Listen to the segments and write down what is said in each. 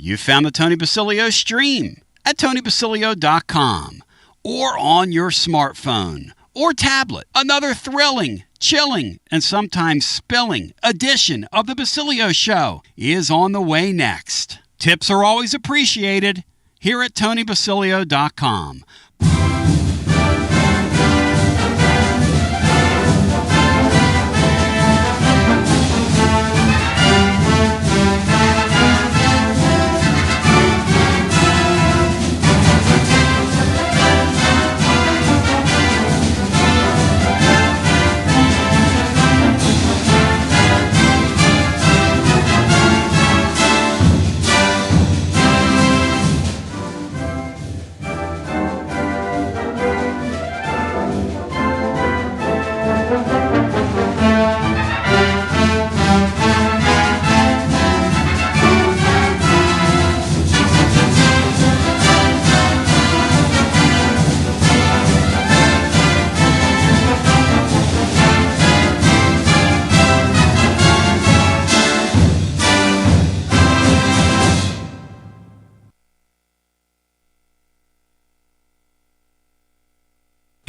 You found the Tony Basilio stream at TonyBasilio.com or on your smartphone or tablet. Another thrilling, chilling, and sometimes spilling edition of the Basilio Show is on the way next. Tips are always appreciated here at TonyBasilio.com.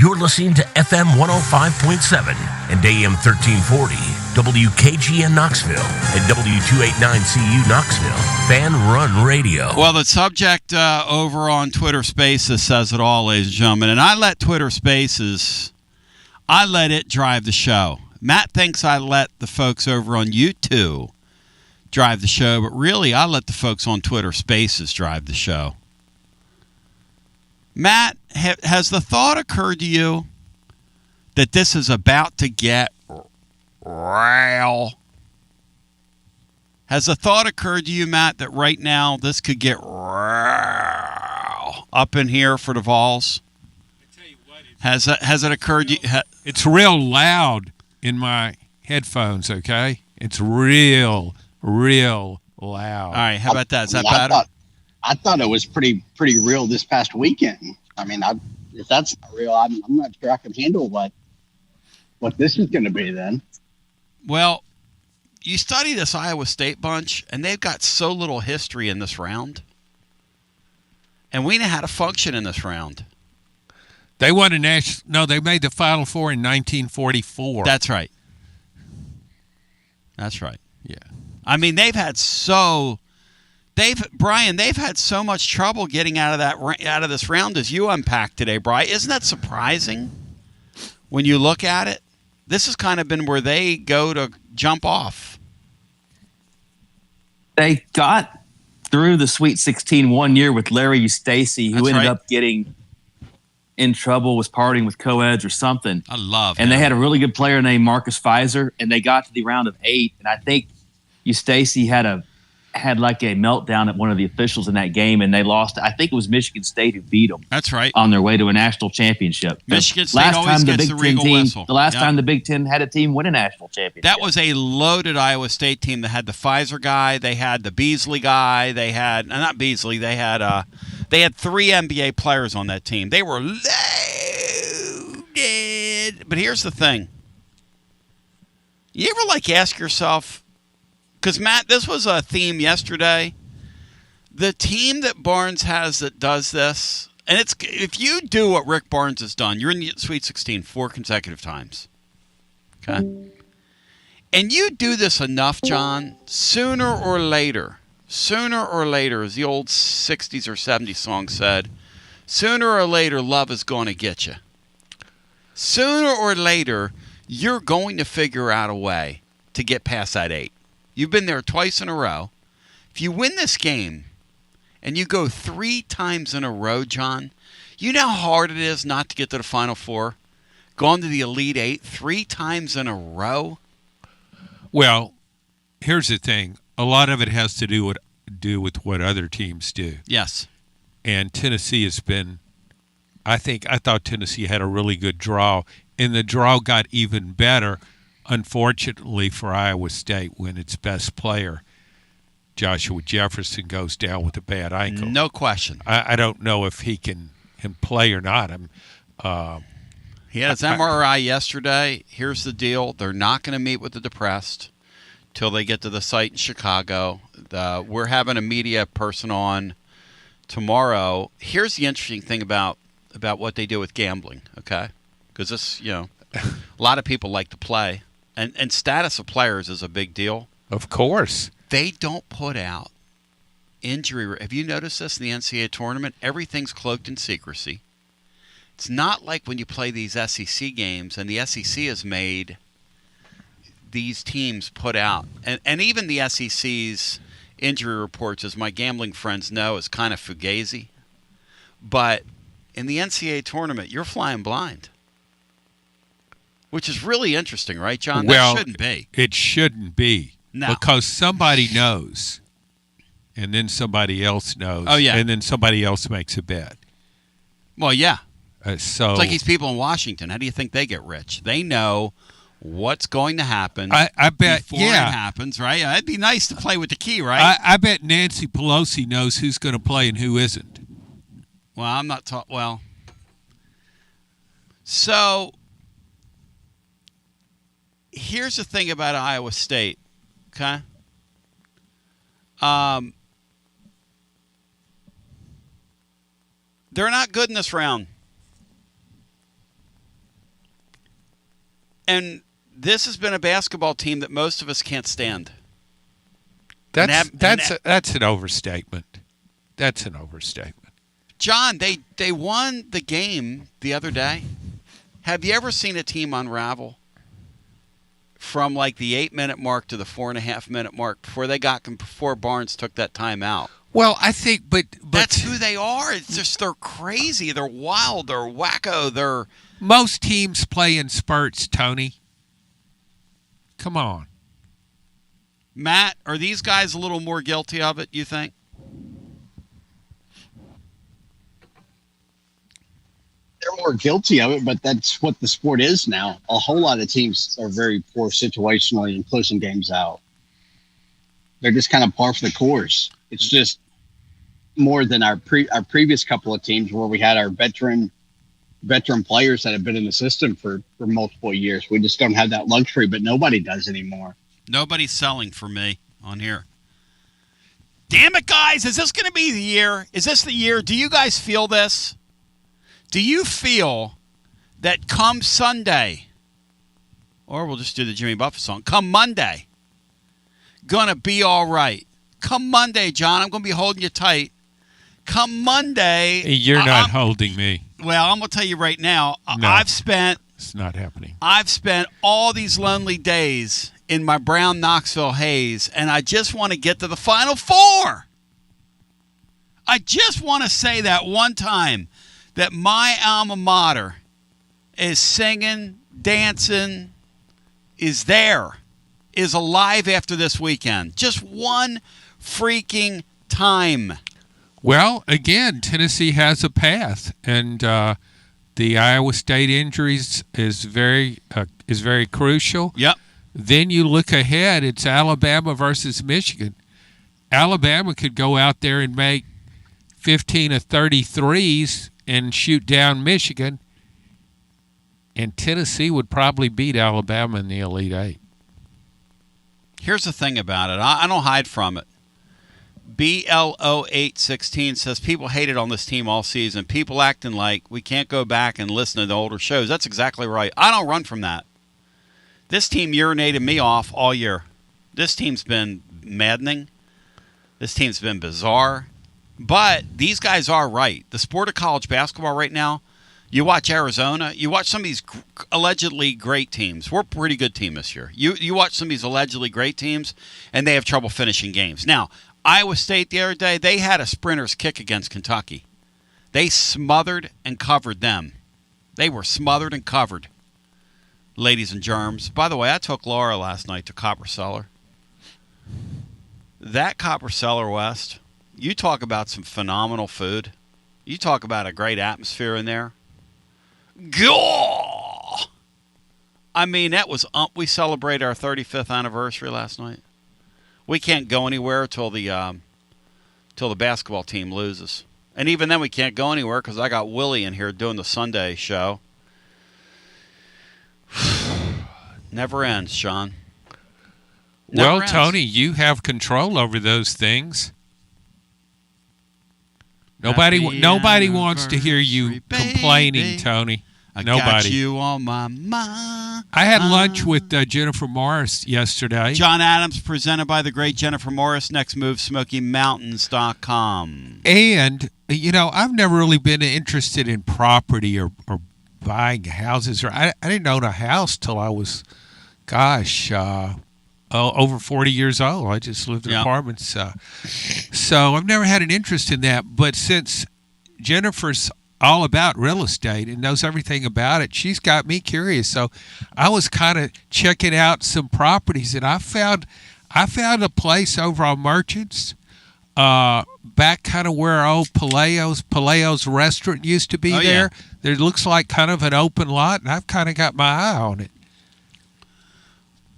You're listening to FM 105.7 and AM 1340, WKGN Knoxville, and W289CU Knoxville, Fan Run Radio. Well, the subject over on Twitter Spaces says it all, ladies and gentlemen, and I let Twitter Spaces, I let it drive the show. Matt thinks I let the folks over on YouTube drive the show, but really I let the folks on Twitter Spaces drive the show. Matt, has the thought occurred to you that this is about to get real? Has the thought occurred to you, Matt, that right now this could get real up in here for the Vols? I tell you what, has it occurred to you? It's real loud in my headphones, okay? It's real loud. All right, how about that? Is that better? I thought it was pretty real this past weekend. I mean, if that's not real, I'm not sure I can handle what this is going to be then. Well, you study this Iowa State bunch, and they've got so little history in this round. And we know how to function in this round. They won they made the Final Four in 1944. That's right. That's right. Yeah. I mean, they've had so much trouble getting out of this round as you unpacked today, Brian. Isn't that surprising when you look at it? This has kind of been where they go to jump off. They got through the Sweet 16 one year with Larry Eustace, who ended up getting in trouble, was partying with co-eds or something. I love And they had a really good player named Marcus Fizer, and they got to the round of 8, and I think Eustace had like a meltdown at one of the officials in that game, and they lost. I think it was Michigan State who beat them. That's right. On their way to a national championship. Michigan State always gets the regal whistle. The last time the Big Ten had a team win a national championship. That was a loaded Iowa State team that had the Fizer guy. They had the Beasley guy. They had not Beasley. They had 3 NBA players on that team. They were loaded. But here's the thing. You ever ask yourself? Because, Matt, this was a theme yesterday. The team that Barnes has that does this, and it's if you do what Rick Barnes has done, you're in the Sweet 16 4 consecutive times. Okay? And you do this enough, John, sooner or later, as the old 60s or 70s song said, sooner or later, love is going to get you. Sooner or later, you're going to figure out a way to get past that 8. You've been there twice in a row. If you win this game and you go 3 times in a row, John, you know how hard it is not to get to the Final Four? Gone to the Elite 8 3 times in a row? Well, here's the thing. A lot of it has to do with what other teams do. Yes. And Tennessee has been – I thought Tennessee had a really good draw, and the draw got even better, unfortunately, for Iowa State when its best player, Joshua Jefferson, goes down with a bad ankle. No question. I don't know if he can play or not. He had his MRI yesterday. Here's the deal. They're not going to meet with the depressed. till they get to the site in Chicago. We're having a media person on tomorrow. Here's the interesting thing about what they do with gambling, okay? Because this, a lot of people like to play, and status of players is a big deal. Of course. They don't put out injury. Have you noticed this in the NCAA tournament? Everything's cloaked in secrecy. It's not like when you play these SEC games, and the SEC has made these teams put out, and even the SEC's injury reports, as my gambling friends know, is kind of fugazi. But in the NCAA tournament, you're flying blind, which is really interesting, right, John? Well, that shouldn't be. It shouldn't be. No. Because somebody knows, and then somebody else knows. Oh, yeah. And then somebody else makes a bet. Well, yeah. So It's like these people in Washington. How do you think they get rich? They know what's going to happen. I bet, before yeah. it happens, right? It'd be nice to play with the key, right? I bet Nancy Pelosi knows who's going to play and who isn't. Well, I'm not talking. Well, so here's the thing about Iowa State, okay? They're not good in this round. And this has been a basketball team that most of us can't stand. That's an overstatement. That's an overstatement. John, they won the game the other day. Have you ever seen a team unravel from like the 8-minute mark to the 4.5-minute mark before Barnes took that time out? Well, I think, but that's who they are. It's just they're crazy. They're wild. They're wacko. Most teams play in spurts, Tony. Come on. Matt, are these guys a little more guilty of it, you think? They're more guilty of it, but that's what the sport is now. A whole lot of teams are very poor situationally in closing games out. They're just kind of par for the course. It's just more than our previous couple of teams where we had our veteran players that have been in the system for multiple years. We just don't have that luxury, but nobody does anymore. Nobody's selling for me on here. Damn it, guys. Is this going to be the year? Is this the year? Do you guys feel this? Do you feel that come Sunday, or we'll just do the Jimmy Buffett song, come Monday, gonna be all right? Come Monday, John, I'm going to be holding you tight. Come Monday. You're not holding me. Well, I'm going to tell you right now, No, it's not happening. I've spent all these lonely days in my brown Knoxville haze, and I just want to get to the Final Four. I just want to say that one time that my alma mater is singing, dancing, is there, is alive after this weekend. Just one freaking time. Well, again, Tennessee has a path, and the Iowa State injuries is very crucial. Yep. Then you look ahead, it's Alabama versus Michigan. Alabama could go out there and make 15 of 33s and shoot down Michigan, and Tennessee would probably beat Alabama in the Elite Eight. Here's the thing about it. I don't hide from it. BLO816 says people hated on this team all season. People acting like we can't go back and listen to the older shows. That's exactly right. I don't run from that. This team urinated me off all year. This team's been maddening. This team's been bizarre. But these guys are right. The sport of college basketball right now, you watch Arizona, you watch some of these allegedly great teams. We're a pretty good team this year. You watch some of these allegedly great teams, and they have trouble finishing games. Now, Iowa State the other day, they had a sprinter's kick against Kentucky. They smothered and covered them. They were smothered and covered, ladies and germs. By the way, I took Laura last night to Copper Cellar. That Copper Cellar West, you talk about some phenomenal food. You talk about a great atmosphere in there. Gah! I mean, that was we celebrated our 35th anniversary last night. We can't go anywhere till the basketball team loses, and even then we can't go anywhere because I got Willie in here doing the Sunday show. Never ends, Sean. Well, Never has. Tony, you have control over those things. Nobody Happy wants to hear you anniversary, complaining, baby. Tony. I Nobody. got you on my mind. I had lunch with Jennifer Morris yesterday. John Adams, presented by the great Jennifer Morris. Next move, SmokyMountains.com. And, I've never really been interested in property or buying houses. I didn't own a house till I was, over 40 years old. I just lived in apartments. So I've never had an interest in that. But since Jennifer's all about real estate and knows everything about it, she's got me curious. So I was kind of checking out some properties, and I found a place over on Merchants, back kind of where old Palaio's restaurant used to be there. Yeah. There looks like kind of an open lot, and I've kind of got my eye on it.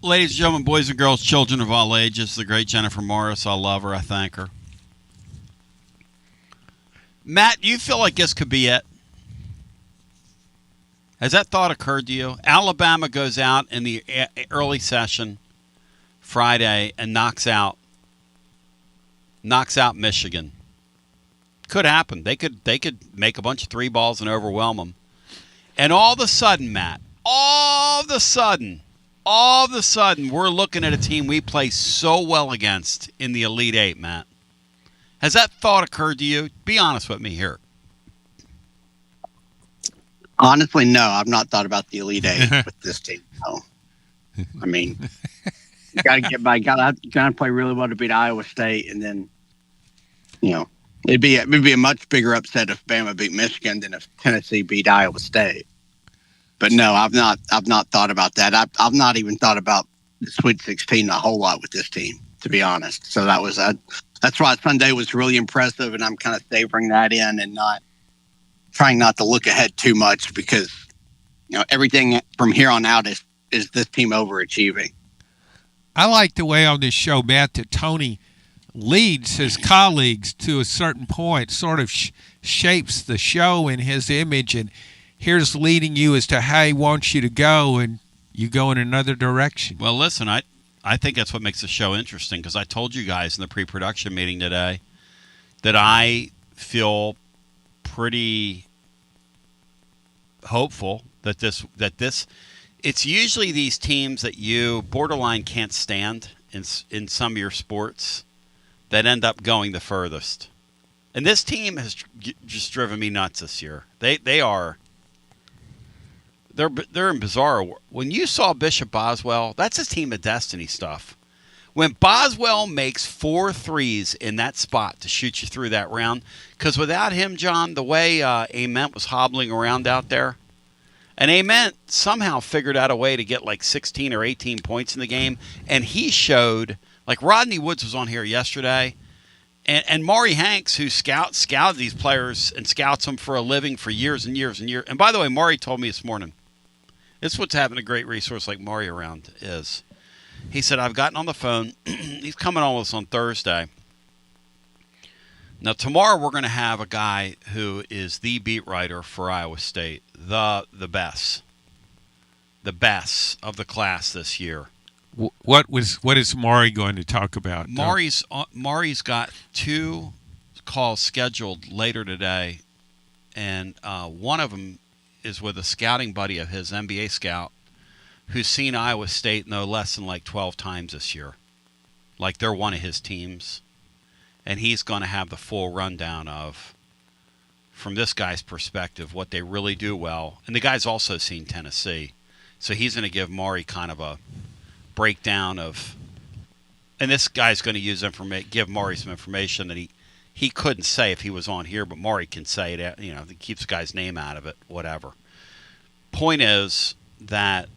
Ladies and gentlemen, boys and girls, children of all ages, the great Jennifer Morris. I love her. I thank her. Matt, do you feel like this could be it? Has that thought occurred to you? Alabama goes out in the early session Friday and knocks out Michigan. Could happen. They could make a bunch of three balls and overwhelm them. And all of a sudden, Matt, all of a sudden, we're looking at a team we play so well against in the Elite Eight, Matt. Has that thought occurred to you? Be honest with me here. Honestly, no. I've not thought about the Elite Eight with this team. No. I mean, you got to get by. Got to play really well to beat Iowa State, and then, it'd be a much bigger upset if Bama beat Michigan than if Tennessee beat Iowa State. But no, I've not thought about that. I've not even thought about the Sweet 16 a whole lot with this team, to be honest. So that's why Sunday was really impressive, and I'm kind of savoring that in and trying not to look ahead too much because, everything from here on out is this team overachieving. I like the way on this show, Matt, that Tony leads his colleagues to a certain point, sort of shapes the show in his image, and here's leading you as to how he wants you to go, and you go in another direction. Well, listen, I think that's what makes the show interesting because I told you guys in the pre-production meeting today that I feel pretty hopeful that this it's usually these teams that you borderline can't stand in some of your sports that end up going the furthest. And this team has just driven me nuts this year. They're in bizarre. When you saw Bishop Boswell, that's his team of destiny stuff. When Boswell makes 4 threes in that spot to shoot you through that round, because without him, John, the way Ament was hobbling around out there, and Ament somehow figured out a way to get like 16 or 18 points in the game, and he showed, like Rodney Woods was on here yesterday, and Maury Hanks, who scouted these players and scouts them for a living for years and years and years. And by the way, Maury told me this morning, this is what's having a great resource like Maury around is. He said, I've gotten on the phone. He's coming on with us on Thursday. Now, tomorrow we're going to have a guy who is the beat writer for Iowa State, the best of the class this year. What is Maury going to talk about? Maury's got 2 calls scheduled later today, and one of them is with a scouting buddy of his, NBA scout, who's seen Iowa State no less than like 12 times this year. Like they're one of his teams. And he's going to have the full rundown of, from this guy's perspective, what they really do well. And the guy's also seen Tennessee. So he's going to give Maury kind of a breakdown of, and this guy's going to give Maury some information that he couldn't say if he was on here, but Maury can say it. He keeps the guy's name out of it, whatever. Point is that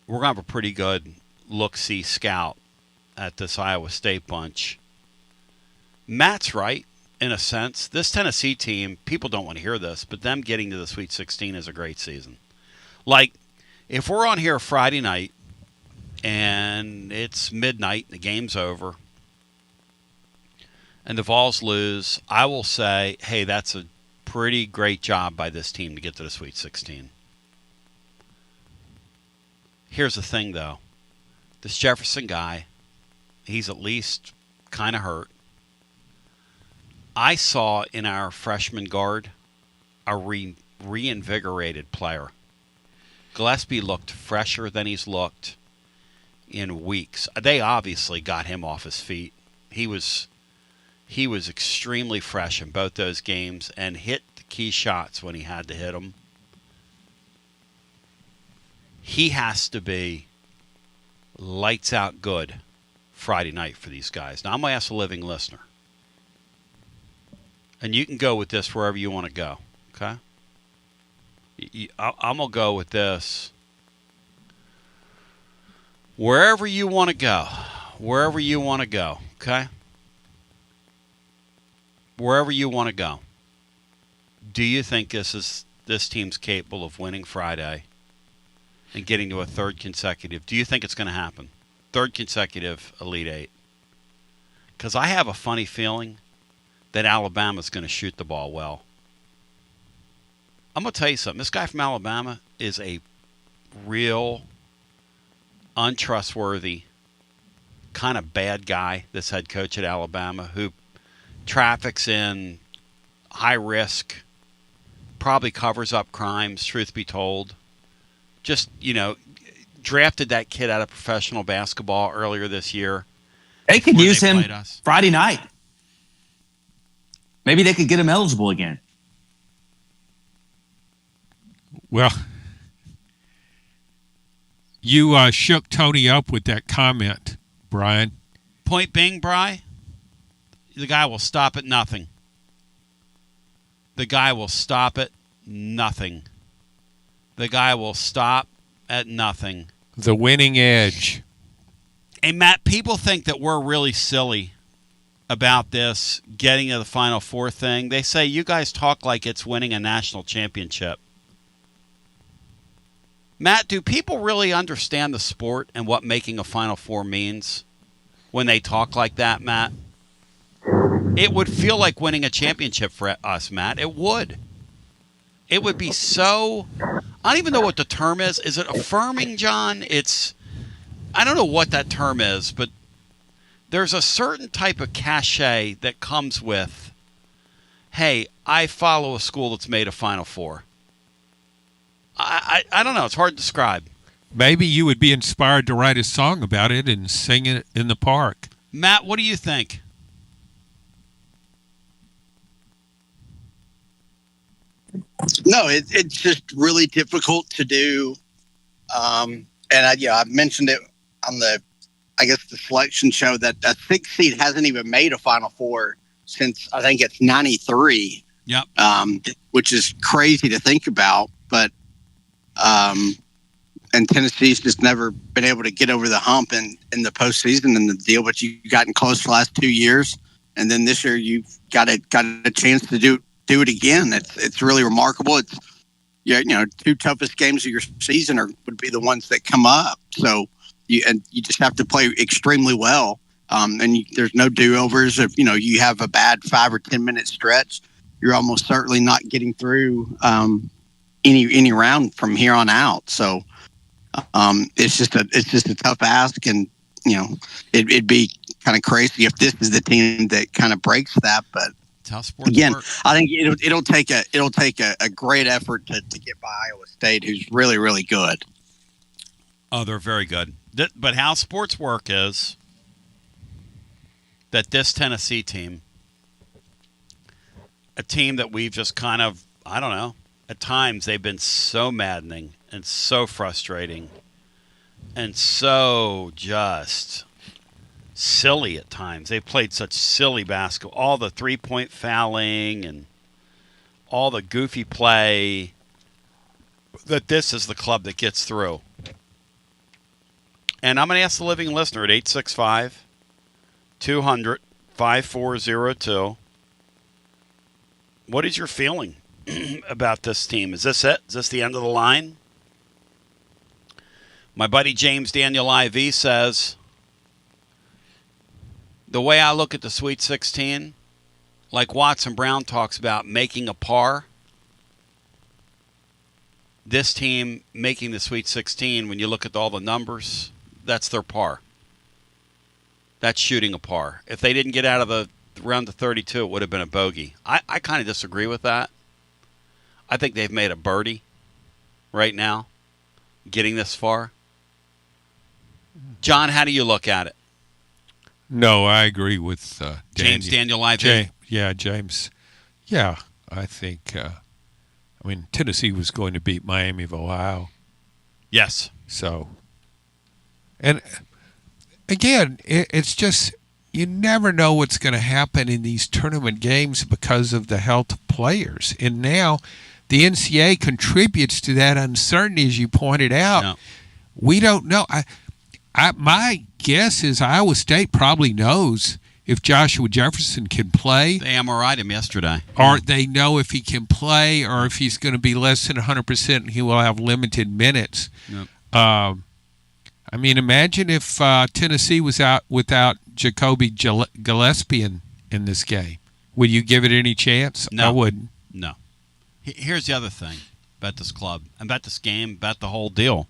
we're going to have a pretty good look-see scout at this Iowa State bunch. Matt's right, in a sense. This Tennessee team, people don't want to hear this, but them getting to the Sweet 16 is a great season. Like, if we're on here Friday night and it's midnight, the game's over, and the Vols lose, I will say, hey, that's a pretty great job by this team to get to the Sweet 16. Here's the thing, though. This Jefferson guy, he's at least kind of hurt. I saw in our freshman guard a reinvigorated player. Gillespie looked fresher than he's looked in weeks. They obviously got him off his feet. He was extremely fresh in both those games and hit the key shots when he had to hit them. He has to be lights out good Friday night for these guys. Now, I'm going to ask a living listener. And you can go with this wherever you want to go, okay? I'm going to go with this. Wherever you want to go. Wherever you want to go, okay? Wherever you want to go. Do you think this team's capable of winning Friday and getting to a third consecutive? Do you think it's going to happen? Third consecutive Elite Eight? Because I have a funny feeling that Alabama's going to shoot the ball well. I'm going to tell you something. This guy from Alabama is a real untrustworthy kind of bad guy, this head coach at Alabama, who traffics in high risk, probably covers up crimes, truth be told. Just, drafted that kid out of professional basketball earlier this year. They could use him Friday night. Maybe they could get him eligible again. Well, you shook Tony up with that comment, Brian. Point being, Bri, the guy will stop at nothing. The guy will stop at nothing. The guy will stop at nothing. The winning edge. Hey, Matt, people think that we're really silly about this getting to the Final Four thing. They say you guys talk like it's winning a national championship. Matt, do people really understand the sport and what making a Final Four means when they talk like that, Matt? It would feel like winning a championship for us, Matt. It would. It would be so... I don't even know what the term is. Is it affirming, John? I don't know what that term is, but there's a certain type of cachet that comes with, hey, I follow a school that's made a Final Four. I don't know. It's hard to describe. Maybe you would be inspired to write a song about it and sing it in the park. Matt, what do you think? No, it's just really difficult to do. And I mentioned it on the selection show that a 6 seed hasn't even made a Final Four since I think it's 93. Yep. Which is crazy to think about, but and Tennessee's just never been able to get over the hump in the postseason and the deal. But you've gotten close the last 2 years, and then this year you've got a chance to do it again. It's really remarkable. It's two toughest games of your season would be the ones that come up. So you just have to play extremely well. There's no do-overs. If you have a bad 5 or 10 minute stretch, you're almost certainly not getting through any round from here on out. So it's just a tough ask, and it'd be kind of crazy if this is the team that kind of breaks that. But again, work. I think it'll take a great effort to get by Iowa State, who's really, really good. Oh, they're very good. But how sports work is that this Tennessee team, a team that we've just kind of, I don't know, at times they've been so maddening and so frustrating and so just silly at times. They've played such silly basketball. All the three-point fouling and all the goofy play, that this is the club that gets through. And I'm going to ask the living listener at 865-200-5402, what is your feeling about this team? Is this it? Is this the end of the line? My buddy James Daniel IV says, the way I look at the Sweet 16, like Watson Brown talks about making a par, this team making the Sweet 16, when you look at all the numbers, that's their par. That's shooting a par. If they didn't get out of the round to 32, it would have been a bogey. I kind of disagree with that. I think they've made a birdie right now, getting this far. John, how do you look at it? No, I agree with James Daniel Ivey. James. Yeah, I think. Tennessee was going to beat Miami of Ohio. Yes. So, and again, it's just you never know what's going to happen in these tournament games because of the health of players. And now the NCAA contributes to that uncertainty, as you pointed out. No. We don't know. My guess is Iowa State probably knows if Joshua Jefferson can play. They MRI'd him yesterday. Or they know if he can play or if he's going to be less than 100% and he will have limited minutes. Yep. Imagine if Tennessee was out without Jacoby Gillespie in this game. Would you give it any chance? No. I wouldn't. No. Here's the other thing about this club, about this game, about the whole deal.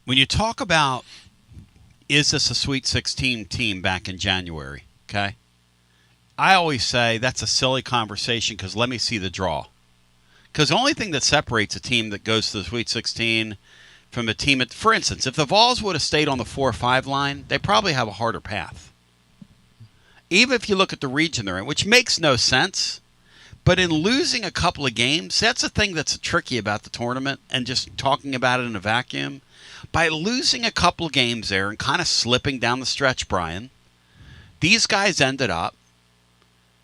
When you talk about, is this a Sweet 16 team back in January, okay? I always say that's a silly conversation because let me see the draw. Because the only thing that separates a team that goes to the Sweet 16 from a team, for instance, if the Vols would have stayed on the 4-5 line, they probably have a harder path. Even if you look at the region they're in, which makes no sense. But in losing a couple of games, that's the thing that's tricky about the tournament and just talking about it in a vacuum. By losing a couple of games there and kind of slipping down the stretch, Brian, these guys ended up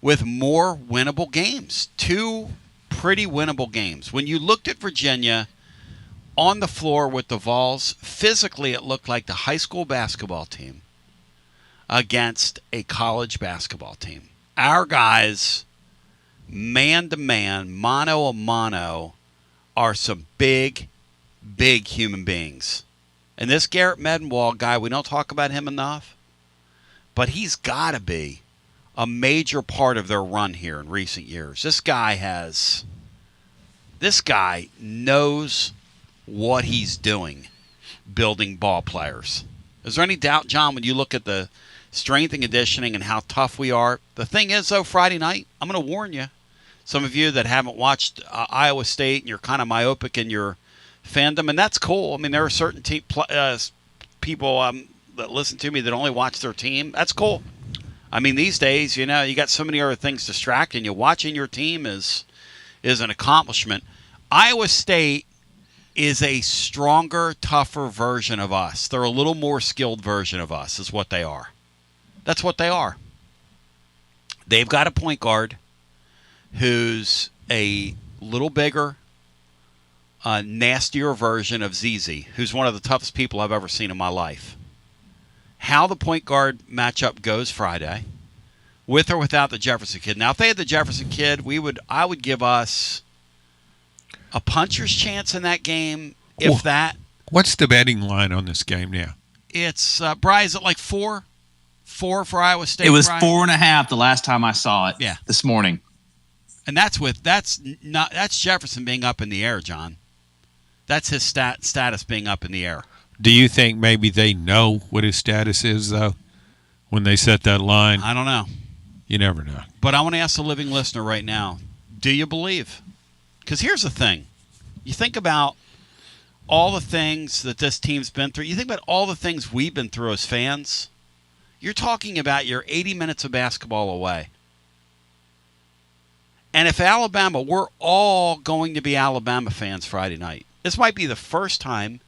with more winnable games. 2 pretty winnable games. When you looked at Virginia on the floor with the Vols, physically it looked like the high school basketball team against a college basketball team. Our guys, man-to-man, mano-a-mano, are some big, big human beings. And this Garrett Medenwald guy, we don't talk about him enough, but he's got to be a major part of their run here in recent years. This guy knows what he's doing building ball players. Is there any doubt, John, when you look at the strength and conditioning and how tough we are? The thing is, though, Friday night, I'm going to warn you, some of you that haven't watched Iowa State and you're kind of myopic in your fandom, and that's cool. I mean, there are certain people that listen to me that only watch their team. That's cool. I mean, these days, you got so many other things distracting you. Watching your team is an accomplishment. Iowa State is a stronger, tougher version of us. They're a little more skilled version of us is what they are. That's what they are. They've got a point guard who's a little bigger, nastier version of ZZ, who's one of the toughest people I've ever seen in my life. How the point guard matchup goes Friday, with or without the Jefferson kid. Now, if they had the Jefferson kid, I would give us a puncher's chance in that game, if that. What's the betting line on this game now? It's, Brian, is it like 4? 4 for Iowa State? It was Brian? 4.5 the last time I saw it. Yeah. This morning. And that's Jefferson being up in the air, John. That's his status being up in the air. Do you think maybe they know what his status is, though, when they set that line? I don't know. You never know. But I want to ask the living listener right now, do you believe? Because here's the thing. You think about all the things that this team's been through. You think about all the things we've been through as fans. You're talking about your 80 minutes of basketball away. And if Alabama, we're all going to be Alabama fans Friday night. This might be the first time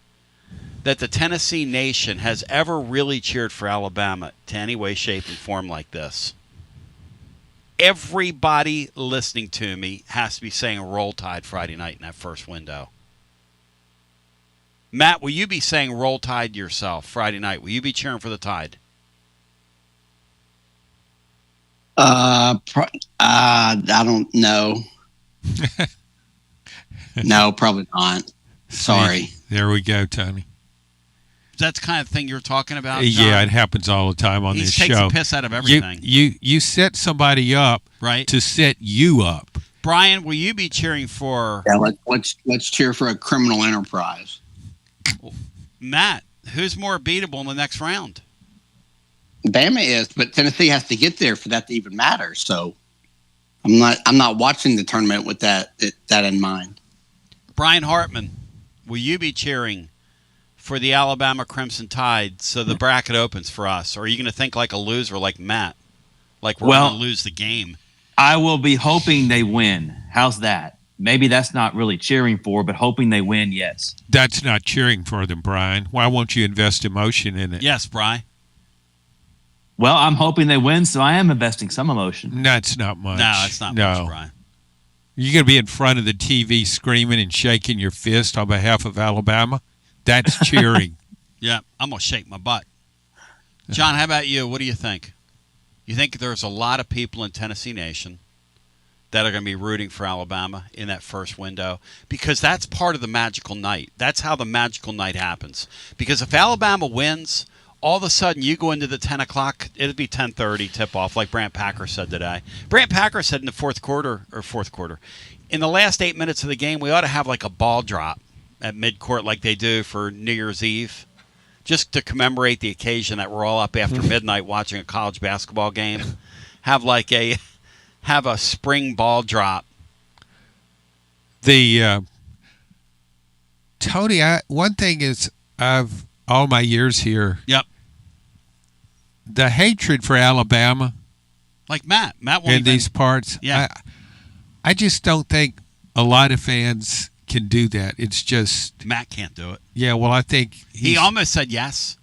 that the Tennessee nation has ever really cheered for Alabama to any way, shape, and form like this. Everybody listening to me has to be saying Roll Tide Friday night in that first window. Matt, will you be saying Roll Tide yourself Friday night? Will you be cheering for the Tide? I don't know. No, probably not. Sorry. There we go, Tony. That's the kind of thing you're talking about, John? Yeah, it happens all the time on this show. He takes the piss out of everything. You set somebody up right to set you up. Brian, will you be cheering for... Yeah, let's cheer for a criminal enterprise. Matt, who's more beatable in the next round? Bama is, but Tennessee has to get there for that to even matter. So I'm not watching the tournament with that in mind. Brian Hartman, will you be cheering for the Alabama Crimson Tide so the bracket opens for us? Or are you going to think like a loser like Matt? Like we're going to lose the game? I will be hoping they win. How's that? Maybe that's not really cheering for, but hoping they win, yes. That's not cheering for them, Brian. Why won't you invest emotion in it? Yes, Brian. Well, I'm hoping they win, so I am investing some emotion. That's not much. No, it's not much, Brian. You're going to be in front of the TV screaming and shaking your fist on behalf of Alabama? That's cheering. Yeah, I'm going to shake my butt. John, how about you? What do you think? You think there's a lot of people in Tennessee Nation that are going to be rooting for Alabama in that first window? Because that's part of the magical night. That's how the magical night happens. Because if Alabama wins, all of a sudden you go into the 10 o'clock, it'll be 10:30 tip-off, like Brant Packer said today. Brant Packer said in the fourth quarter, in the last 8 minutes of the game, we ought to have like a ball drop at midcourt like they do for New Year's Eve, just to commemorate the occasion that we're all up after midnight watching a college basketball game. Have a spring ball drop. Tony, one thing is I've all my years here. Yep. The hatred for Alabama, like Matt won't in these parts. Yeah. I just don't think a lot of fans can do that. It's just Matt can't do it. Yeah, well, I think he almost said yes,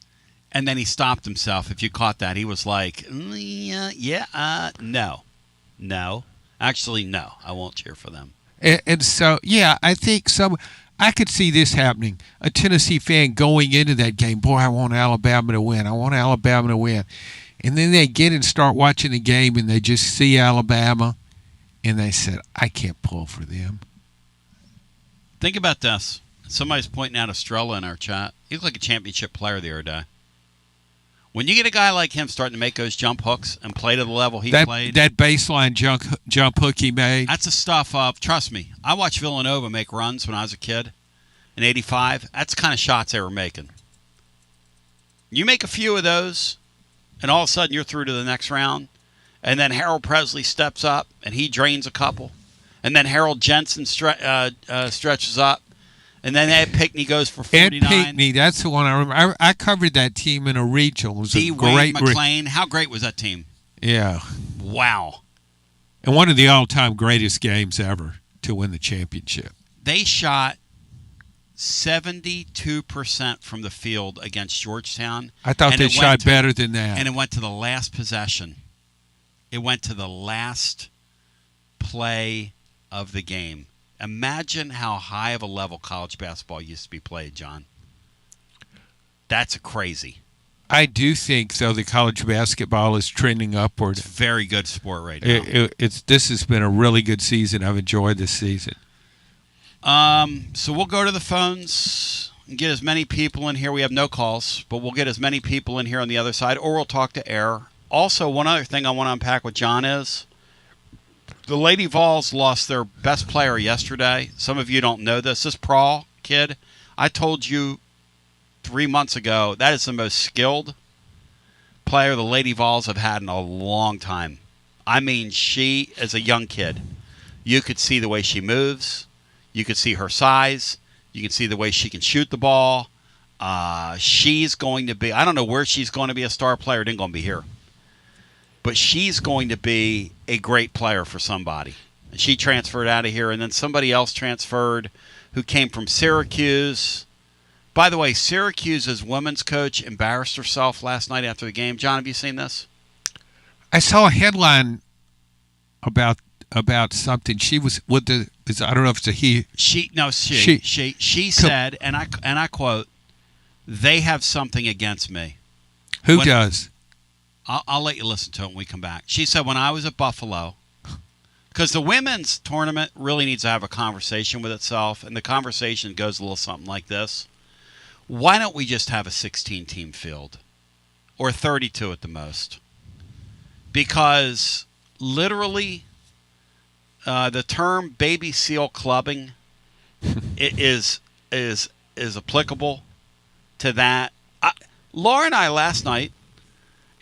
and then he stopped himself. If you caught that, he was like, no. Actually, no, I won't cheer for them. And so, yeah, I think I could see this happening. A Tennessee fan going into that game, boy, I want Alabama to win. And then they get and start watching the game, and they just see Alabama, and they said, I can't pull for them. Think about this. Somebody's pointing out Estrella in our chat. He looked like a championship player the other day. When you get a guy like him starting to make those jump hooks and play to the level he played. That baseline jump hook he made. That's the stuff of, trust me, I watched Villanova make runs when I was a kid in 85. That's the kind of shots they were making. You make a few of those, and all of a sudden you're through to the next round. And then Harold Presley steps up, and he drains a couple. And then Harold Jensen stretches up. And then Ed Pinkney goes for 49. Ed Pinkney, that's the one I remember. I covered that team in a regional. It was D. a great Wayne McClain. How great was that team? Yeah. Wow. And one of the all-time greatest games ever to win the championship. They shot 72% from the field against Georgetown. I thought they shot better than that. And it went to the last possession. It went to the last play of the game. Imagine how high of a level college basketball used to be played, John. That's crazy. I do think, though, the college basketball is trending upward. It's a very good sport right now. This has been a really good season. I've enjoyed this season. So we'll go to the phones and get as many people in here. We have no calls, but we'll get as many people in here on the other side, or we'll talk to air. Also, one other thing I want to unpack with John is the Lady Vols lost their best player yesterday. Some of you don't know this. This Prawl kid, I told you 3 months ago, that is the most skilled player the Lady Vols have had in a long time. I mean, she is a young kid. You could see the way she moves. You could see her size. You can see the way she can shoot the ball. She's going to be, I don't know where she's going to be a star player. It ain't going to be here. But she's going to be a great player for somebody. And she transferred out of here, and then somebody else transferred who came from Syracuse. By the way, Syracuse's women's coach embarrassed herself last night after the game. John, have you seen this? I saw a headline about something. She was with the. I don't know if it's a he. She said, and I quote, "They have something against me." Who does? I'll let you listen to it when we come back. She said, when I was at Buffalo, because the women's tournament really needs to have a conversation with itself, and the conversation goes a little something like this. Why don't we just have a 16-team field? Or 32 at the most? Because literally the term baby seal clubbing is applicable to that. Laura and I last night,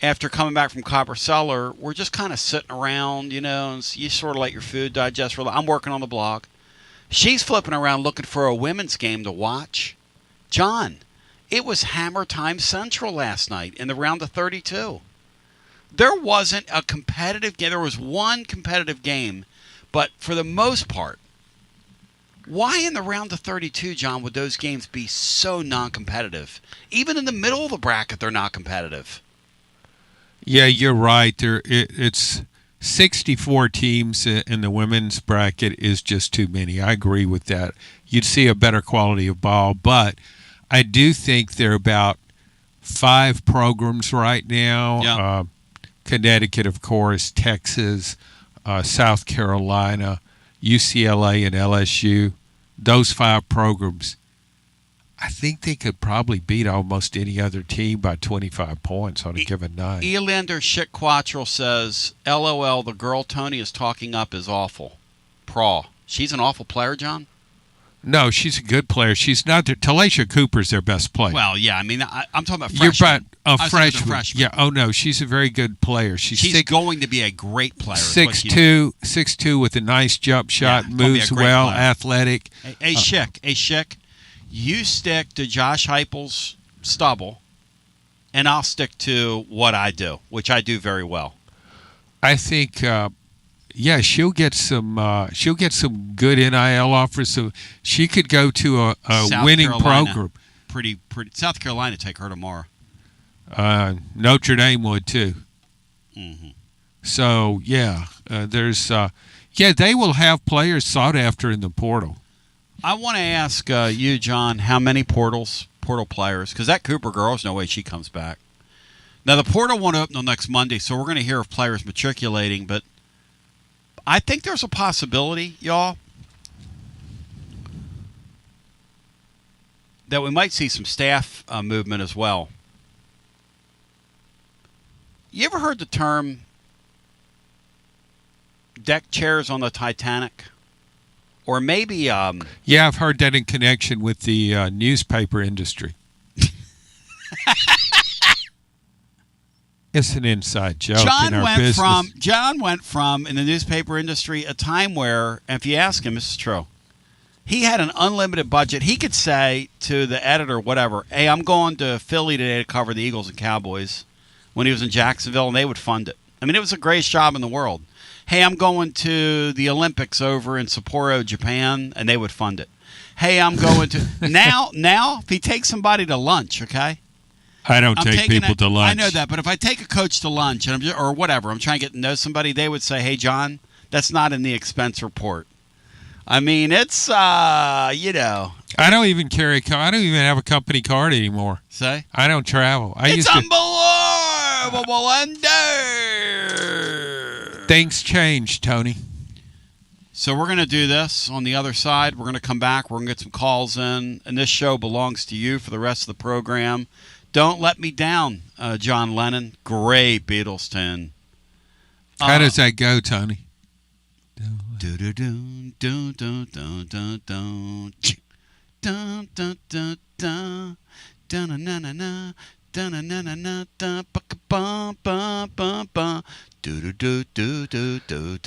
after coming back from Copper Cellar, we're just kind of sitting around, and you sort of let your food digest. I'm working on the blog. She's flipping around looking for a women's game to watch. John, it was Hammer Time Central last night in the round of 32. There wasn't a competitive game. There was one competitive game, but for the most part, why in the round of 32, John, would those games be so non-competitive? Even in the middle of the bracket, they're not competitive. Yeah, you're right. It's 64 teams in the women's bracket is just too many. I agree with that. You'd see a better quality of ball, but I do think there are about 5 programs right now. Yeah. Connecticut, of course, Texas, South Carolina, UCLA, and LSU. Those 5 programs, I think they could probably beat almost any other team by 25 points on a given night. Elander Schickquattrell says, LOL, the girl Tony is talking up is awful. She's an awful player, John? No, she's a good player. She's not. Talacia Cooper's their best player. Well, yeah, I mean, I'm talking about freshman. You're about a freshman. Yeah, oh no, she's a very good player. She's going to be a great player. 6'2", with a nice jump shot, moves well, player. Athletic. Hey, Schick, you stick to Josh Heupel's stubble, and I'll stick to what I do, which I do very well. I think, she'll get some good NIL offers. So she could go to a winning program. Pretty. South Carolina take her tomorrow. Notre Dame would too. Mm-hmm. So they will have players sought after in the portal. I want to ask you, John, how many portal players? Because that Cooper girl, there's no way she comes back. Now, the portal won't open until next Monday, so we're going to hear of players matriculating, but I think there's a possibility, y'all, that we might see some staff movement as well. You ever heard the term deck chairs on the Titanic? Or maybe... yeah, I've heard that in connection with the newspaper industry. It's an inside joke in our business. John went from, in the newspaper industry, a time where, and if you ask him, this is true, he had an unlimited budget. He could say to the editor, whatever, hey, I'm going to Philly today to cover the Eagles and Cowboys, when he was in Jacksonville, and they would fund it. I mean, it was the greatest job in the world. Hey, I'm going to the Olympics over in Sapporo, Japan, and they would fund it. Hey, I'm going to... Now, if he takes somebody to lunch, okay? I don't take people to lunch. I know that, but if I take a coach to lunch and or whatever, I'm trying to get to know somebody, they would say, hey, John, that's not in the expense report. I mean, it's, I don't even carry I don't even have a company card anymore. Say? I don't travel. It's unbelievable. Things change, Tony. So we're going to do this on the other side. We're going to come back. We're going to get some calls in. And this show belongs to you for the rest of the program. Don't Let Me Down, John Lennon. Great Beatles tune. How does that go, Tony?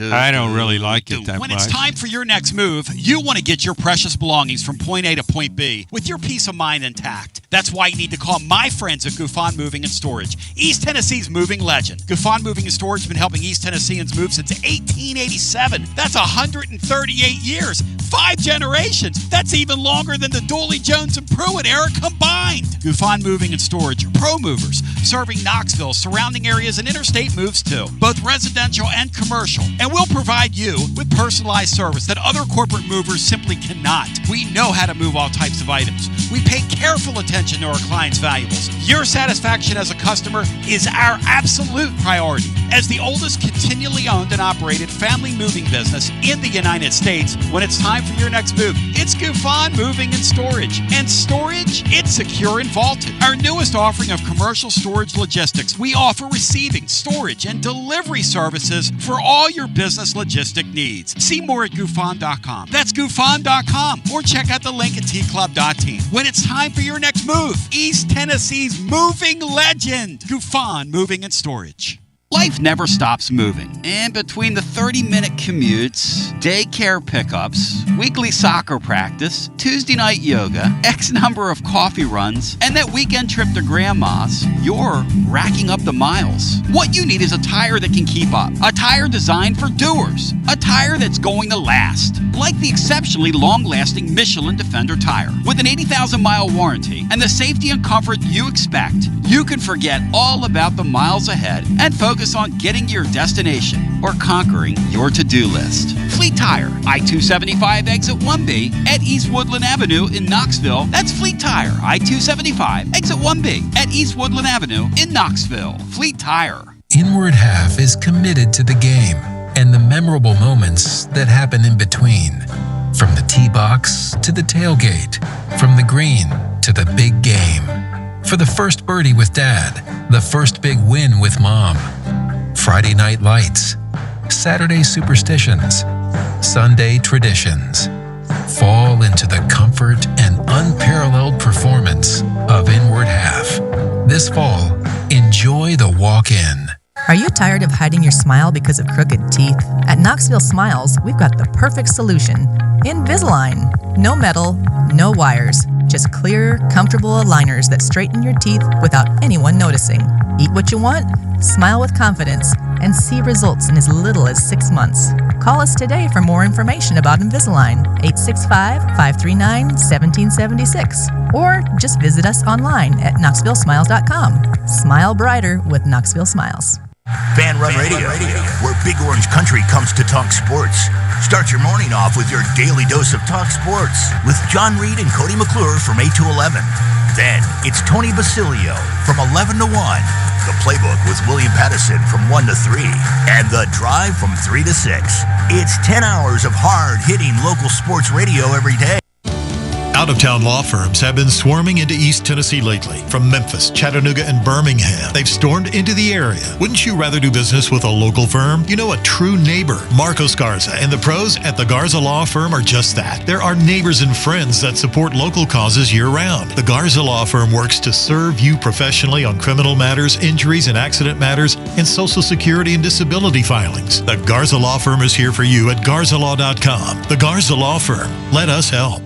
I don't really like it that much. When it's time for your next move, you want to get your precious belongings from point A to point B with your peace of mind intact. That's why you need to call my friends at Gouffon Moving and Storage, East Tennessee's moving legend. Gouffon Moving and Storage has been helping East Tennesseans move since 1887. That's 138 years. 5 generations. That's even longer than the Dooley, Jones, and Pruitt era combined. Gouffon Moving and Storage are pro movers, serving Knoxville, surrounding areas, and interstate moves too, both residential and commercial. And we'll provide you with personalized service that other corporate movers simply cannot. We know how to move all types of items. We pay careful attention to our clients' valuables. Your satisfaction as a customer is our absolute priority. As the oldest continually owned and operated family moving business in the United States, when it's time for your next move, it's Gouffon Moving and Storage. And storage, it's secure and vaulted. Our newest offering king of commercial storage logistics. We offer receiving, storage, and delivery services for all your business logistic needs. See more at Gufon.com. That's Gufon.com. Or check out the link at tclub.team. When it's time for your next move, East Tennessee's moving legend, Gufon Moving and Storage. Life never stops moving. And between the 30-minute commutes, daycare pickups, weekly soccer practice, Tuesday night yoga, X number of coffee runs, and that weekend trip to Grandma's, you're racking up the miles. What you need is a tire that can keep up. A tire designed for doers. A tire that's going to last. Like the exceptionally long-lasting Michelin Defender tire. With an 80,000-mile warranty and the safety and comfort you expect, you can forget all about the miles ahead and focus on getting to your destination or conquering your to-do list. Fleet Tire, I-275 exit 1B at East Woodland Avenue in Knoxville. That's Fleet Tire, I-275 exit 1B at East Woodland Avenue in Knoxville. Fleet Tire. Inward Half is committed to the game and the memorable moments that happen in between. From the tee box to the tailgate, from the green to the big game. For the first birdie with Dad, the first big win with Mom. Friday night lights, Saturday superstitions, Sunday traditions. Fall into the comfort and unparalleled performance of Inward Half. This fall, enjoy the walk-in. Are you tired of hiding your smile because of crooked teeth? At Knoxville Smiles, we've got the perfect solution. Invisalign. No metal, no wires. Just clear, comfortable aligners that straighten your teeth without anyone noticing. Eat what you want, smile with confidence, and see results in as little as 6 months. Call us today for more information about Invisalign, 865-539-1776. Or just visit us online at knoxvillesmiles.com. Smile brighter with Knoxville Smiles. Fan Run Radio, where Big Orange Country comes to talk sports. Start your morning off with your daily dose of talk sports with John Reed and Cody McClure from 8 to 11. Then it's Tony Basilio from 11 to 1. The Playbook with William Pattison from 1 to 3. And The Drive from 3 to 6. It's 10 hours of hard-hitting local sports radio every day. Out-of-town law firms have been swarming into East Tennessee lately. From Memphis, Chattanooga, and Birmingham, they've stormed into the area. Wouldn't you rather do business with a local firm? You know, a true neighbor. Marcos Garza and the pros at the Garza Law Firm are just that. There are neighbors and friends that support local causes year-round. The Garza Law Firm works to serve you professionally on criminal matters, injuries and accident matters, and Social Security and disability filings. The Garza Law Firm is here for you at garzalaw.com. The Garza Law Firm. Let us help.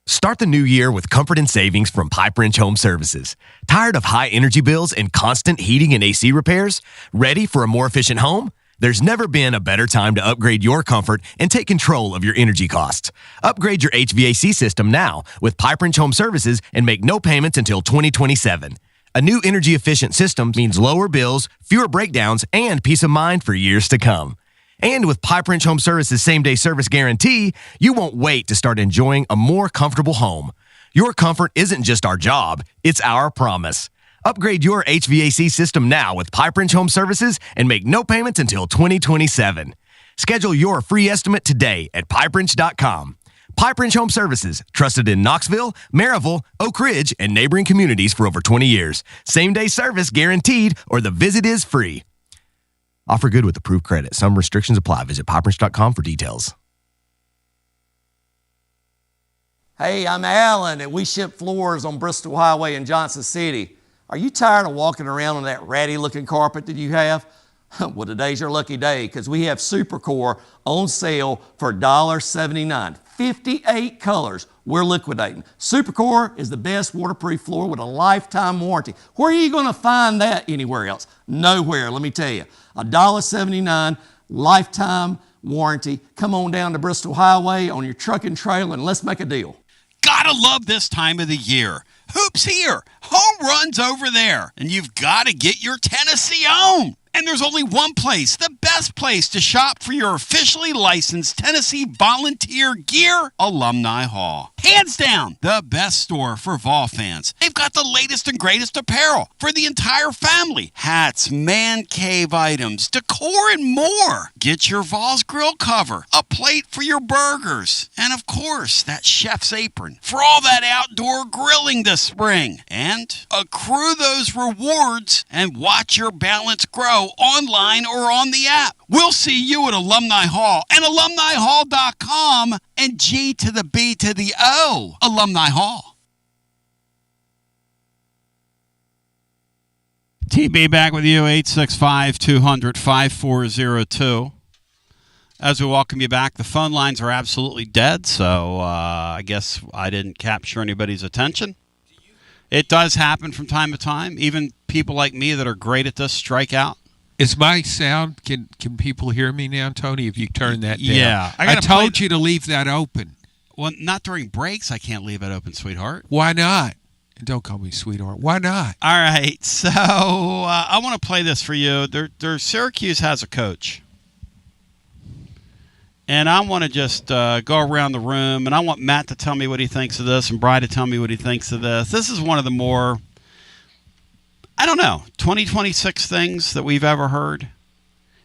Start the new year with comfort and savings from Pipe Wrench Home Services. Tired of high energy bills and constant heating and AC repairs? Ready for a more efficient home? There's never been a better time to upgrade your comfort and take control of your energy costs. Upgrade your HVAC system now with Pipe Wrench Home Services and make no payments until 2027. A new energy efficient system means lower bills, fewer breakdowns, and peace of mind for years to come. And with Pipe Wrench Home Services same-day service guarantee, you won't wait to start enjoying a more comfortable home. Your comfort isn't just our job, it's our promise. Upgrade your HVAC system now with Pipe Wrench Home Services and make no payments until 2027. Schedule your free estimate today at pipewrench.com. Pipe Wrench Home Services, trusted in Knoxville, Maryville, Oak Ridge, and neighboring communities for over 20 years. Same-day service guaranteed, or the visit is free. Offer good with approved credit. Some restrictions apply. Visit pipewrench.com for details. Hey, I'm Alan, and we ship floors on Bristol Highway in Johnson City. Are you tired of walking around on that ratty-looking carpet that you have? Well, today's your lucky day because we have Supercore on sale for $1.79. 58 colors we're liquidating. Supercore is the best waterproof floor with a lifetime warranty. Where are you going to find that anywhere else? Nowhere, let me tell you. $1.79 lifetime warranty. Come on down to Bristol Highway on your truck and trailer and let's make a deal. Gotta love this time of the year. Hoops here, home runs over there, and you've got to get your Tennessee on. And there's only one place, the best place to shop for your officially licensed Tennessee volunteer gear, Alumni Hall. Hands down, the best store for Vol fans. They've got the latest and greatest apparel for the entire family. Hats, man cave items, decor, and more. Get your Vols grill cover, a plate for your burgers, and of course, that chef's apron for all that outdoor grilling this spring. And accrue those rewards and watch your balance grow online or on the app. We'll see you at Alumni Hall and alumnihall.com and G to the B to the O, Alumni Hall. TB back with you, 865-200-5402. As we welcome you back, the phone lines are absolutely dead, so I guess I didn't capture anybody's attention. It does happen from time to time. Even people like me that are great at this strike out. Is my sound, can people hear me now, Tony, if you turn that down? Yeah. I told you to leave that open. Well, not during breaks. I can't leave it open, sweetheart. Why not? And don't call me sweetheart. Why not? All right. So I want to play this for you. Syracuse has a coach. And I want to just go around the room, and I want Matt to tell me what he thinks of this and Brian to tell me what he thinks of this. This is one of the more, 2026 things that we've ever heard.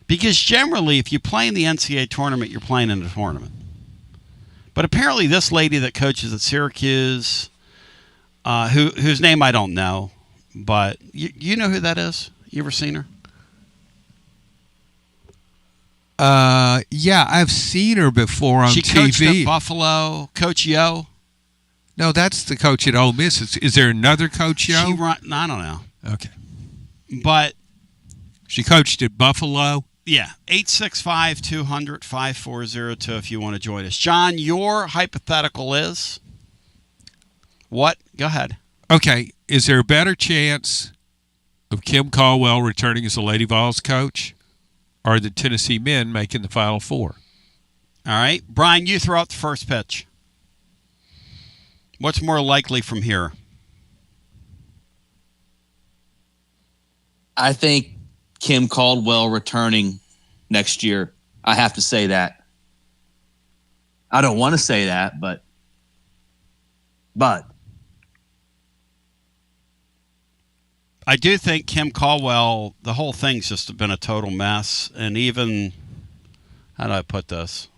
Because generally, if you play in the NCAA tournament, you're playing in a tournament. But apparently this lady that coaches at Syracuse, whose name I don't know, but you know who that is? You ever seen her? Yeah, I've seen her before on TV. She coached at Buffalo. Coach Yo. No, that's the coach at Ole Miss. Is there another Coach Yo? I don't know. Okay. But she coached at Buffalo? Yeah. 865-200-5402 if you want to join us. John, your hypothetical is what? Go ahead. Okay. Is there a better chance of Kim Caldwell returning as a Lady Vols coach or the Tennessee men making the Final Four? All right. Brian, you throw out the first pitch. What's more likely from here? I think Kim Caldwell returning next year. I have to say that. I don't want to say that, but I do think Kim Caldwell, the whole thing's just been a total mess. And even, how do I put this?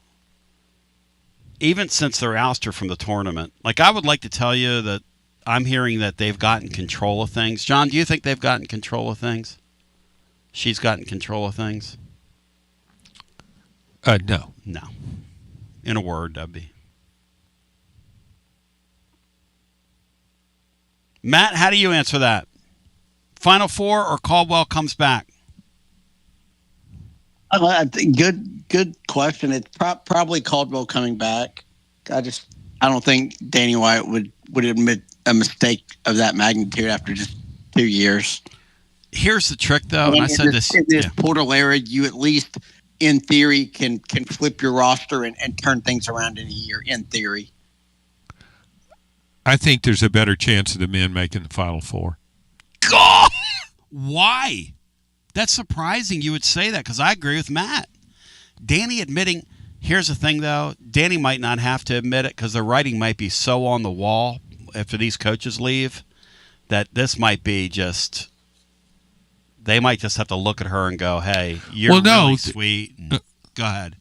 Even since their ouster from the tournament. Like, I would like to tell you that I'm hearing that they've gotten control of things. John, do you think they've gotten control of things? She's gotten control of things? No. No. In a word, that'd be. Matt, how do you answer that? Final Four or Caldwell comes back? I think good question. It's probably Caldwell coming back. I don't think Danny White would admit a mistake of that magnitude after just 2 years. Here's the trick, though, and I said this. In this portal era, you at least, in theory, can flip your roster and turn things around in a year, in theory. I think there's a better chance of the men making the Final Four. God! Why? That's surprising you would say that, because I agree with Matt. Danny admitting, here's the thing, though. Danny might not have to admit it because the writing might be so on the wall after these coaches leave that this might be just, they might just have to look at her and go, hey, you're really sweet. Go ahead.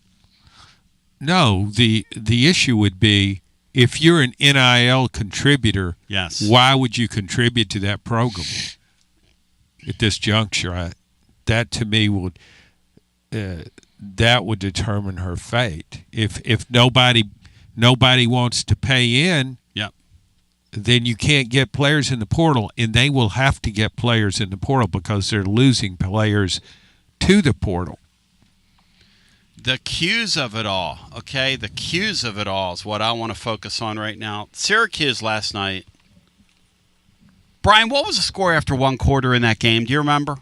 No, the issue would be if you're an NIL contributor, yes, why would you contribute to that program at this juncture? That to me would that would determine her fate. If nobody wants to pay in, yep, then you can't get players in the portal, and they will have to get players in the portal because they're losing players to the portal. The cues of it all, okay? The cues of it all is what I want to focus on right now. Syracuse last night. Brian, what was the score after one quarter in that game? Do you remember?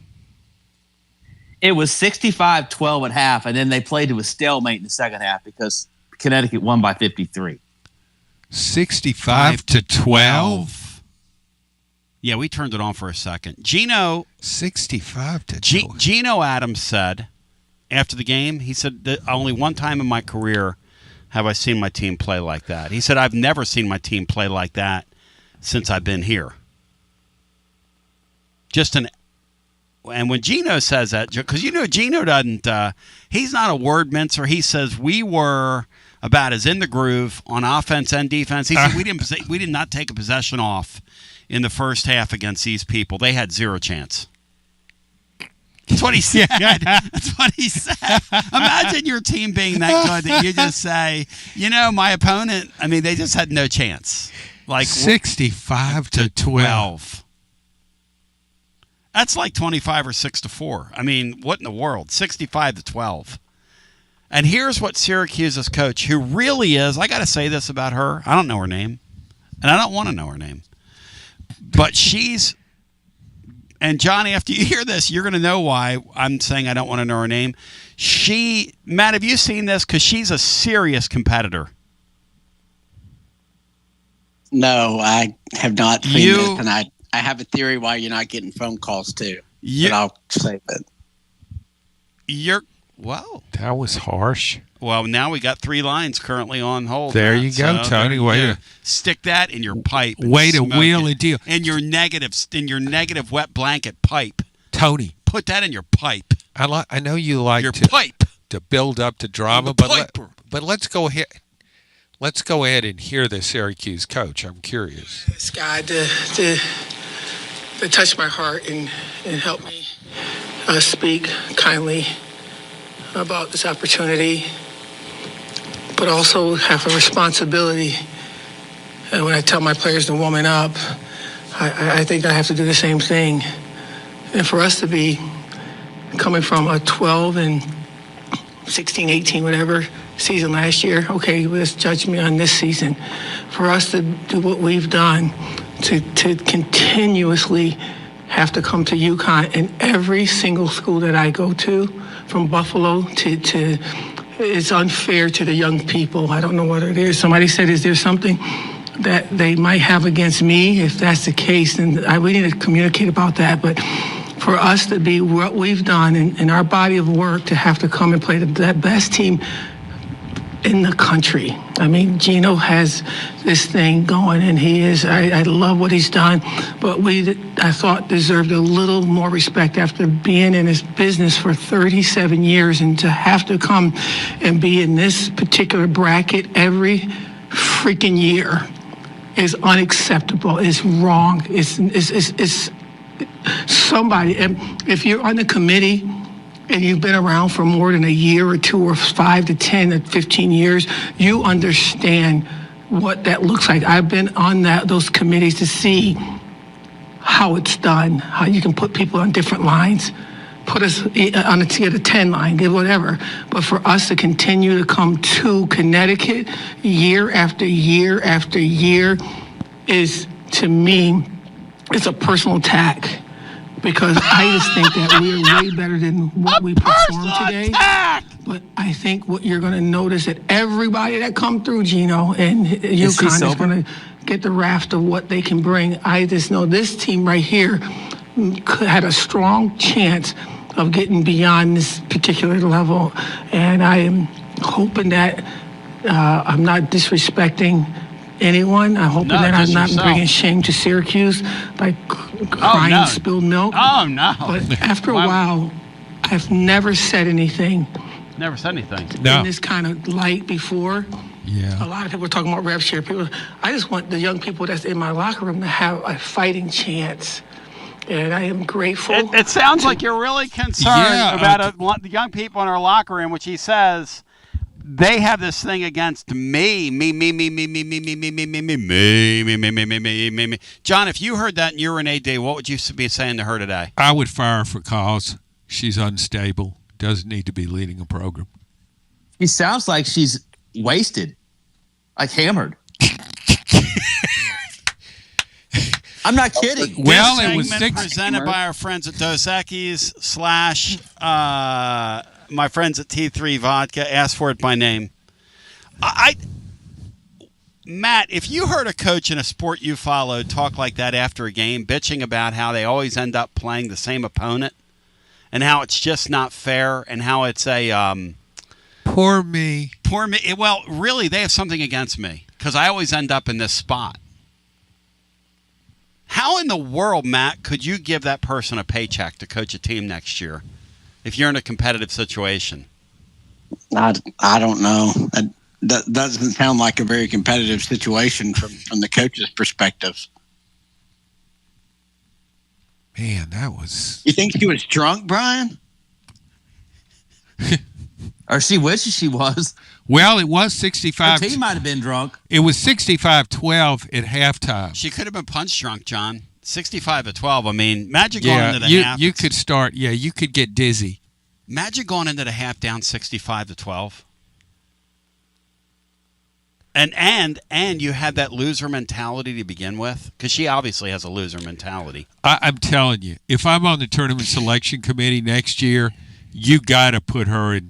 It was 65-12 at half, and then they played to a stalemate in the second half because Connecticut won by 53. 65-12? Yeah, we turned it on for a second. Gino 65-12. Gino Adams said after the game, he said that only one time in my career have I seen my team play like that. He said I've never seen my team play like that since I've been here. And when Gino says that, because Gino doesn't, he's not a word mincer. He says we were about as in the groove on offense and defense. He said we did not take a possession off in the first half against these people. They had zero chance. That's what he said. That's what he said. Imagine your team being that good that you just say, my opponent, they just had no chance. Like 65-12. That's like 25 or 6-4. What in the world? 65-12. And here's what Syracuse's coach, who really is, I got to say this about her. I don't know her name, and I don't want to know her name. But and Johnny, after you hear this, you're going to know why I'm saying I don't want to know her name. Matt, have you seen this? Because she's a serious competitor. No, I have not seen this, and I have a theory why you're not getting phone calls too. But I'll save it. That was harsh. Well, now we got 3 lines currently on hold. There you go, Tony. Way to stick that in your pipe. Way to wheel and deal. In your negative wet blanket pipe. Tony, put that in your pipe. I know you like your pipe to build up to drama, but let's go ahead. Let's go ahead and hear the Syracuse coach. I'm curious. This guy to touch my heart and help me speak kindly about this opportunity, but also have a responsibility. And when I tell my players to woman up, I think I have to do the same thing. And for us to be coming from a 12 and 16, 18, whatever season last year, okay, let's judge me on this season. For us to do what we've done, to continuously have to come to UConn in every single school that I go to, from Buffalo to it's unfair to the young people. I don't know what it is. Somebody said, is there something that they might have against me? If that's the case, then we need to communicate about that. But for us to be what we've done in our body of work, to have to come and play the best team in the country. Gino has this thing going, and he is. I love what he's done, but I thought deserved a little more respect after being in his business for 37 years, and to have to come and be in this particular bracket every freaking year is unacceptable. It's wrong. It's somebody. And if you're on the committee and you've been around for more than a year or 2 or 5 to 10 or 15 years, you understand what that looks like. I've been on those committees to see how it's done, how you can put people on different lines, put us on a tier to 10 line, whatever. But for us to continue to come to Connecticut year after year after year is, to me, it's a personal attack. Because I just think that we're way better than what we performed today. But I think what you're going to notice that everybody that come through, Gino, and UConn is going to get the raft of what they can bring. I just know this team right here had a strong chance of getting beyond this particular level. And I am hoping that I'm not disrespecting anyone. I'm hoping that I'm not bringing shame to Syracuse by crying spilled milk. Oh, no. But after a while, I've never said anything. Never said anything. In this kind of light before. Yeah. A lot of people are talking about rev share. I just want the young people that's in my locker room to have a fighting chance. And I am grateful. It sounds like you're really concerned about the young people in our locker room, which he says they have this thing against me. John, if you heard that and you were an AD, what would you be saying to her today? I would fire her for cause. She's unstable. Doesn't need to be leading a program. He sounds like she's wasted, like hammered. I'm not kidding. Well, it was presented by our friends at Dos Equis / my friends at T3 Vodka. Ask for it by name. Matt, if you heard a coach in a sport you followed talk like that after a game, bitching about how they always end up playing the same opponent and how it's just not fair and how it's a Poor me. Well, really, they have something against me because I always end up in this spot. How in the world, Matt, could you give that person a paycheck to coach a team next year if you're in a competitive situation? I don't know. That doesn't sound like a very competitive situation from the coach's perspective. Man, that was... You think she was drunk, Brian? Or she wishes she was. Well, it was 65. Her team might have been drunk. It was 65-12 at halftime. She could have been punch drunk, John. 65-12. I mean, Magic going into the half. You could start. Yeah, you could get dizzy. Magic going into the half down 65-12. And you had that loser mentality to begin with, because she obviously has a loser mentality. I'm telling you, if I'm on the tournament selection committee next year, you got to put her in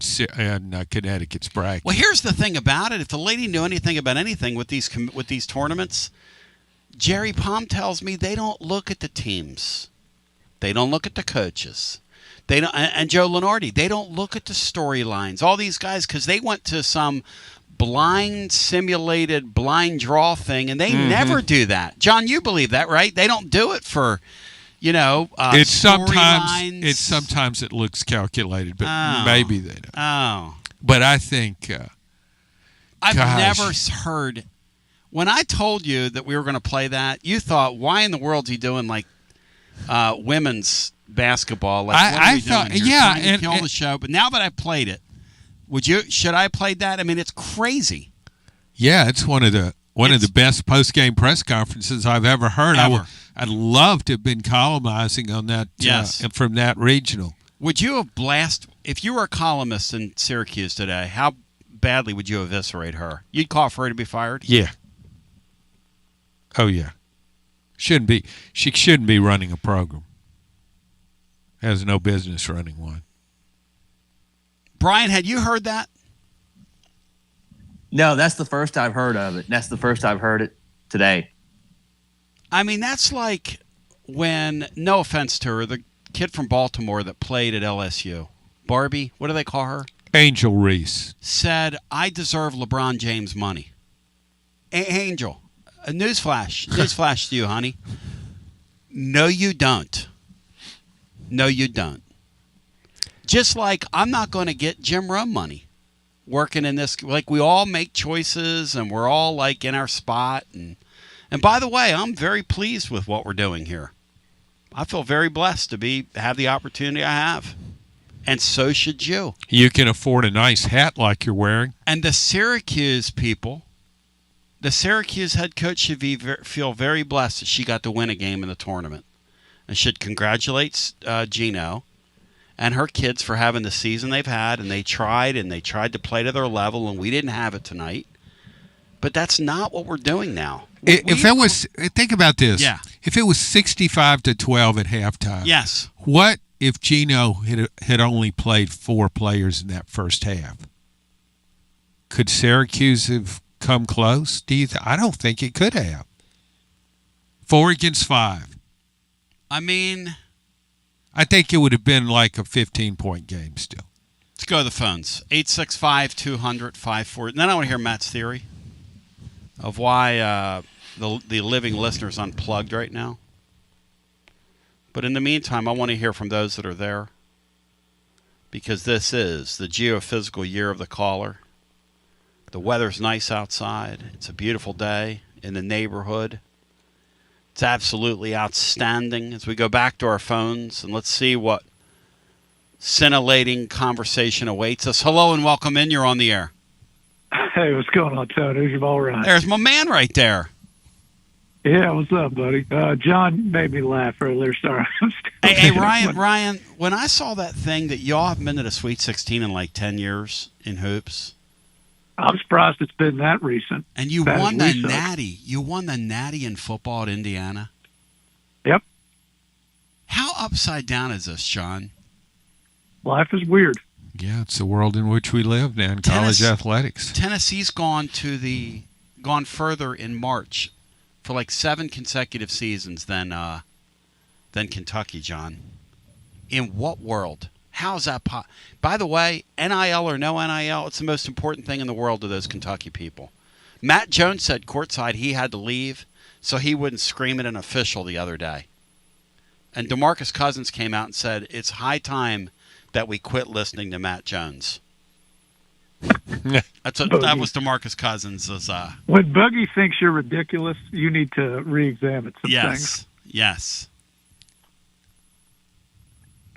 Connecticut's bracket. Well, here's the thing about it: if the lady knew anything about anything with these tournaments, Jerry Palm tells me they don't look at the teams, they don't look at the coaches, they don't, and Joe Lenardi, they don't look at the storylines. All these guys, because they went to some simulated blind draw thing, and they never do that. John, you believe that, right? They don't do it for, it's storylines. sometimes it looks calculated, but maybe they don't. Oh, but I think I've never heard. When I told you that we were going to play that, you thought, "Why in the world is he doing like women's basketball?" Like, what are we thought, doing here? yeah, Trying to kill the show. But now that I played it, should I have played that? I mean, it's crazy. Yeah, it's one of the best post-game press conferences I've ever heard. I'd love to have been columnizing on that from that regional. Would you have if you were a columnist in Syracuse today, how badly would you eviscerate her? You'd call for her to be fired? Yeah. Oh, yeah. She shouldn't be running a program. Has no business running one. Brian, had you heard that? No, that's the first I've heard of it. That's the first I've heard it today. I mean, that's like when, no offense to her, the kid from Baltimore that played at LSU, Barbie, what do they call her? Angel Reese. Said, I deserve LeBron James money. Angel, a newsflash to you, honey. No, you don't. No, you don't. Just like I'm not going to get Jim Rome money working in this. Like, we all make choices and we're all like in our spot. And by the way, I'm very pleased with what we're doing here. I feel very blessed to have the opportunity I have. And so should you. You can afford a nice hat like you're wearing. And the Syracuse people, the Syracuse head coach should feel very blessed that she got to win a game in the tournament. And should congratulate Gino and her kids for having the season they've had, and they tried to play to their level, and we didn't have it tonight. But that's not what we're doing now. Think about this. Yeah. If it was 65-12 at halftime. Yes. What if Gino had only played 4 players in that first half? Could Syracuse have come close? I don't think it could have. 4 against 5. I mean, I think it would have been like a 15-point game still. Let's go to the phones. 865-200-54. And then I want to hear Matt's theory of why the living listener's unplugged right now. But in the meantime, I want to hear from those that are there, because this is the geophysical year of the caller. The weather's nice outside. It's a beautiful day in the neighborhood. It's absolutely outstanding. As we go back to our phones, and let's see what scintillating conversation awaits us. Hello and welcome in. You're on the air. Hey, what's going on, Tony? You're all right. There's my man right there. Yeah, what's up, buddy? John made me laugh earlier. Sorry. Hey, Ryan, when I saw that thing that y'all have been to the Sweet 16 in like 10 years in hoops. I'm surprised it's been that recent. And you won the Natty. You won the Natty in football at Indiana. Yep. How upside down is this, John? Life is weird. Yeah, it's the world in which we live now in college athletics. Tennessee's gone to the gone further in March for like 7 consecutive seasons than Kentucky, John. In what world? How is that By the way, NIL or no NIL, it's the most important thing in the world to those Kentucky people. Matt Jones said courtside he had to leave so he wouldn't scream at an official the other day. And DeMarcus Cousins came out and said it's high time that we quit listening to Matt Jones. That was DeMarcus Cousins. When Boogie thinks you're ridiculous, you need to re-examine some things. Yes.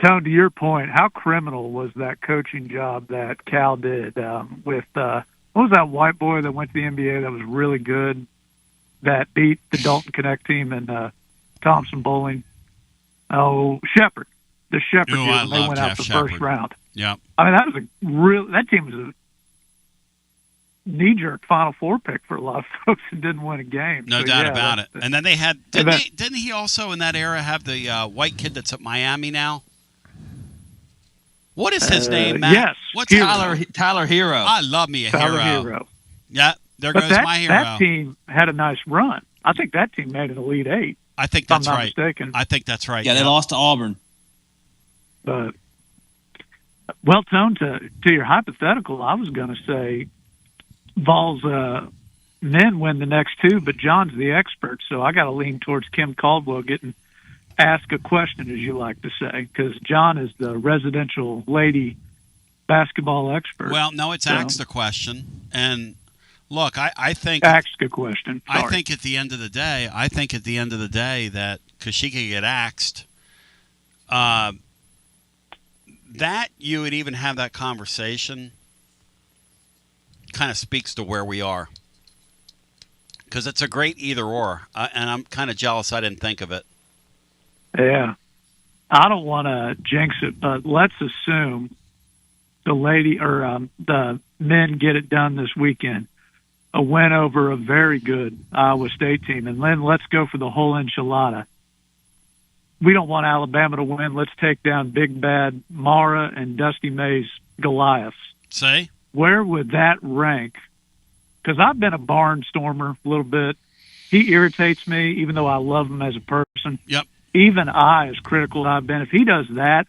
Tone, to your point, how criminal was that coaching job that Cal did with what was that white boy that went to the NBA that was really good, that beat the Dalton Connect team and Thompson Bowling? Oh, Shepherd. The Shepherd team. They went out the first round. Yeah. I mean, that team was a knee-jerk Final Four pick for a lot of folks who didn't win a game. No doubt about it. And then they had didn't he also in that era have the white kid that's at Miami now? What is his name, Matt? Yes. What's Tyler Hero. I love me a Tyler hero. Hero. Yeah, there goes my hero. That team had a nice run. I think that team made an Elite Eight. I think that's if I'm not right. mistaken. I think that's right. Yeah, they lost to Auburn. But, well, Tone, to your hypothetical, I was going to say Vols men win the next 2, but John's the expert, so I got to lean towards Kim Caldwell getting ask a question, as you like to say, because John is the residential lady basketball expert. Well, no, it's asked a question. And look, I think asked a question. Sorry. I think at the end of the day that because she could get axed, that you would even have that conversation kind of speaks to where we are. Because it's a great either or, and I'm kind of jealous I didn't think of it. Yeah. I don't want to jinx it, but let's assume the men get it done this weekend. A win over a very good Iowa State team. And then let's go for the whole enchilada. We don't want Alabama to win. Let's take down Big Bad Mara and Dusty May's Goliaths. Say? Where would that rank? Because I've been a barnstormer a little bit. He irritates me, even though I love him as a person. Yep. Even I, as critical as I've been, if he does that,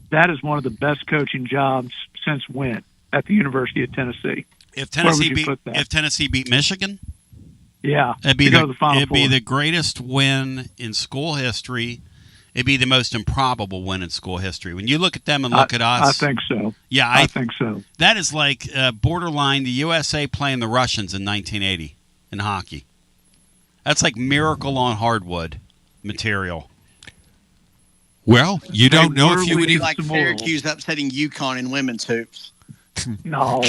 that is one of the best coaching jobs since when at the University of Tennessee. If Tennessee beat Michigan, yeah, it'd be the greatest win in school history. It'd be the most improbable win in school history. When you look at them and look at us, I think so. Yeah, I think so. That is like borderline the USA playing the Russians in 1980 in hockey. That's like Miracle on Hardwood material. Well, you don't know if you would even like Syracuse upsetting UConn in women's hoops. No.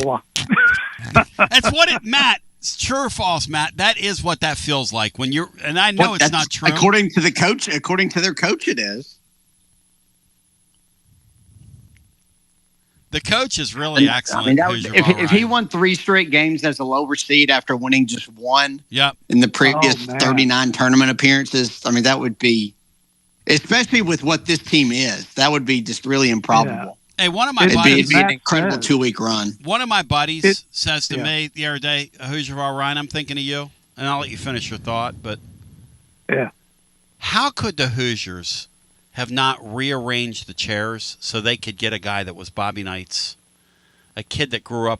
That's what it, Matt. It's true or false, Matt? That is what that feels like when you're. And I know it's not true. According to the coach, according to their coach, it is. The coach is really excellent. I mean, if he won 3 straight games as a lower seed after winning just one in the previous 39 tournament appearances, I mean, that would be, especially with what this team is, that would be just really improbable. Hey, one of my buddies, it'd be an incredible 2-week run. One of my buddies says to me the other day, Hoosier Ryan, I'm thinking of you, and I'll let you finish your thought, but how could the Hoosiers have not rearranged the chairs so they could get a guy that was Bobby Knight's, a kid that grew up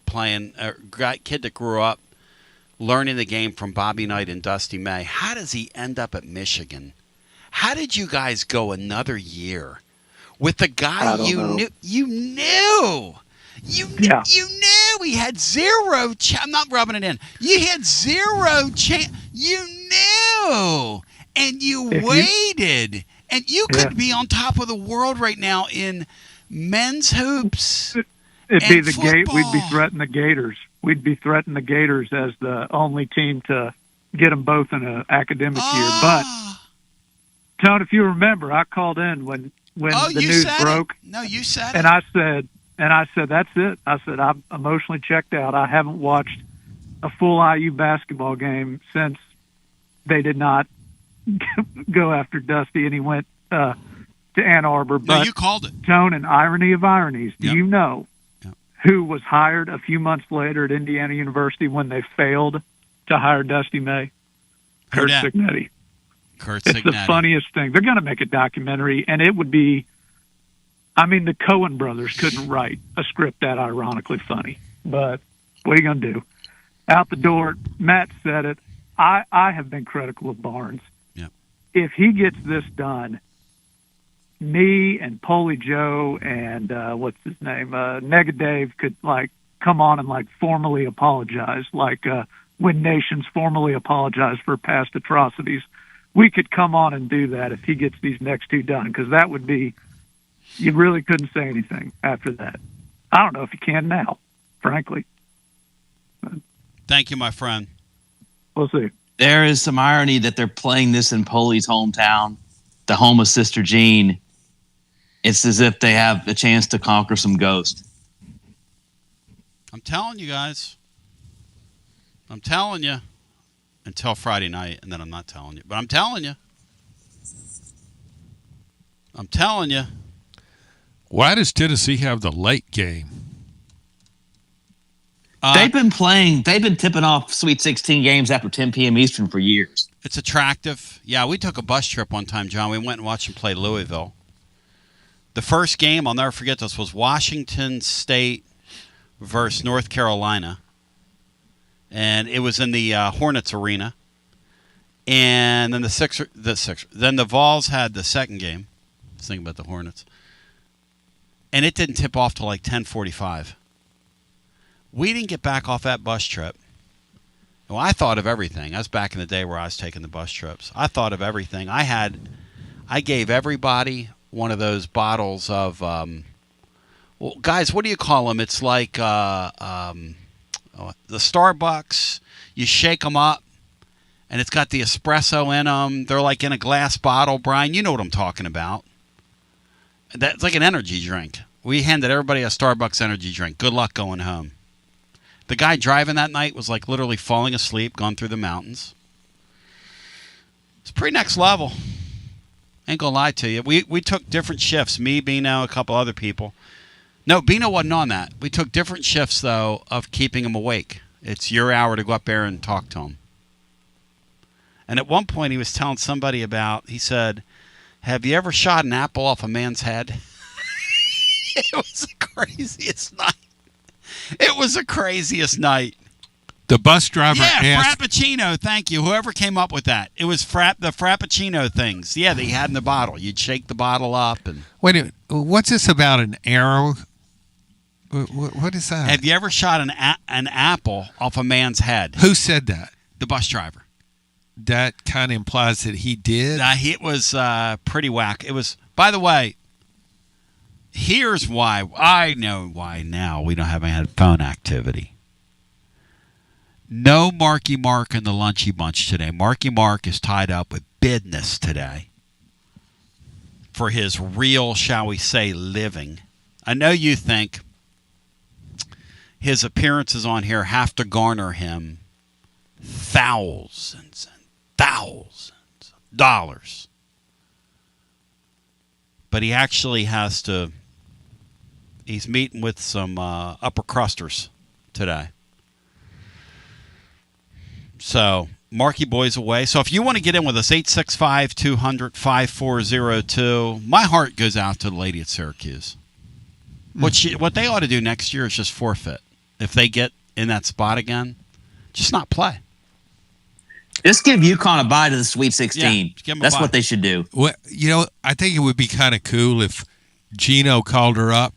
learning the game from Bobby Knight and Dusty May? How does he end up at Michigan? How did you guys go another year with the guy you knew? You knew he had zero I'm not rubbing it in. You had zero chance. You knew, and you waited. And you could be on top of the world right now in men's hoops. It'd be the football. We'd be threatening the Gators. We'd be threatening the Gators as the only team to get them both in an academic year. But Tone, if you remember, I called in when the news broke. No, you said it. And I said, that's it. I said, I'm emotionally checked out. I haven't watched a full IU basketball game since they did not go after Dusty and he went to Ann Arbor. But you called it. Tone, and irony of ironies, do you know who was hired a few months later at Indiana University when they failed to hire Dusty May? Kurt Signetti. It's the funniest thing. They're going to make a documentary, and it would be, I mean, the Coen brothers couldn't write a script that ironically funny. But what are you going to do? Out the door, Matt said it. I have been critical of Barnes. Yep. If he gets this done, me and Polly Joe and what's his name, Nega Dave could come on and formally apologize, when nations formally apologize for past atrocities. We could come on and do that if he gets these next two done, because that would be, you really couldn't say anything after that. I don't know if you can now, frankly. Thank you, my friend. We'll see. There is some irony that they're playing this in Polly's hometown, the home of Sister Jean. It's as if they have a chance to conquer some ghost. I'm telling you guys. I'm telling you. Until Friday night, and then I'm not telling you. But I'm telling you. I'm telling you. Why does Tennessee have the late game? They've been tipping off Sweet 16 games after 10 p.m. Eastern for years. It's attractive. Yeah, we took a bus trip one time, John. We went and watched them play Louisville. The first game, I'll never forget this, was Washington State versus North Carolina. And it was in the Hornets arena. And then then the Vols had the second game. I was thinking about the Hornets. And it didn't tip off till 10:45. We didn't get back off that bus trip. Well, I thought of everything. I was back in the day where I was taking the bus trips. I thought of everything. I gave everybody one of those bottles of, well, guys, what do you call them? It's like the Starbucks. You shake them up, and it's got the espresso in them. They're like in a glass bottle, Brian. You know what I'm talking about. That's like an energy drink. We handed everybody a Starbucks energy drink. Good luck going home. The guy driving that night was literally falling asleep, gone through the mountains. It's pretty next level. Ain't gonna lie to you. We took different shifts. Me, Bino, a couple other people. No, Bino wasn't on that. We took different shifts, though, of keeping him awake. It's your hour to go up there and talk to him. And at one point, he was telling somebody he said, have you ever shot an apple off a man's head? It was the craziest night. It was the craziest night. The bus driver asked... Frappuccino, thank you. Whoever came up with that. It was the Frappuccino things. Yeah, that he had in the bottle. You'd shake the bottle up. And wait a minute. What's this about an arrow? What is that? Have you ever shot an apple off a man's head? Who said that? The bus driver. That kind of implies that he did? It was pretty whack. It was, by the way, here's why. I know why now we don't have any phone activity. No Marky Mark in the Lunchy Bunch today. Marky Mark is tied up with business today for his real, shall we say, living. I know you think his appearances on here have to garner him thousands and thousands of dollars. But he actually has to, he's meeting with some upper crusters today. So, Marky Boy's away. So, if you want to get in with us, 865-200-5402. My heart goes out to the lady at Syracuse. What they ought to do next year is just forfeit. If they get in that spot again, just not play. Just give UConn a bye to the Sweet 16. Yeah, that's what they should do. Well, I think it would be kind of cool if Gino called her up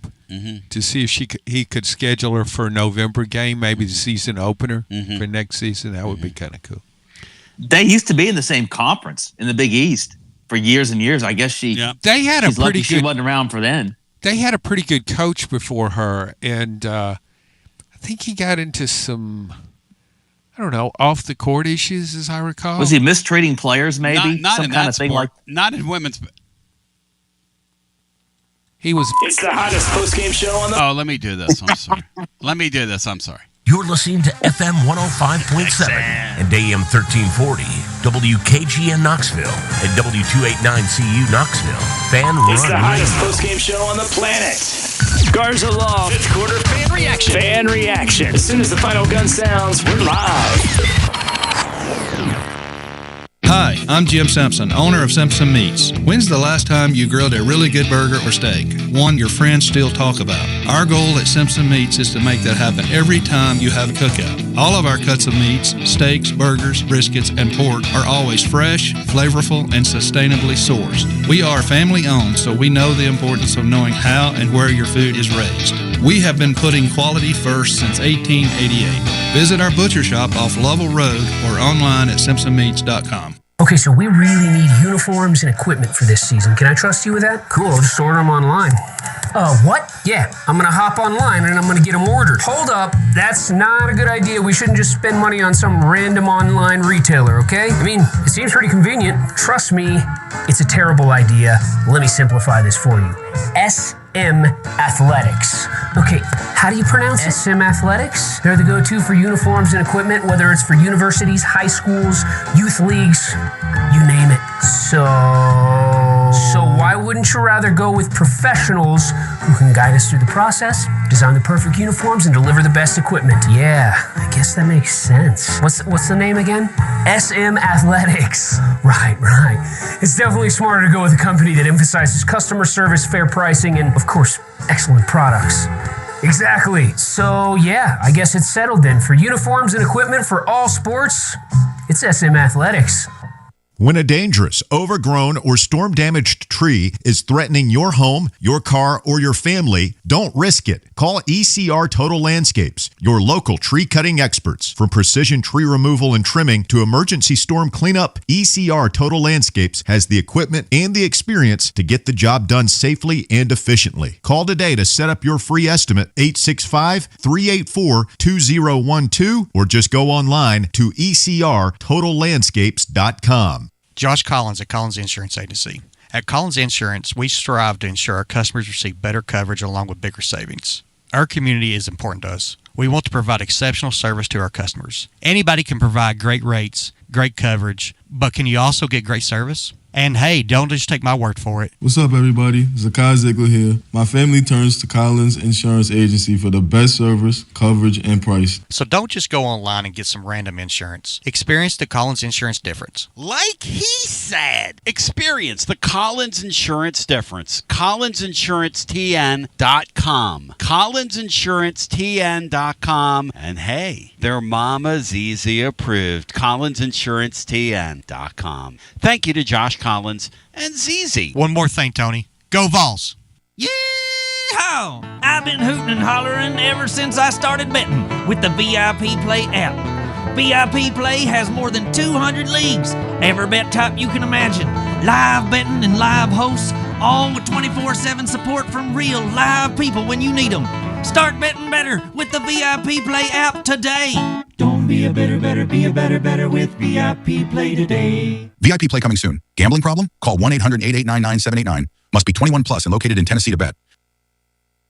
to see if he could schedule her for a November game, maybe the season opener for next season. That would be kind of cool. They used to be in the same conference in the Big East for years and years. I guess they had a pretty good. She wasn't around for then. They had a pretty good coach before her, and I think he got into some, I don't know, off the court issues, as I recall. Was he mistreating players? Maybe not some in kind that of thing sport. Not in women's. He was. It's the hottest post-game show on the. Oh, let me do this. I'm sorry. I'm sorry. You're listening to FM 105.7 and AM 1340, WKGN Knoxville, and W289CU Knoxville. It's the hottest post-game show on the planet. Garza Law. Fifth quarter fan reaction. As soon as the final gun sounds, we're live. Hi, I'm Jim Simpson, owner of Simpson Meats. When's the last time you grilled a really good burger or steak? One your friends still talk about. Our goal at Simpson Meats is to make that happen every time you have a cookout. All of our cuts of meats, steaks, burgers, briskets, and pork are always fresh, flavorful, and sustainably sourced. We are family owned, so we know the importance of knowing how and where your food is raised. We have been putting quality first since 1888. Visit our butcher shop off Lovell Road or online at simpsonmeats.com. Okay, so we really need uniforms and equipment for this season. Can I trust you with that? Cool, I'll just order them online. What? Yeah, I'm going to hop online and I'm going to get them ordered. Hold up, that's not a good idea. We shouldn't just spend money on some random online retailer, okay? I mean, it seems pretty convenient. Trust me, it's a terrible idea. Let me simplify this for you. SM Athletics. Okay, how do you pronounce it? SM Athletics? They're the go-to for uniforms and equipment, whether it's for universities, high schools, youth leagues, you name it. So why wouldn't you rather go with professionals who can guide us through the process, design the perfect uniforms, and deliver the best equipment? Yeah, I guess that makes sense. What's the name again? SM Athletics. Right. It's definitely smarter to go with a company that emphasizes customer service, fair pricing, and, of course, excellent products. Exactly. So, yeah, I guess it's settled then. For uniforms and equipment for all sports, it's SM Athletics. When a dangerous, overgrown, or storm-damaged tree is threatening your home, your car, or your family, don't risk it. Call ECR Total Landscapes, your local tree-cutting experts. From precision tree removal and trimming to emergency storm cleanup, ECR Total Landscapes has the equipment and the experience to get the job done safely and efficiently. Call today to set up your free estimate, 865-384-2012, or just go online to ecrtotallandscapes.com. Josh Collins at Collins Insurance Agency. At Collins Insurance, we strive to ensure our customers receive better coverage along with bigger savings. Our community is important to us. We want to provide exceptional service to our customers. Anybody can provide great rates, great coverage, but can you also get great service? And hey, don't just take my word for it. What's up, everybody? Zakai Ziegler here. My family turns to Collins Insurance Agency for the best service, coverage, and price. So don't just go online and get some random insurance. Experience the Collins Insurance difference. Like he said, experience the Collins Insurance difference. CollinsInsuranceTN.com. CollinsInsuranceTN.com. And hey, their Mama Zizi approved. CollinsInsuranceTN.com. Thank you to Josh Collins and Zizi. One more thing, Tony. Go Vols. Yeehaw! I've been hooting and hollering ever since I started betting with the VIP Play app. VIP Play has more than 200 leagues, every bet type you can imagine, live betting and live hosts, all with 24/7 support from real live people when you need them. Start betting better with the VIP Play app today. Don't be a better, be a better with VIP Play today. VIP Play coming soon. Gambling problem? Call 1-800-889-9789. Must be 21 plus and located in Tennessee to bet.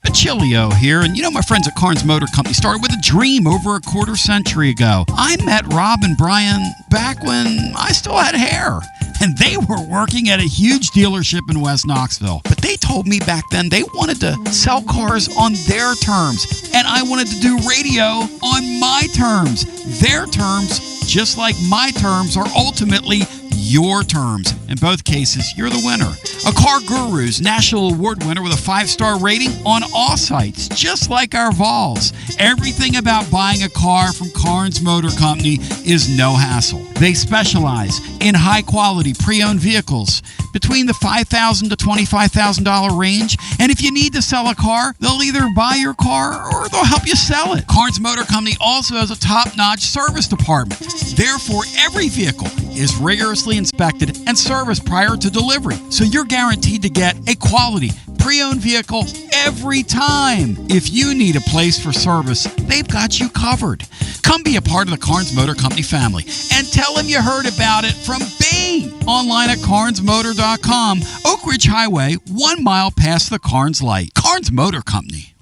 Achillio here, and you know my friends at Carnes Motor Company started with a dream over a quarter century ago. I met Rob and Brian back when I still had hair, and they were working at a huge dealership in West Knoxville. But they told me back then they wanted to sell cars on their terms, and I wanted to do radio on my terms. Their terms, just like my terms, are ultimately your terms. In both cases, you're the winner. A Car Guru's National Award winner with a 5-star rating on all sites, just like our Vols. Everything about buying a car from Carnes Motor Company is no hassle. They specialize in high-quality pre-owned vehicles between the $5,000 to $25,000 range. And if you need to sell a car, they'll either buy your car or they'll help you sell it. Carnes Motor Company also has a top-notch service department. Therefore, every vehicle is rigorously inspected and serviced prior to delivery. So you're guaranteed to get a quality pre-owned vehicle every time. If you need a place for service, they've got you covered. Come be a part of the Carnes Motor Company family and tell them you heard about it from me. Online at carnesmotor.com, Oak Ridge Highway, 1 mile past the Carnes light. Carnes Motor Company.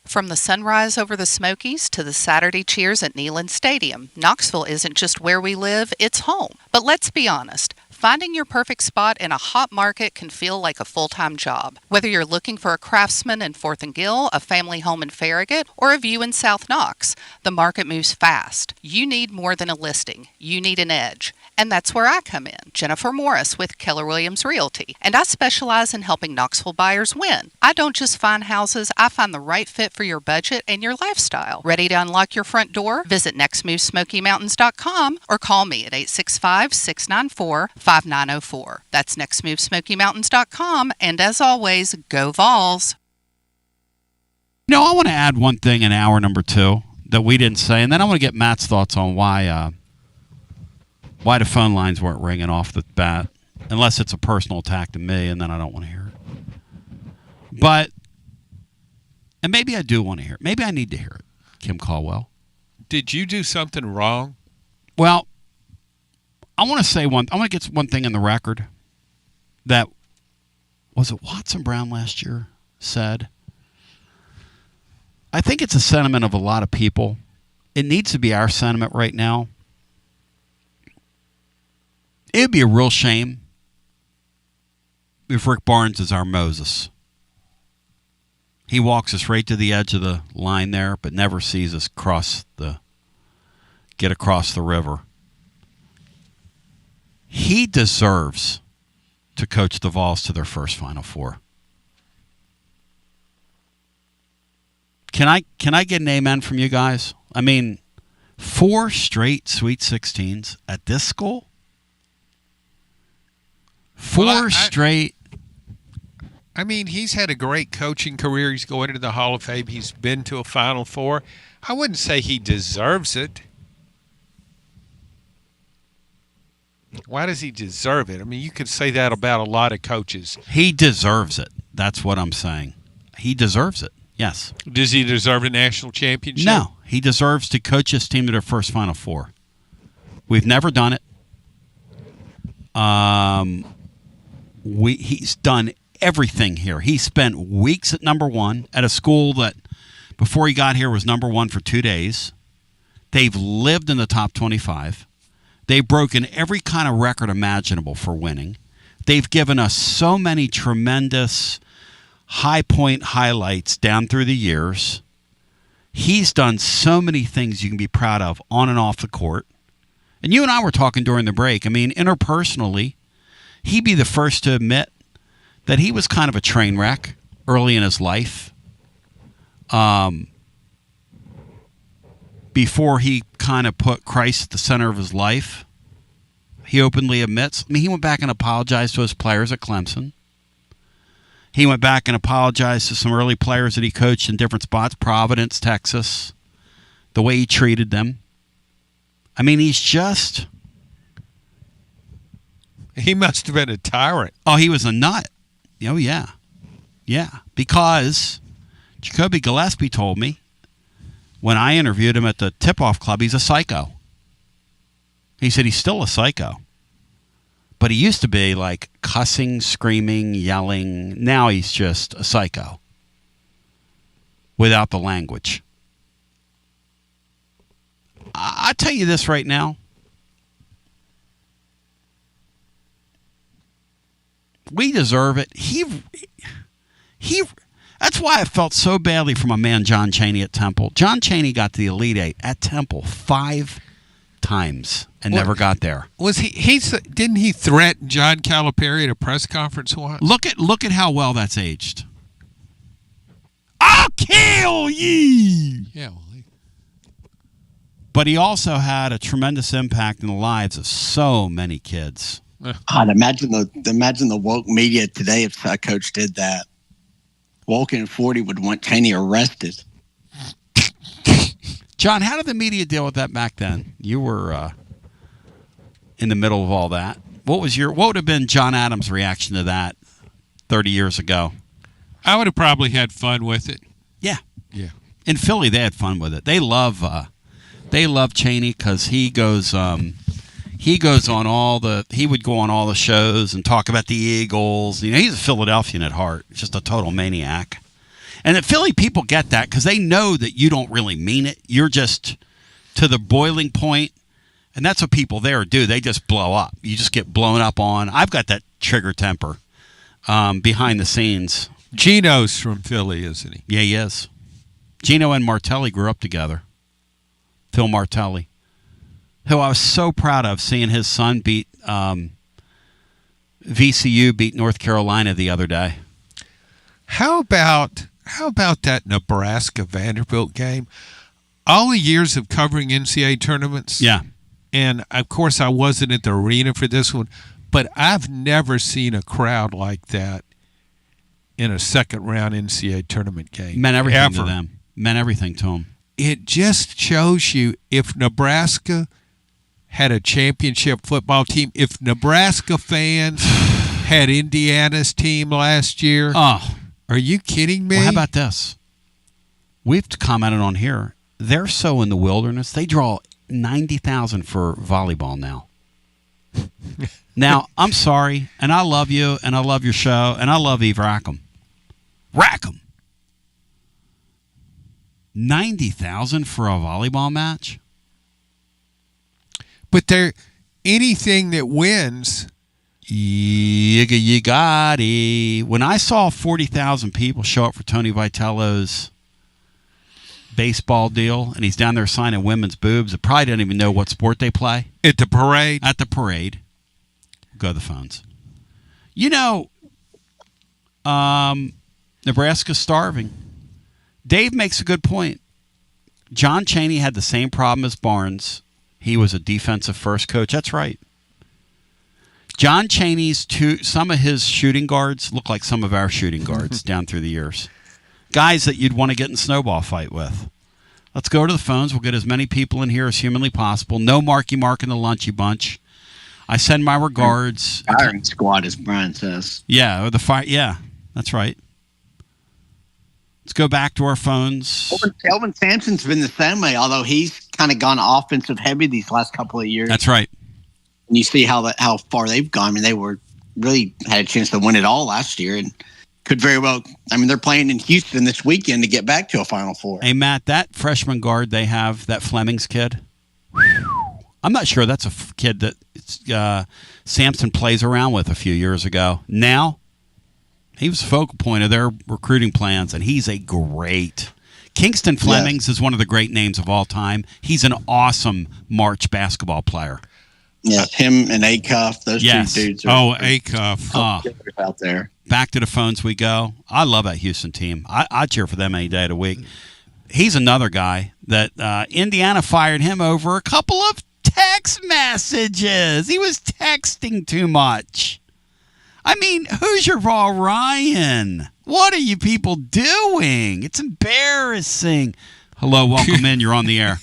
From the sunrise over the Smokies to the Saturday cheers at Neyland Stadium, Knoxville isn't just where we live, it's home. But let's be honest, Finding your perfect spot in a hot market can feel like a full-time job. Whether you're looking for a craftsman in 4th and Gill, a family home in Farragut, or a view in South Knox, the market moves fast. You need more than a listing. You need an edge. And that's where I come in, Jennifer Morris with Keller Williams Realty. And I specialize in helping Knoxville buyers win. I don't just find houses, I find the right fit for your budget and your lifestyle. Ready to unlock your front door? Visit nextmovesmokymountains.com or call me at 865-694-5904. That's nextmovesmokymountains.com. And as always, go Vols. No, I want to add one thing in hour number 2 that we didn't say, and then I want to get Matt's thoughts on why the phone lines weren't ringing off the bat, unless it's a personal attack to me, and then I don't want to hear it. But, and maybe I do want to hear it. Maybe I need to hear it, Kim Caldwell. Did you do something wrong? Well, I want to get one thing in the record that, was it Watson Brown last year said? I think it's a sentiment of a lot of people. It needs to be our sentiment right now. It would be a real shame if Rick Barnes is our Moses. He walks us right to the edge of the line there, but never sees us get across the river. He deserves to coach the Vols to their first Final Four. Can I get an amen from you guys? I mean, 4 straight Sweet 16s at this school? 4 straight. I mean, he's had a great coaching career. He's going into the Hall of Fame. He's been to a Final Four. I wouldn't say he deserves it. Why does he deserve it? I mean, you could say that about a lot of coaches. He deserves it. That's what I'm saying. He deserves it. Yes. Does he deserve a national championship? No. He deserves to coach his team to their first Final Four. We've never done it. He's done everything here. He spent weeks at number 1 at a school that before he got here was number 1 for 2 days. They've lived in the top 25. They've broken every kind of record imaginable for winning. They've given us so many tremendous high point highlights down through the years. He's done so many things you can be proud of on and off the court. And you and I were talking during the break. I mean, interpersonally, he'd be the first to admit that he was kind of a train wreck early in his life. Before he kind of put Christ at the center of his life, he openly admits. I mean, he went back and apologized to his players at Clemson. He went back and apologized to some early players that he coached in different spots, Providence, Texas, the way he treated them. I mean, he's just... He must have been a tyrant. Oh, he was a nut. Oh, yeah. Yeah, because Jacoby Gillespie told me when I interviewed him at the tip-off club, he's a psycho. He said he's still a psycho. But he used to be like cussing, screaming, yelling. Now he's just a psycho without the language. I tell you this right now. We deserve it. That's why I felt so badly for my man John Chaney at Temple. John Chaney got to the Elite Eight at Temple 5 times and never got there. Was didn't he threaten John Calipari at a press conference once? Look at how well that's aged. I'll kill ye. Yeah. But he also had a tremendous impact in the lives of so many kids. God, imagine the woke media today if a coach did that. Woke and 40 would want Chaney arrested. John, how did the media deal with that back then? You were in the middle of all that. What would have been John Adams' reaction to that 30 years ago? I would have probably had fun with it. Yeah. Yeah. In Philly, they had fun with it. They love Chaney because he would go on all the shows and talk about the Eagles. You know, he's a Philadelphian at heart, just a total maniac. And the Philly people get that because they know that you don't really mean it. You're just to the boiling point, And that's what people there do. They just blow up. You just get blown up on. I've got that trigger temper behind the scenes. Gino's from Philly, isn't he? Yeah, he is. Gino and Martelli grew up together. Phil Martelli, who I was so proud of seeing his son beat VCU beat North Carolina the other day. How about that Nebraska Vanderbilt game? All the years of covering NCAA tournaments. Yeah. And, of course, I wasn't at the arena for this one, but I've never seen a crowd like that in a second-round NCAA tournament game. Meant everything ever. to them. Meant everything to them. It just shows you if Nebraska had a championship football team, if Nebraska fans had Indiana's team last year. Oh. Are you kidding me? Well, how about this? We've commented on here. They're so in the wilderness, they draw 90,000 for volleyball now. Now, I'm sorry, and I love you, and I love your show, and I love Eve Rackham. Rackham! 90,000 for a volleyball match? But anything that wins, you got it. When I saw 40,000 people show up for Tony Vitello's baseball deal, and he's down there signing women's boobs, I probably didn't even know what sport they play. At the parade? At the parade. Go to the phones. You know, Nebraska's starving. Dave makes a good point. John Chaney had the same problem as Barnes. He was a defensive first coach. That's right. John Chaney's some of his shooting guards look like some of our shooting guards down through the years. Guys that you'd want to get in a snowball fight with. Let's go to the phones. We'll get as many people in here as humanly possible. No Marky Mark in the Lunchy Bunch. I send my regards. Firing squad, as Brian says. Yeah, yeah, that's right. Let's go back to our phones. Kelvin Sampson's been the same way, although he's kind of gone offensive heavy these last couple of years. That's right. And you see how far they've gone. I mean, they were really had a chance to win it all last year, and could very well. I mean, they're playing in Houston this weekend to get back to a Final Four. Hey, Matt, that freshman guard they have, that Flemings kid, I'm not sure that's a kid that Sampson plays around with a few years ago. Now, he was the focal point of their recruiting plans, and he's a great. Kingston Flemings is one of the great names of all time. He's an awesome March basketball player. Yeah, him and Acuff, those two dudes. Acuff. Out there. Back to the phones we go. I love that Houston team. I cheer for them any day of the week. He's another guy that Indiana fired him over a couple of text messages. He was texting too much. I mean, Hoosier Raw Ryan. What are you people doing? It's embarrassing. Hello, welcome in. You're on the air.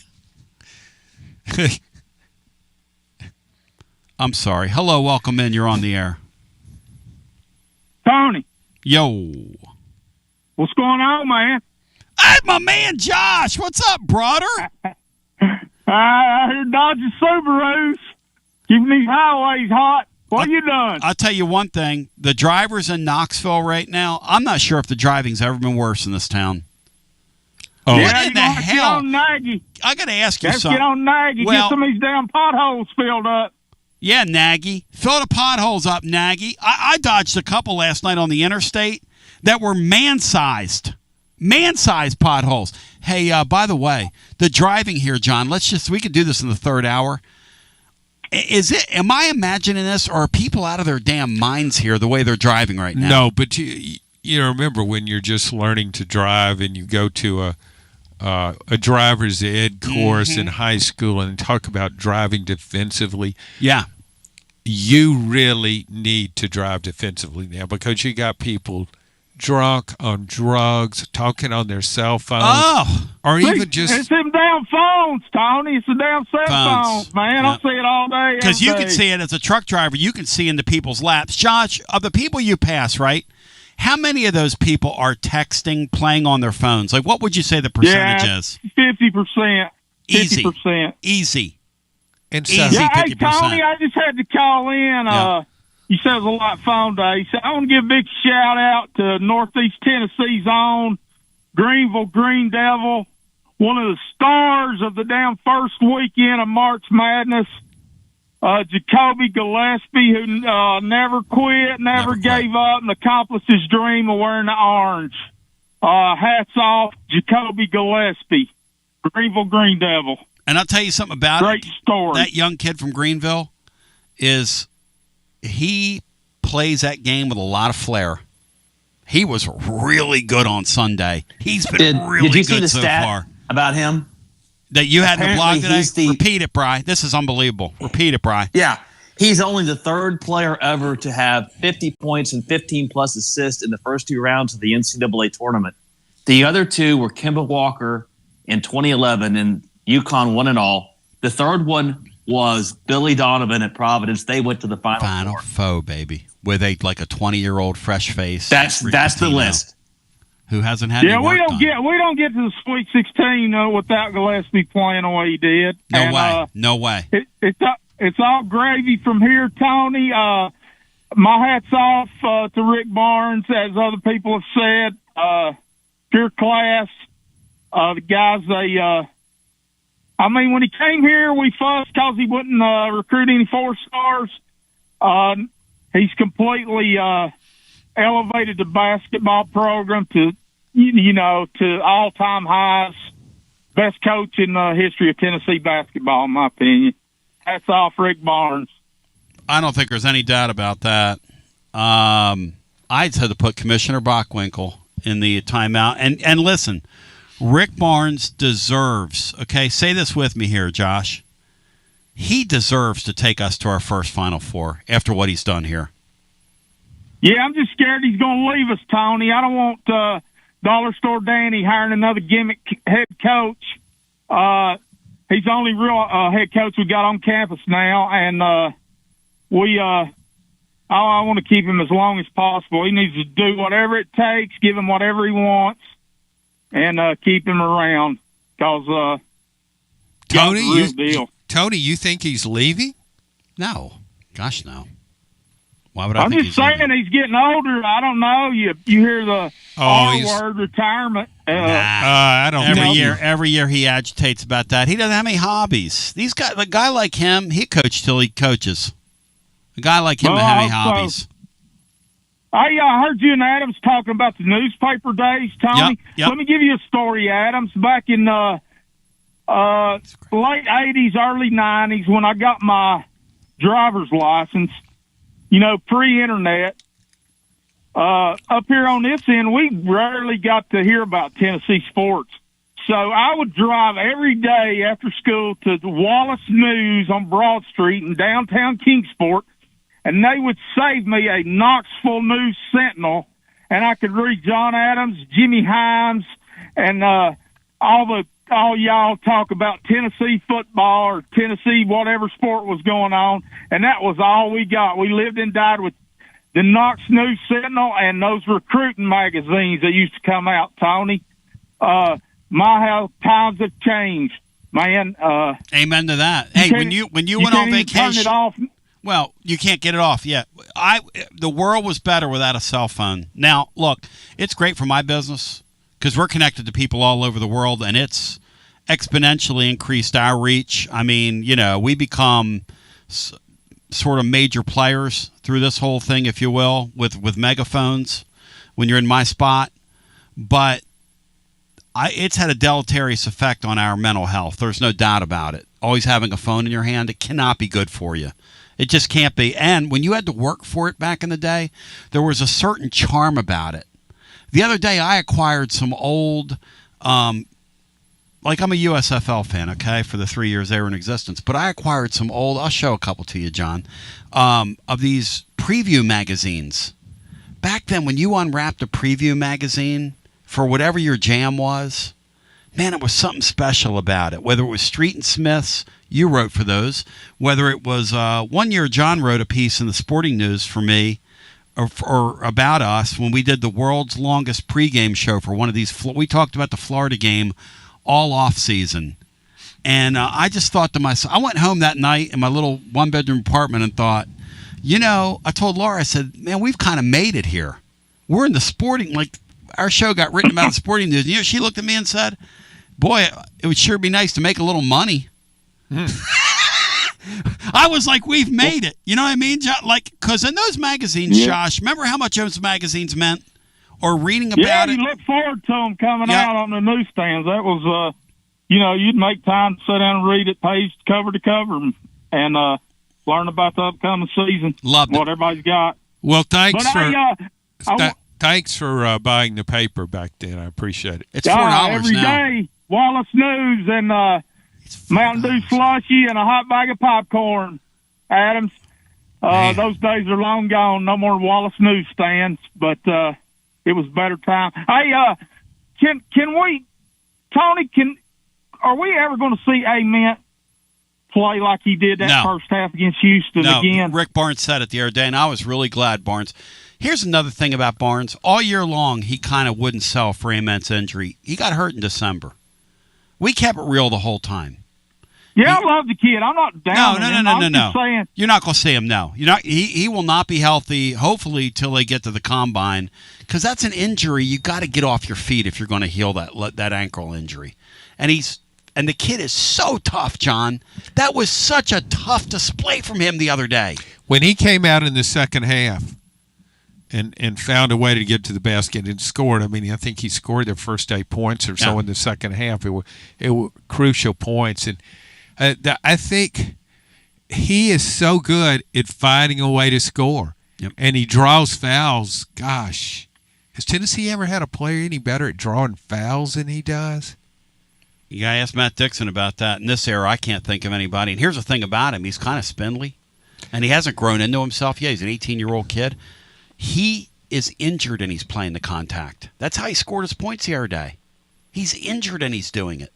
I'm sorry. Hello, welcome in. You're on the air. Tony. Yo. What's going on, man? Hey, my man Josh. What's up, brother? I heard dodging Subarus. Keeping these highways hot. What you doing? I'll tell you one thing. The drivers in Knoxville right now, I'm not sure if the driving's ever been worse in this town. Oh, what yeah, in the hell? Get on Nagy. I got to ask you Let's something. get on Nagy. Well, Get some of these damn potholes filled up. Yeah, Nagy. Fill the potholes up, Nagy. I dodged a couple last night on the interstate that were man-sized. Man-sized potholes. Hey, by the way, the driving here, John, we could do this in the third hour. Am I imagining this, or are people out of their damn minds here the way they're driving right now? No, but you remember when you're just learning to drive and you go to a driver's ed course in high school and talk about driving defensively. Yeah. You really need to drive defensively now because you got people drunk on drugs, talking on their cell phones, or even just it's them damn phones, Tony. It's the damn cell phones, man. Yeah. I see it all day. Because you can see it as a truck driver. You can see into people's laps. Josh, of the people you pass, right? How many of those people are texting, playing on their phones? Like, what would you say the percentage is? 50%. Easy. 50%. Easy. And Easy 50%. Tony, I just had to call in. Yeah. You said it was a lot phone day. So I want to give a big shout out to Northeast Tennessee's own Greenville Green Devil, one of the stars of the damn first weekend of March Madness, Jacoby Gillespie, who never quit, never gave up, and accomplished his dream of wearing the orange. Hats off, Jacoby Gillespie, Greenville Green Devil. And I'll tell you something about Great story. That young kid from Greenville he plays that game with a lot of flair. He was really good on Sunday. He's been really did you good see the so stat far. about him? That you had in the blog Apparently today? Repeat it, Bri. This is unbelievable. Repeat it, Bri. Yeah. He's only the third player ever to have 50 points and 15-plus assists in the first 2 rounds of the NCAA tournament. The other 2 were Kemba Walker in 2011, and UConn won it all. The third one was Billy Donovan at Providence. They went to the Final Four, baby, with a 20-year-old fresh face. That's the list. Who hasn't had any work we don't get to the Sweet 16 without Gillespie playing the way he did. No way. It's all gravy from here, Tony. My hat's off to Rick Barnes, as other people have said. Pure class. The guys, when he came here, we fussed because he wouldn't recruit any 4-stars. He's completely elevated the basketball program to all-time highs. Best coach in the history of Tennessee basketball, in my opinion. Hats off, Rick Barnes. I don't think there's any doubt about that. I'd have to put Commissioner Bockwinkel in the timeout. And listen, Rick Barnes deserves, okay, say this with me here, Josh. He deserves to take us to our first Final Four after what he's done here. Yeah, I'm just scared he's going to leave us, Tony. I don't want Dollar Store Danny hiring another gimmick head coach. He's the only real head coach we got on campus now, and I want to keep him as long as possible. He needs to do whatever it takes, give him whatever he wants, and keep him around because Tony, you think he's leaving? No. Gosh, no. Why would I I'm think just saying he's getting older. I don't know. You hear the R-word, retirement. I don't every year he agitates about that. He doesn't have any hobbies. These guys, a guy like him, he coaches till he coaches. A guy like him doesn't have any hobbies. I heard you and Adams talking about the newspaper days, Tony. Yep. Let me give you a story, Adams. Back in late 80s, early 90s, when I got my driver's license, pre-internet, up here on this end, we rarely got to hear about Tennessee sports. So I would drive every day after school to the Wallace News on Broad Street in downtown Kingsport, and they would save me a Knoxville News Sentinel, and I could read John Adams, Jimmy Himes, and all y'all talk about Tennessee football or Tennessee whatever sport was going on, and that was all we got. We lived and died with the Knox News Sentinel and those recruiting magazines that used to come out, Tony. How times have changed, man. Amen to that. Hey, when you went on vacation, turn it off. Well, you can't get it off yet. The world was better without a cell phone. Now, look, it's great for my business because we're connected to people all over the world, and it's exponentially increased our reach. I mean, we become sort of major players through this whole thing, if you will, with megaphones when you're in my spot. But it's had a deleterious effect on our mental health. There's no doubt about it. Always having a phone in your hand, it cannot be good for you. It just can't be. And when you had to work for it back in the day, there was a certain charm about it. The other day, I acquired some old, I'm a USFL fan, okay, for the 3 years they were in existence. But I acquired some old, I'll show a couple to you, John, of these preview magazines. Back then, when you unwrapped a preview magazine for whatever your jam was, man, it was something special about it. Whether it was Street and Smith's, you wrote for those. Whether it was, one year John wrote a piece in the Sporting News for me, or about us when we did the world's longest pregame show for one of these. We talked about the Florida game all off season, and I just thought to myself, I went home that night in my little 1-bedroom apartment and thought, I told Laura, I said, man, we've kind of made it here. We're in the sporting, our show got written about the Sporting News. She looked at me and said, Boy, it would sure be nice to make a little money. I was like, we've made it. You know what I mean? Like, because in those magazines, Josh, remember how much those magazines meant? Or reading about it? Yeah, you look forward to them coming out on the newsstands. That was, you'd make time to sit down and read it page cover to cover and learn about the upcoming season. Loved it. What everybody's got. Well, thanks for buying the paper back then. I appreciate it. It's $4 every now. day, Wallace News and Mountain Dew slushy and a hot bag of popcorn, Adams. Those days are long gone. No more Wallace newsstands, but it was better time. Hey, can we, Tony? Are we ever going to see Ament play like he did that first half against Houston again? Rick Barnes said it the other day, and I was really glad. Barnes. Here's another thing about Barnes. All year long, he kind of wouldn't sell for Ament's injury. He got hurt in December. We kept it real the whole time. Yeah, I love the kid. I'm not down. No. Saying, you're not going to see him. No, you're not. He will not be healthy. Hopefully, till they get to the combine, because that's an injury. You got to get off your feet if you're going to heal that ankle injury. And the kid is so tough, John. That was such a tough display from him the other day. When he came out in the second half and found a way to get to the basket and scored. I mean, I think he scored the first 8 points or so in the second half. It were crucial points. And I think he is so good at finding a way to score. Yep. And he draws fouls. Gosh, has Tennessee ever had a player any better at drawing fouls than he does? You got to ask Matt Dixon about that. In this era, I can't think of anybody. And here's the thing about him. He's kind of spindly, and he hasn't grown into himself yet. He's an 18-year-old kid. He is injured, and he's playing the contact. That's how he scored his points the other day. He's injured, and he's doing it.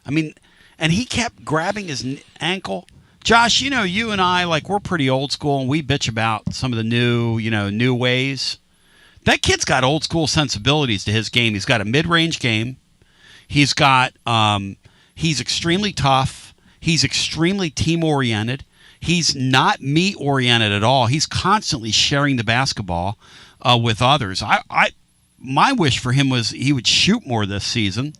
I mean, and he kept grabbing his ankle. Josh, you and I, we're pretty old school, and we bitch about some of the new ways. That kid's got old school sensibilities to his game. He's got a mid-range game. He's got he's extremely tough. He's extremely team-oriented. He's not me-oriented at all. He's constantly sharing the basketball with others. My wish for him was he would shoot more this season,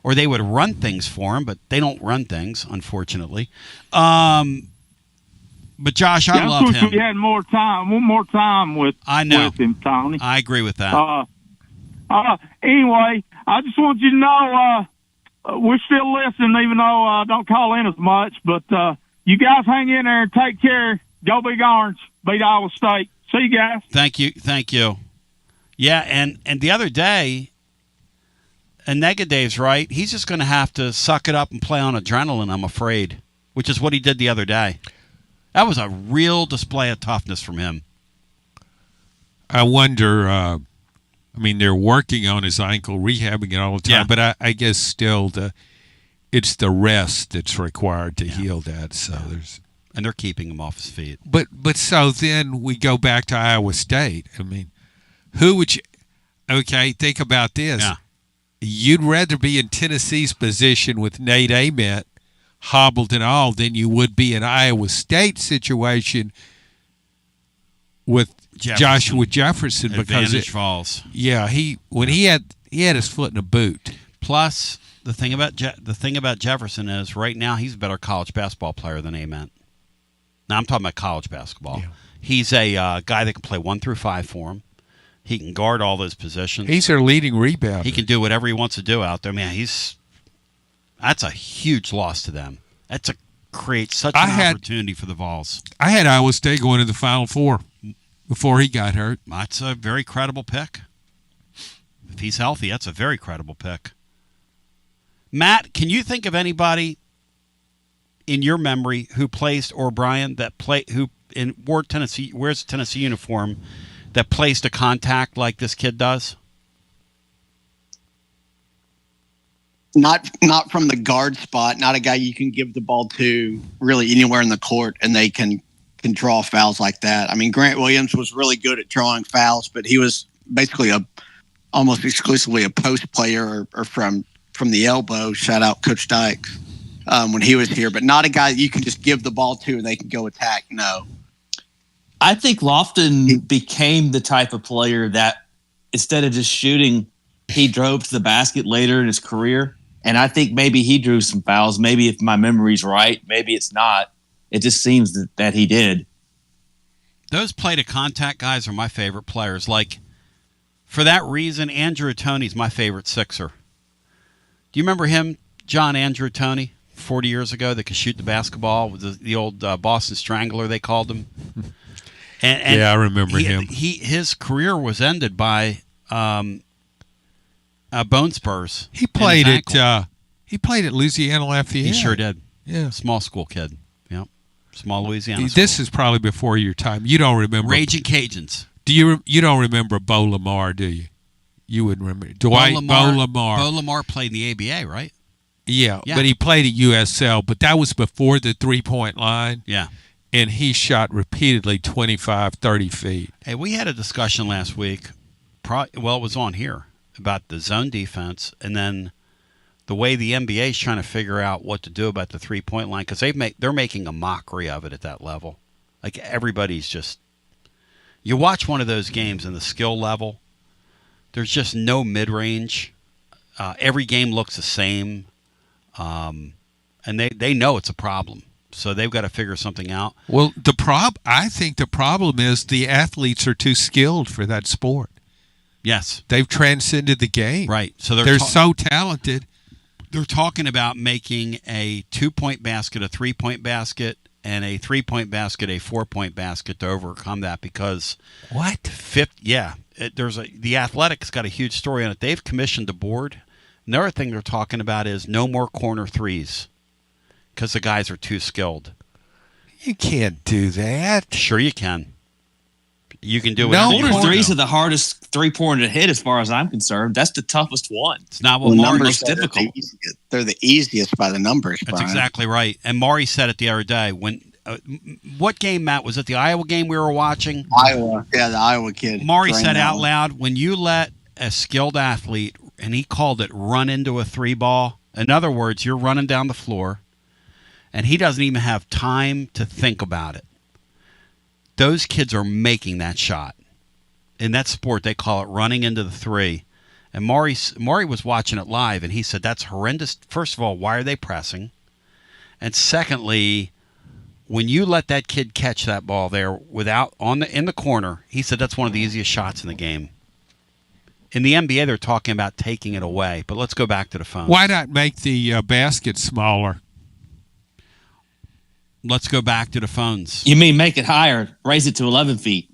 or they would run things for him, but they don't run things, unfortunately. But Josh, I love him. We had more time with him, Tony. I agree with that. Anyway, I just want you to know we're still listening, even though I don't call in as much. But you guys hang in there and take care. Go Big Orange. Beat Iowa State. See you guys. Thank you. Yeah, and the other day, and Negadave's right. He's just going to have to suck it up and play on adrenaline, I'm afraid, which is what he did the other day. That was a real display of toughness from him. I wonder, they're working on his ankle, rehabbing it all the time, but I guess still it's the rest that's required to heal that. So and they're keeping him off his feet. But so then we go back to Iowa State. I mean, who would you – okay, think about this. Yeah. You'd rather be in Tennessee's position with Nate Ament hobbled and all than you would be in Iowa State situation with Joshua Jefferson, because Advantage falls. Yeah, he had his foot in a boot. Plus, the thing about Jefferson is right now he's a better college basketball player than Ament. Now I'm talking about college basketball. Yeah. He's a guy that can play 1 through 5 for him. He can guard all those positions. He's their leading rebounder. He can do whatever he wants to do out there. Man, that's a huge loss to them. Creates such an opportunity for the Vols. I had Iowa State going to the Final Four before he got hurt. That's a very credible pick. If he's healthy, that's a very credible pick. Matt, can you think of anybody in your memory who placed, or Brian, wears a Tennessee uniform that placed a contact like this kid does? Not from the guard spot, not a guy you can give the ball to really anywhere in the court and they can draw fouls like that. I mean, Grant Williams was really good at drawing fouls, but he was basically almost exclusively a post player or from the elbow. Shout out Coach Dykes when he was here, but not a guy you can just give the ball to and they can go attack. No. I think Lofton became the type of player that instead of just shooting, he drove to the basket later in his career. And I think maybe he drew some fouls. Maybe if my memory's right, maybe it's not. It just seems that he did. Those play-to-contact guys are my favorite players. Like, for that reason, Andrew Toney's my favorite Sixer. Do you remember him, John Andrew Toney, 40 years ago, that could shoot the basketball with the old Boston Strangler, they called him? And yeah, I remember him. His career was ended by bone spurs. He played at Louisiana Lafayette. He sure did. Yeah, small school kid. Yep, small Louisiana. This is probably before your time. You don't remember Raging Cajuns. You don't remember Bo Lamar, do you? You wouldn't remember Dwight Bo Lamar. Bo Lamar played in the ABA, right? Yeah, but he played at USL. But that was before the 3-point line. Yeah. And he shot repeatedly 25, 30 feet. Hey, we had a discussion last week. It was on here about the zone defense, and then the way the NBA is trying to figure out what to do about the 3-point line, because they're making a mockery of it at that level. Like, everybody's just. You watch one of those games and the skill level, there's just no mid-range. Every game looks the same, and they know it's a problem. So they've got to figure something out. Well, I think the problem is the athletes are too skilled for that sport. Yes. They've transcended the game. Right. So they're so talented. They're talking about making a 2-point basket a 3-point basket and a 3-point basket a 4-point basket to overcome that because what? The Athletic's got a huge story on it. They've commissioned a board. Another thing they're talking about is no more corner threes because the guys are too skilled. You can't do that. Sure you can. You can do it. Corner threes are the hardest 3-pointer to hit as far as I'm concerned. That's the toughest one. It's not what Maury most difficult. They're the easiest by the numbers, That's Brian. exactly right. And Maury said it the other day. What game, Matt? Was it the Iowa game we were watching? Iowa. Yeah, the Iowa kid. Maury said out loud, when you let a skilled athlete, and he called it run into a 3-ball. In other words, you're running down the floor, and he doesn't even have time to think about it. Those kids are making that shot. In that sport, they call it running into the 3. And Maury was watching it live, and he said, that's horrendous. First of all, why are they pressing? And secondly, when you let that kid catch that ball there in the corner, he said that's one of the easiest shots in the game. In the NBA, they're talking about taking it away. But let's go back to the phone. Why not make the basket smaller? Let's go back to the phones. You mean make it higher, raise it to 11 feet.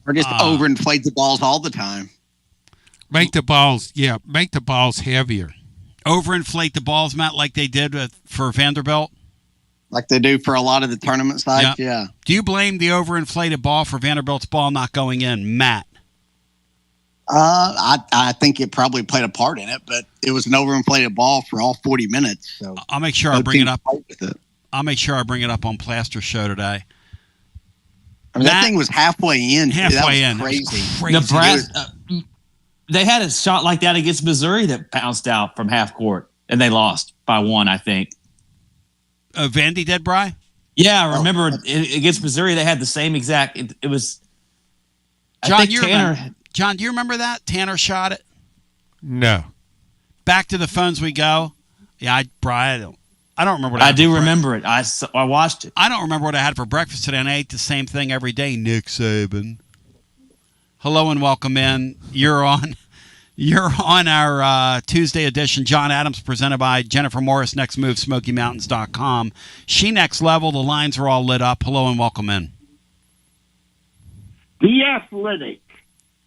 Or just overinflate the balls all the time. Make the balls heavier. Overinflate the balls, Matt, like they did for Vanderbilt? Like they do for a lot of the tournament sides, yeah. Do you blame the overinflated ball for Vanderbilt's ball not going in, Matt? I think it probably played a part in it, but it was an overinflated ball for all 40 minutes. So I'll make sure I bring it up. I'll make sure I bring it up on Plaster Show today. I mean, that thing was halfway in. Halfway in. Crazy. Nebraska, they had a shot like that against Missouri that bounced out from half court, and they lost by 1, I think. Vandy did, Bri? Yeah, I remember against Missouri they had the same exact. It was. John, do you remember that? Tanner shot it? No. Back to the phones we go. Yeah, I don't remember what I do remember it. I watched it. I don't remember what I had for breakfast today, and I ate the same thing every day. Nick Saban. Hello and welcome in. You're on our Tuesday edition. John Adams presented by Jennifer Morris. Next move, SmokyMountains.com. She Next Level. The lines are all lit up. Hello and welcome in. The Athletic,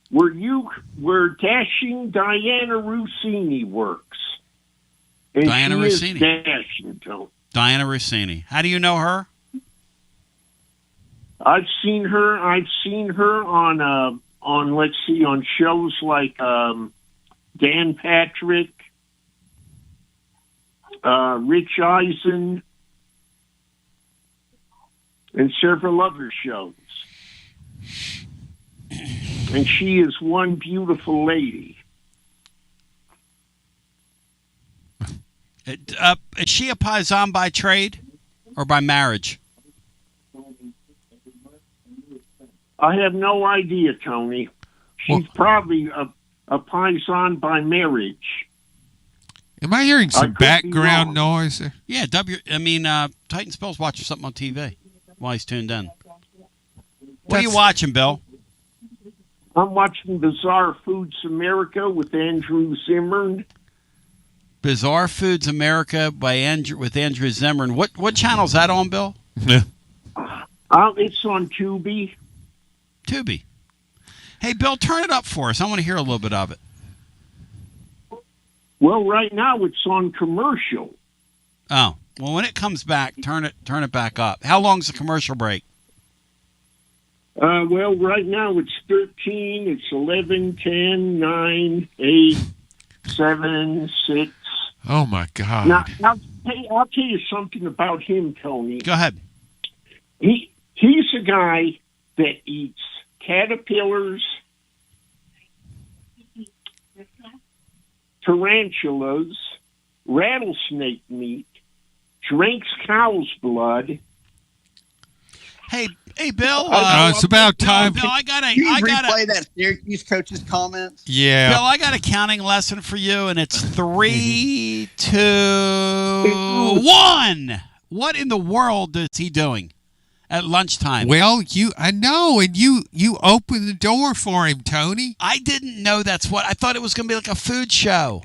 where dashing Diana Rossini works. And Diana she Rossini. Is dashing, Tony. Diana Rossini. How do you know her? I've seen her on let's see, on shows like Dan Patrick, Rich Eisen, and several other shows. And she is one beautiful lady. Is she a paisan by trade or by marriage? I have no idea, Tony. She's probably a paisan by marriage. Am I hearing some could be background wrong. noise there? Yeah, Titan Spell's watching something on TV while he's tuned in. What are you watching, Bill? I'm watching Bizarre Foods America with Andrew Zimmern. Bizarre Foods America with Andrew Zimmern. What channel's that on, Bill? Yeah. It's on Tubi. Tubi. Hey, Bill, turn it up for us. I want to hear a little bit of it. Well, right now it's on commercial. Oh, well, when it comes back, turn it back up. How long's the commercial break? Well, right now it's 13, it's 11, 10, 9, 8, 7, 6. Oh, my God. Now, I'll tell you something about him, Tony. Go ahead. He's a guy that eats caterpillars, tarantulas, rattlesnake meat, drinks cow's blood. Hey, Bill. It's about time. Bill, I gotta replay that Syracuse coach's comments. Yeah. Bill, I got a counting lesson for you, and it's 3, 2, 1. What in the world is he doing at lunchtime? Well, I know, and you opened the door for him, Tony. I didn't know that's what. I thought it was going to be like a food show.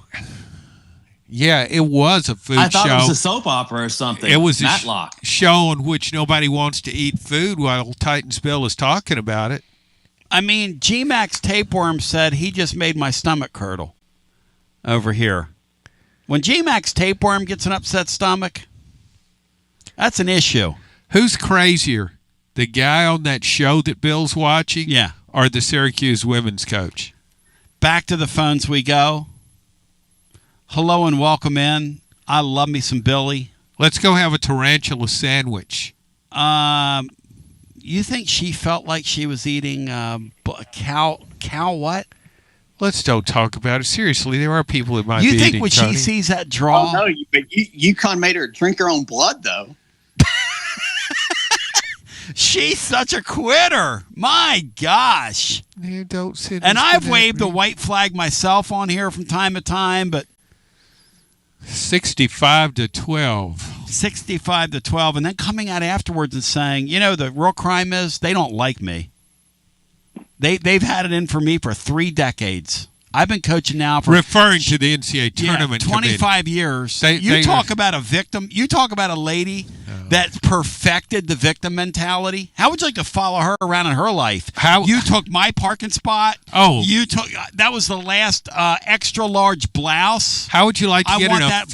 Yeah, it was a food show. I thought it was a soap opera or something. It was Matlock. a show in which nobody wants to eat food while Titan's Bill is talking about it. I mean, G-Max Tapeworm said he just made my stomach curdle over here. When G-Max Tapeworm gets an upset stomach, that's an issue. Who's crazier, the guy on that show that Bill's watching? Yeah. Or the Syracuse women's coach? Back to the phones we go. Hello and welcome in. I love me some Billy. Let's go have a tarantula sandwich. You think she felt like she was eating cow what? Let's don't talk about it. Seriously, there are people that might be You think eating, when Tony. she sees that draw? Oh, no, but UConn made her drink her own blood, though. She's such a quitter. My gosh. Man, don't sit and I've waved the white flag myself on here from time to time, but 65-12. 65-12, and then coming out afterwards and saying, the real crime is they don't like me. They've had it in for me for 3 decades. I've been coaching now for referring to the NCAA tournament 25 years. You talk about a victim. You talk about a lady that perfected the victim mentality. How would you like to follow her around in her life? You took my parking spot. Oh, you took that was the last extra large blouse. How would you like to get an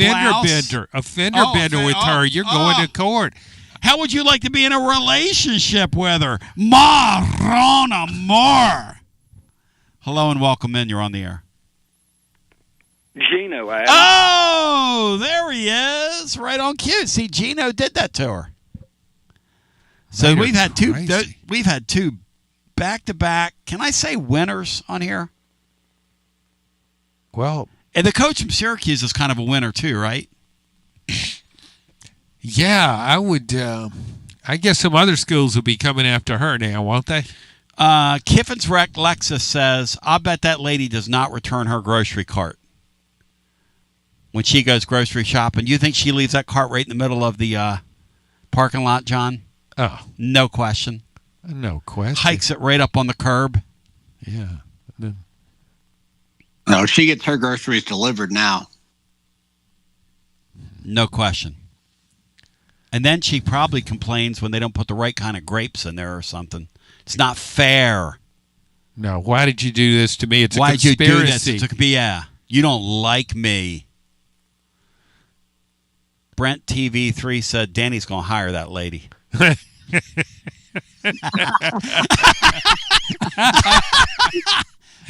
fender bender with her? You're going to court. How would you like to be in a relationship with her? Marona Moore. Hello and welcome in. You're on the air. Gino, Adam. Oh, there he is. Right on cue. See, Gino did that to her. So we've had two back-to-back, can I say winners on here? Well, and the coach from Syracuse is kind of a winner too, right? Yeah, I would. I guess some other schools will be coming after her now, won't they? Kiffin's Wreck Lexus says, I'll bet that lady does not return her grocery cart when she goes grocery shopping. Do you think she leaves that cart right in the middle of the parking lot, John? Oh. No question. No question. Hikes it right up on the curb. Yeah. No, she gets her groceries delivered now. No question. And then she probably complains when they don't put the right kind of grapes in there or something. It's not fair. No, why did you do this to me? It's a Why conspiracy. did you do this? You don't like me. Brent TV3 said Danny's going to hire that lady.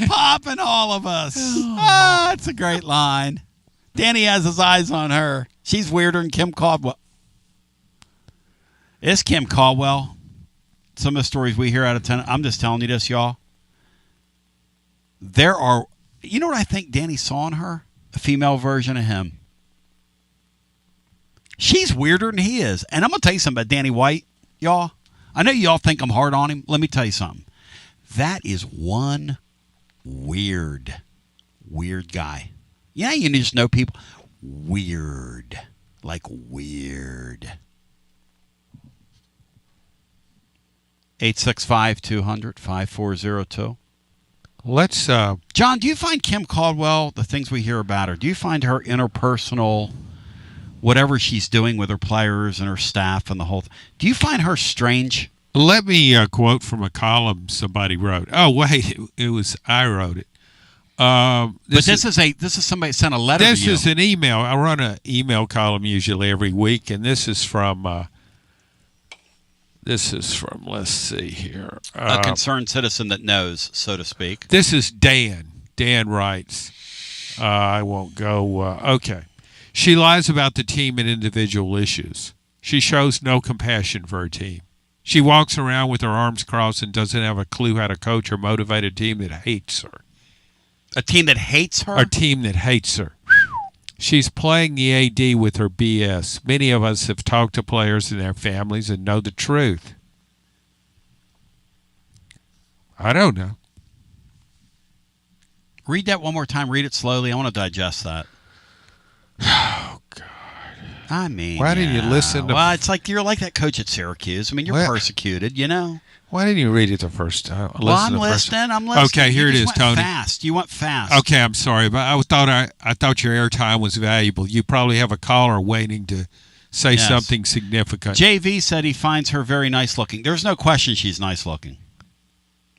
Popping all of us. It's a great line. Danny has his eyes on her. She's weirder than Kim Caldwell. It's Kim Caldwell. Some of the stories we hear out of town. I'm just telling you this, y'all. You know what I think Danny saw in her? A female version of him. She's weirder than he is. And I'm going to tell you something about Danny White, y'all. I know y'all think I'm hard on him. Let me tell you something. That is one weird guy. You just know people. weird. Like weird. 865-200-5402. Let's John, do you find Kim Caldwell, the things we hear about her, do you find her interpersonal, whatever she's doing with her players and her staff and the whole do you find her strange? Let me quote from a column somebody wrote. Oh, wait, I wrote it. This is somebody sent a letter to you. This is an email. I run an email column usually every week, and this is from, let's see here. A concerned citizen that knows, so to speak. This is Dan. Dan writes, I won't go, okay. She lies about the team and individual issues. She shows no compassion for her team. She walks around with her arms crossed and doesn't have a clue how to coach or motivate a team that hates her. A team that hates her? A team that hates her. She's playing the AD with her BS. Many of us have talked to players and their families and know the truth. I don't know. Read that one more time. Read it slowly. I want to digest that. Oh, God. I mean, why didn't you listen to... Well, it's like you're like that coach at Syracuse. I mean, you're persecuted, you know? Why didn't you read it the first time? I'm listening. Okay, here it is, Tony. Fast. You went fast. Okay, I'm sorry, but I thought your airtime was valuable. You probably have a caller waiting to say something significant. JV said he finds her very nice looking. There's no question she's nice looking.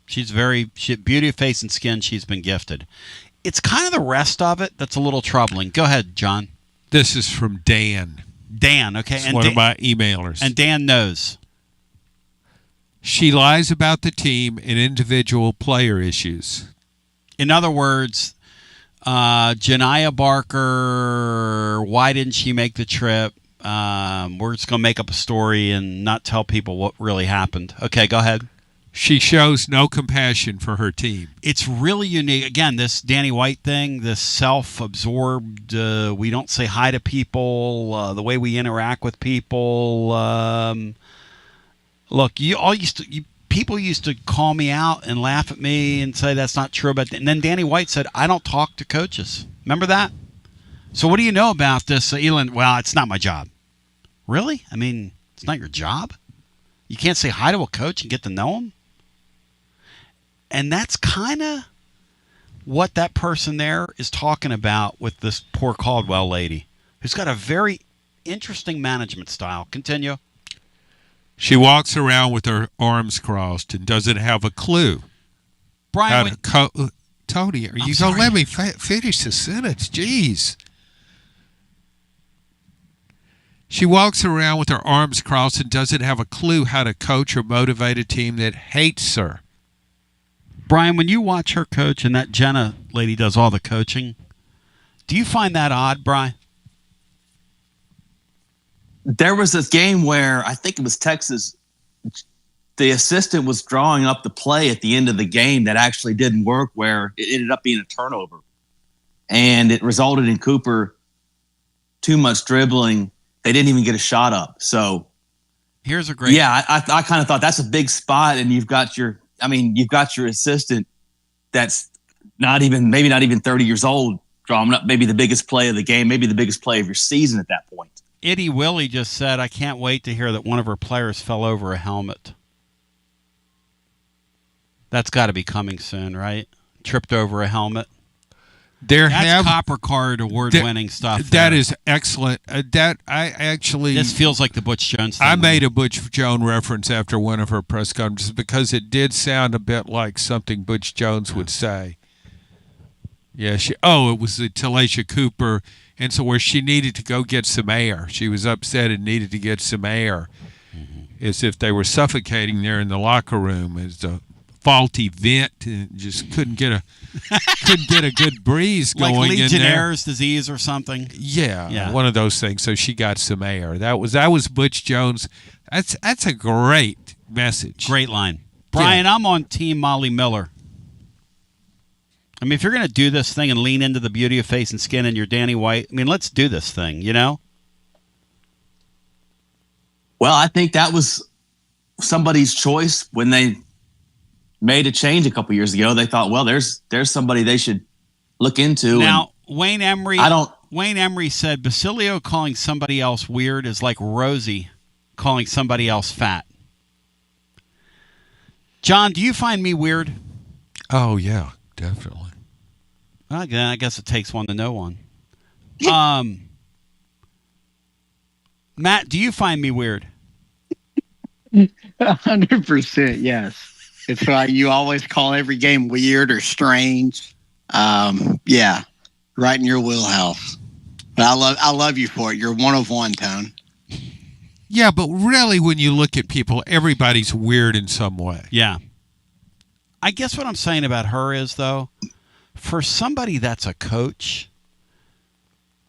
She's beauty of face and skin. She's been gifted. It's kind of the rest of it that's a little troubling. Go ahead, John. This is from Dan. Dan, okay. It's one of my emailers. And Dan knows. She lies about the team and individual player issues. In other words, Janiyah Barker, why didn't she make the trip? We're just going to make up a story and not tell people what really happened. Okay, go ahead. She shows no compassion for her team. It's really unique. Again, this Danny White thing, this self-absorbed, we don't say hi to people, the way we interact with people. Look, people used to call me out and laugh at me and say that's not true. And then Danny White said, I don't talk to coaches. Remember that? So what do you know about this, Elon? Well, it's not my job. Really? I mean, it's not your job? You can't say hi to a coach and get to know him? And that's kind of what that person there is talking about with this poor Caldwell lady, who's got a very interesting management style. Continue. She walks around with her arms crossed and doesn't have a clue. Brian, Tony, are you going to let me finish the sentence? Jeez. She walks around with her arms crossed and doesn't have a clue how to coach or motivate a team that hates her. Brian, when you watch her coach and that Jenna lady does all the coaching, do you find that odd, Brian? There was this game where I think it was Texas. The assistant was drawing up the play at the end of the game that actually didn't work, where it ended up being a turnover. And it resulted in Cooper too much dribbling. They didn't even get a shot up. So here's a great. Yeah, I kind of thought that's a big spot, and you've got your assistant that's maybe not even 30 years old, drawing up maybe the biggest play of the game, maybe the biggest play of your season at that point. Itty Willie just said, I can't wait to hear that one of her players fell over a helmet. That's got to be coming soon, right? Tripped over a helmet. That's Copper Card award-winning stuff. That is excellent. This feels like the Butch Jones thing. I made a Butch Jones reference after one of her press conferences because it did sound a bit like something Butch Jones would say. Yeah, it was the Talasha Cooper, and so where she needed to go get some air. She was upset and needed to get some air, as if they were suffocating there in the locker room. As a faulty vent, and just couldn't get a good breeze going like in there. Legionnaire's disease or something. Yeah, one of those things. So she got some air. That was Butch Jones. That's a great message. Great line, Brian. I'm on Team Molly Miller. I mean, if you're going to do this thing and lean into the beauty of face and skin and your Danny White, I mean, let's do this thing. You know. Well, I think that was somebody's choice when they made a change a couple years ago. They thought, well, there's somebody they should look into. Now, Wayne Emery, Wayne Emery said Basilio calling somebody else weird is like Rosie calling somebody else fat. John, do you find me weird? Oh, yeah, definitely. Well, again, I guess it takes one to know one. Matt, do you find me weird? 100%, yes. It's why you always call every game weird or strange. Yeah, right in your wheelhouse. But I love you for it. You're one of one, Tone. Yeah, but really, when you look at people, everybody's weird in some way. Yeah. I guess what I'm saying about her is, though, for somebody that's a coach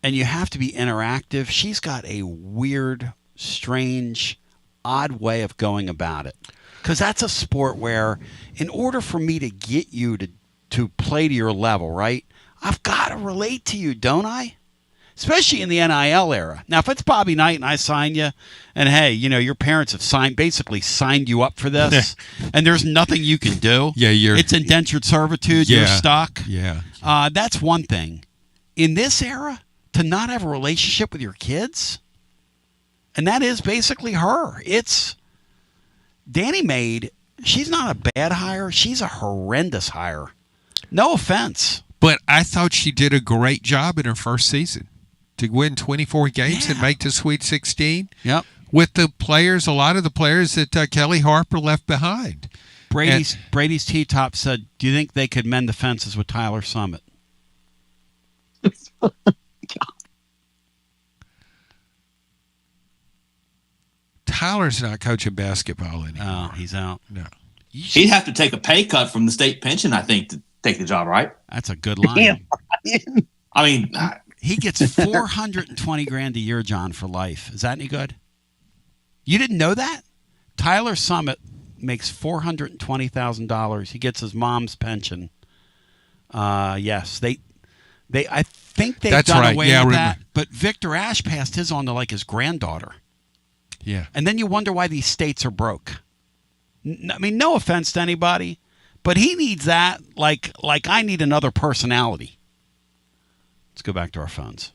and you have to be interactive, she's got a weird, strange, odd way of going about it. Because that's a sport where, in order for me to get you to play to your level, right, I've got to relate to you, don't I? Especially in the NIL era. Now, if it's Bobby Knight and I sign you, and hey, your parents have basically signed you up for this, and there's nothing you can do. Yeah, it's indentured servitude. Yeah, you're stuck. Yeah. That's one thing. In this era, to not have a relationship with your kids, and that is basically her. It's Danny Maid. She's not a bad hire. She's a horrendous hire. No offense. But I thought she did a great job in her first season to win 24 games and make the Sweet 16. Yep. With the players, a lot of the players that Kelly Harper left behind. Brady's T-Top said, do you think they could mend the fences with Tyler Summit? Tyler's not coaching basketball anymore. Oh, he's out. No. He'd have to take a pay cut from the state pension, I think, to take the job, right? That's a good line. I mean, he gets $420,000 a year, John, for life. Is that any good? You didn't know that? Tyler Summit makes $420,000. He gets his mom's pension. Yes, I think they've done away with that. But Victor Ashe passed his on to like his granddaughter. Yeah. And then you wonder why these states are broke. I mean, no offense to anybody, but he needs that like I need another personality. Let's go back to our phones.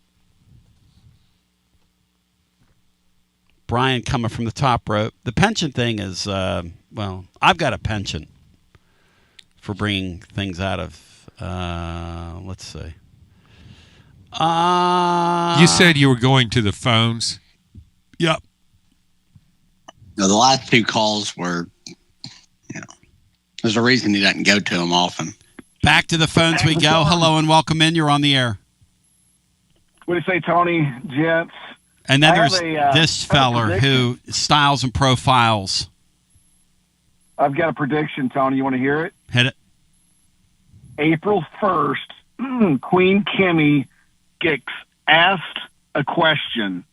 Brian coming from the top rope. The pension thing is, I've got a pension for bringing things out of, let's see. You said you were going to the phones? Yep. No, the last two calls were, there's a reason he doesn't go to them often. Back to the phones we go. Hello and welcome in. You're on the air. What do you say, Tony, gents? And then there's this feller who styles and profiles. I've got a prediction, Tony. You want to hear it? Hit it. April 1st, Queen Kimmy gets asked a question.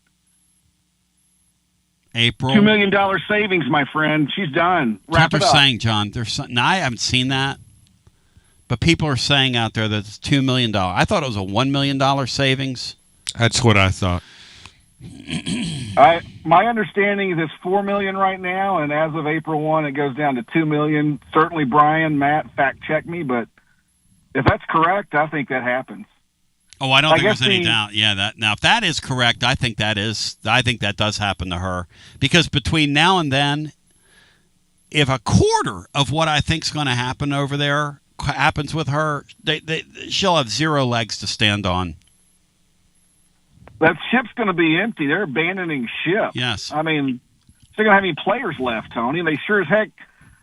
April. $2 million savings, my friend. She's done. Wrap People it are up. saying, John, now I haven't seen that, but people are saying out there that it's $2 million. I thought it was a $1 million savings. That's what I thought. My understanding is it's $4 million right now, and as of April 1, it goes down to $2 million. Certainly, Brian, Matt, fact check me, but if that's correct, I think that happens. Oh, I don't think there's any doubt. Yeah, now if that is correct, I think that does happen to her, because between now and then, if a quarter of what I think is going to happen over there happens with her, she'll have zero legs to stand on. That ship's going to be empty. They're abandoning ship. Yes. I mean, they're going to have any players left, Tony. They sure as heck.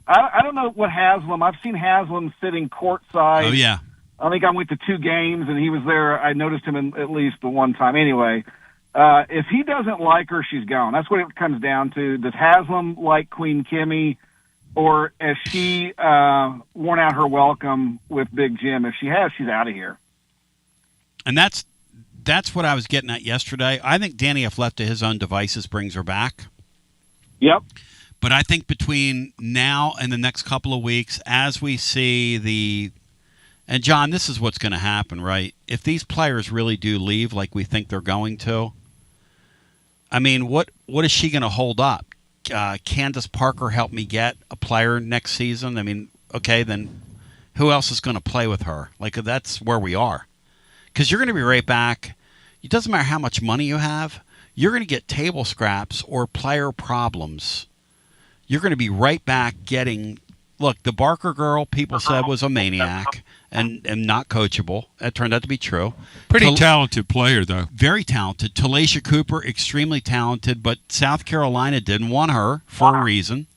I don't know what Haslam. I've seen Haslam sitting courtside. Oh, yeah. I think I went to 2 games, and he was there. I noticed him at least the one time. Anyway, if he doesn't like her, she's gone. That's what it comes down to. Does Haslam like Queen Kimmy, or has she worn out her welcome with Big Jim? If she has, she's out of here. And that's what I was getting at yesterday. I think Danny, if left to his own devices, brings her back. Yep. But I think between now and the next couple of weeks, as we see and John, this is what's going to happen, right? If these players really do leave like we think they're going to, I mean, what is she going to hold up? Candace Parker helped me get a player next season. I mean, okay, then who else is going to play with her? Like, that's where we are. Because you're going to be right back. it doesn't matter how much money you have, you're going to get table scraps or player problems. You're going to be right back getting. Look, the Barker girl, people said was a maniac and not coachable. That turned out to be true. Pretty talented player, though. Very talented. Talasha Cooper, extremely talented, but South Carolina didn't want her for a reason.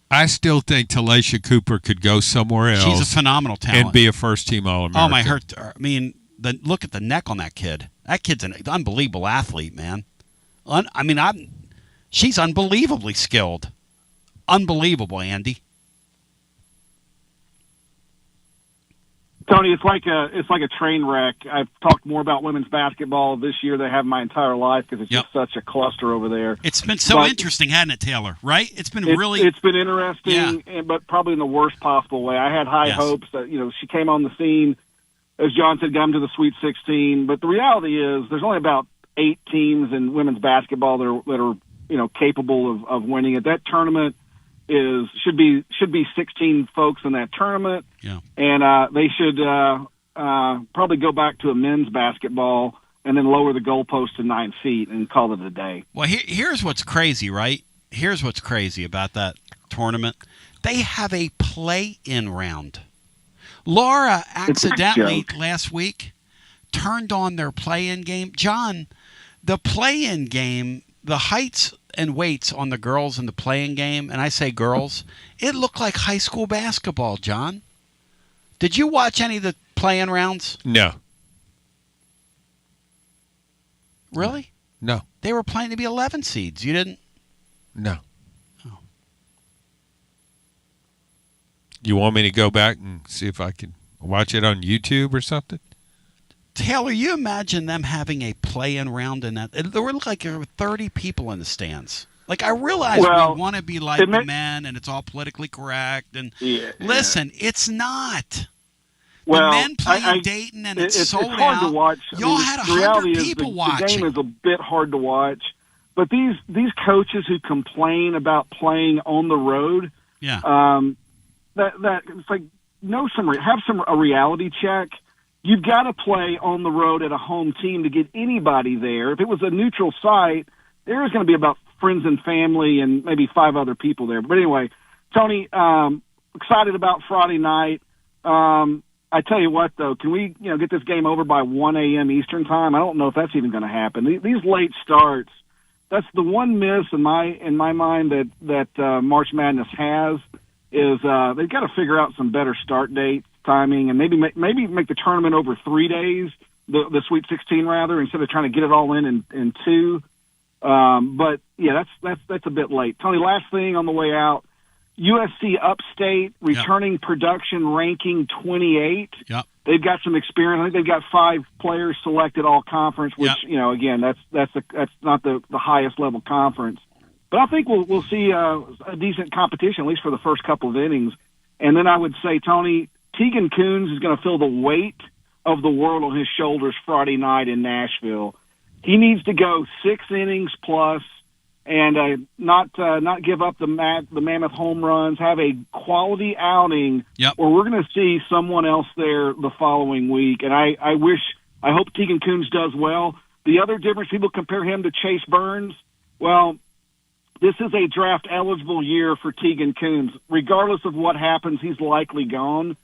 I still think Talasha Cooper could go somewhere else. She's a phenomenal talent. And be a first-team All-American. Oh, my heart. I mean, look at the neck on that kid. That kid's an unbelievable athlete, man. She's unbelievably skilled. Unbelievable, Andy. Tony, it's like a train wreck. I've talked more about women's basketball this year than I have my entire life because it's just such a cluster over there. It's been so interesting, hasn't it, Taylor? Right? It's been interesting, but probably in the worst possible way. I had high hopes that she came on the scene, as John said, got them to the Sweet 16. But the reality is, there's only about 8 teams in women's basketball that are capable of winning it. That tournament should be 16 folks in that tournament, and they should probably go back to a men's basketball and then lower the goalpost to 9 feet and call it a day. Well, here's what's crazy, right? Here's what's crazy about that tournament. They have a play-in round. Laura accidentally last week turned on their play-in game. John, the play-in game, the heights and weights on the girls in the play-in game, and I say girls, it looked like high school basketball, John. Did you watch any of the play-in rounds? No. Really? No. They were playing to be 11 seeds. You didn't? No. Oh. You want me to go back and see if I can watch it on YouTube or something? Taylor, you imagine them having a play-in round in that? There were 30 people in the stands. I realize we want to be like the men, and it's all politically correct. And listen, it's not. Well, the men playing Dayton, and it's sold hard out. to watch. Y'all had 100 people watching. The game is a bit hard to watch, but these coaches who complain about playing on the road, that it's like have a reality check. You've got to play on the road at a home team to get anybody there. If it was a neutral site, there is going to be about friends and family and maybe 5 other people there. But anyway, Tony, excited about Friday night. I tell you what, though, can we get this game over by 1 a.m. Eastern time? I don't know if that's even going to happen. These late starts, that's the one miss in my mind that March Madness has is they've got to figure out some better start dates. Timing, and maybe make the tournament over 3 days, the Sweet 16 rather, instead of trying to get it all in 2. But yeah, that's a bit late. Tony, last thing on the way out, USC Upstate returning production ranking 28. Yep. They've got some experience. I think they've got 5 players selected all conference, which again that's not the highest level conference. But I think we'll see a decent competition at least for the first couple of innings. And then I would say, Tony, Tegan Coons is going to feel the weight of the world on his shoulders Friday night in Nashville. He needs to go 6 innings plus and not give up the mammoth home runs, have a quality outing where we're going to see someone else there the following week. And I hope Tegan Coons does well. The other difference, people compare him to Chase Burns. Well, this is a draft-eligible year for Tegan Coons. Regardless of what happens, he's likely gone.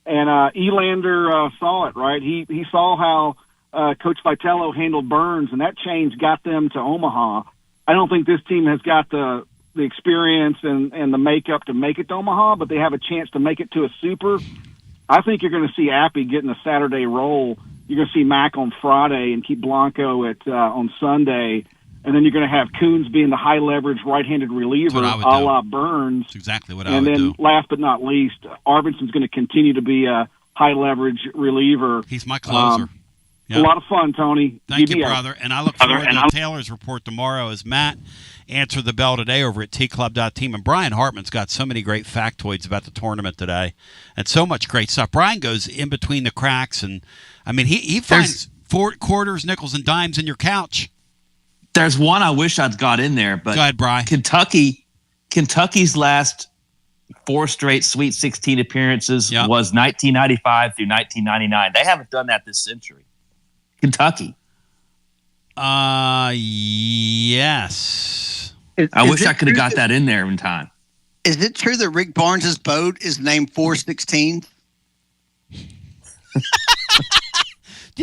And Elander saw it, right? He saw how Coach Vitello handled Burns, and that change got them to Omaha. I don't think this team has got the experience and the makeup to make it to Omaha, but they have a chance to make it to a super. I think you're going to see Appy getting a Saturday roll. You're going to see Mack on Friday and keep Blanco on Sunday. And then you're going to have Coons being the high-leverage right-handed reliever, a la Burns. That's exactly what I would do. And then last but not least, Arvidson's going to continue to be a high-leverage reliever. He's my closer. A lot of fun, Tony. Thank you, brother. And I look forward to Taylor's report tomorrow as Matt answered the bell today over at tclub.team. And Brian Hartman's got so many great factoids about the tournament today and so much great stuff. Brian goes in between the cracks, and, I mean, he finds quarters, nickels, and dimes in your couch. There's one I wish I'd got in there, but go ahead, Brian. Kentucky's last 4 straight Sweet 16 appearances was 1995 through 1999. They haven't done that this century. Kentucky. Yes. I wish I could have got that in there in time. Is it true that Rick Barnes' boat is named 416? Do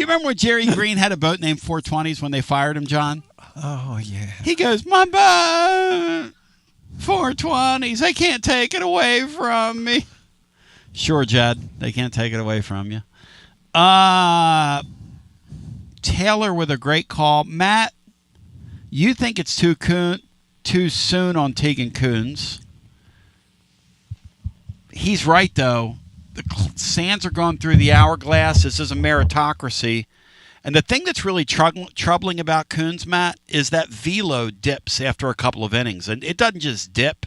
you remember when Jerry Green had a boat named 420s when they fired him, John? Oh, yeah. He goes, my boat, 420s. They can't take it away from me. Sure, Jed. They can't take it away from you. Taylor with a great call. Matt, you think it's too soon on Tegan Kuhns. He's right, though. The sands are going through the hourglass. This is a meritocracy. And the thing that's really troubling about Kuhns, Matt, is that velo dips after a couple of innings. And it doesn't just dip.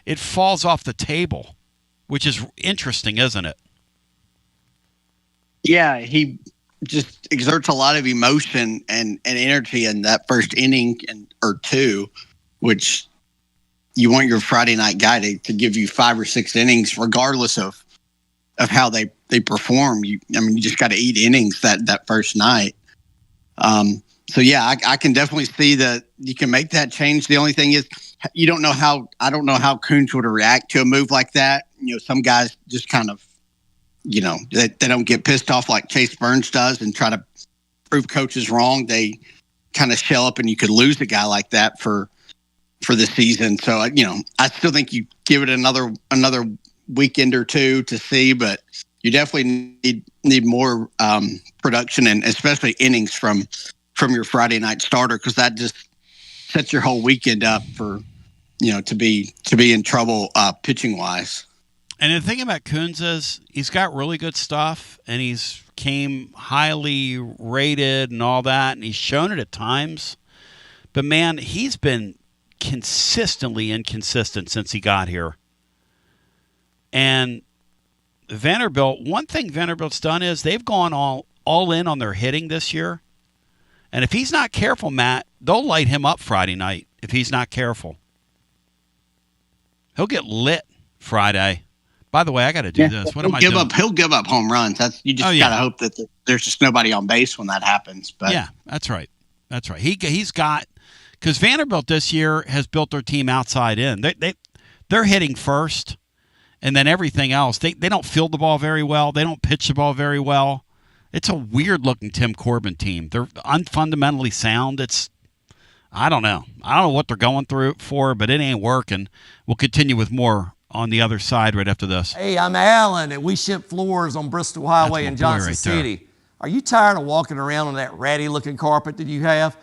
It falls off the table, which is interesting, isn't it? Yeah, he just exerts a lot of emotion and energy in that first inning or two, which you want your Friday night guy to give you 5 or 6 innings, regardless of how they perform. You just got to eat innings that first night. So yeah, I can definitely see that you can make that change. The only thing is, I don't know how Kuhns would react to a move like that. Some guys just kind of, they don't get pissed off like Chase Burns does and try to prove coaches wrong. They kind of shell up, and you could lose a guy like that for the season. So, I still think you give it another weekend or two to see, but you definitely need more production and especially innings from your Friday night starter, because that just sets your whole weekend up for to be in trouble pitching wise. And the thing about Kuhns is he's got really good stuff, and he's came highly rated and all that, and he's shown it at times. But man, he's been consistently inconsistent since he got here. And Vanderbilt, one thing Vanderbilt's done is they've gone all in on their hitting this year. And if he's not careful, Matt, they'll light him up Friday night if he's not careful. He'll get lit Friday. By the way, I got to do this. What am I doing? He'll give up home runs. You just got to hope that there's just nobody on base when that happens. But yeah, that's right. That's right. He's got, because Vanderbilt this year has built their team outside in. They're hitting first. And then everything else, they don't field the ball very well. They don't pitch the ball very well. It's a weird-looking Tim Corbin team. They're unfundamentally sound. I don't know. I don't know what they're going through for, but it ain't working. We'll continue with more on the other side right after this. Hey, I'm Alan, and we ship floors on Bristol Highway in Johnson City. Are you tired of walking around on that ratty-looking carpet that you have?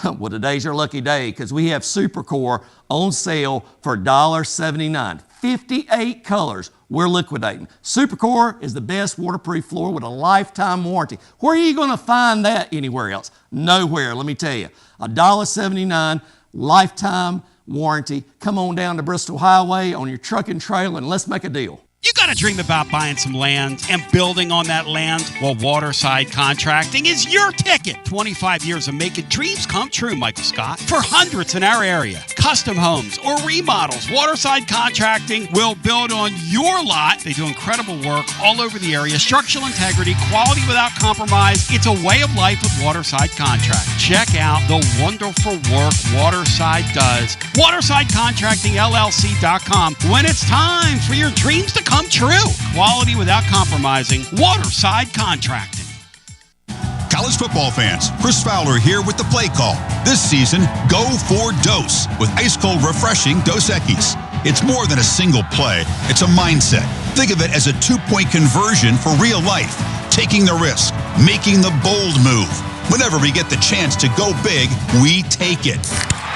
Well, today's your lucky day, because we have Supercore on sale for $1.79. 58 colors we're liquidating. Supercore is the best waterproof floor with a lifetime warranty. Where are you going to find that anywhere else? Nowhere, let me tell you. $1.79, lifetime warranty. Come on down to Bristol Highway on your truck and trailer, and let's make a deal. You got to dream about buying some land and building on that land? Well, Waterside Contracting is your ticket. 25 years of making dreams come true, Michael Scott. For hundreds in our area, custom homes or remodels, Waterside Contracting will build on your lot. They do incredible work all over the area. Structural integrity, quality without compromise. It's a way of life with Waterside Contract. Check out the wonderful work Waterside does. WatersideContractingLLC.com. When it's time for your dreams to come true. Quality without compromising. Waterside Contracting. College football fans, Chris Fowler here with the play call. This season, go for Dose with ice-cold, refreshing Dos Equis. It's more than a single play. It's a mindset. Think of it as a 2-point conversion for real life. Taking the risk, making the bold move. Whenever we get the chance to go big, we take it.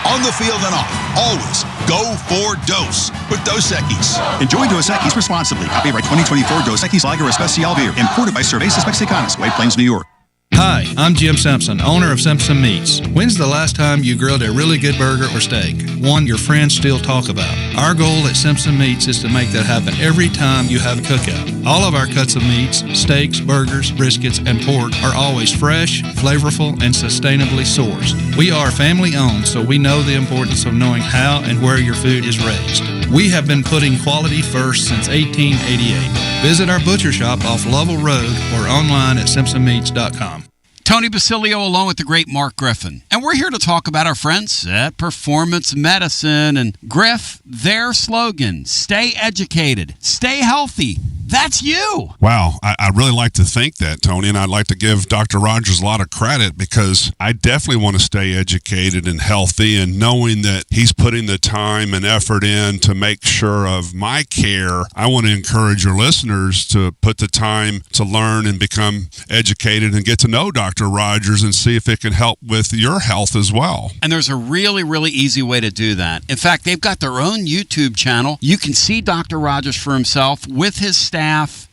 On the field and off, always go for Dose with Dos Equis. Enjoy Dos Equis responsibly. Copyright 2024 Dos Equis Lager Especial Beer. Imported by Cervezas Mexicanas, White Plains, New York. Hi, I'm Jim Simpson, owner of Simpson Meats. When's the last time you grilled a really good burger or steak? One your friends still talk about. Our goal at Simpson Meats is to make that happen every time you have a cookout. All of our cuts of meats, steaks, burgers, briskets, and pork are always fresh, flavorful, and sustainably sourced. We are family owned, so we know the importance of knowing how and where your food is raised. We have been putting quality first since 1888. Visit our butcher shop off Lovell Road or online at simpsonmeats.com. Tony Basilio along with the great Mark Griffin. And we're here to talk about our friends at Performance Medicine. And Griff, their slogan, stay educated, stay healthy. That's you. Wow. I really like to think that, Tony, and I'd like to give Dr. Rogers a lot of credit because I definitely want to stay educated and healthy, and knowing that he's putting the time and effort in to make sure of my care. I want to encourage your listeners to put the time to learn and become educated and get to know Dr. Rogers and see if it can help with your health as well. And there's a really, really easy way to do that. In fact, they've got their own YouTube channel. You can see Dr. Rogers for himself with his staff.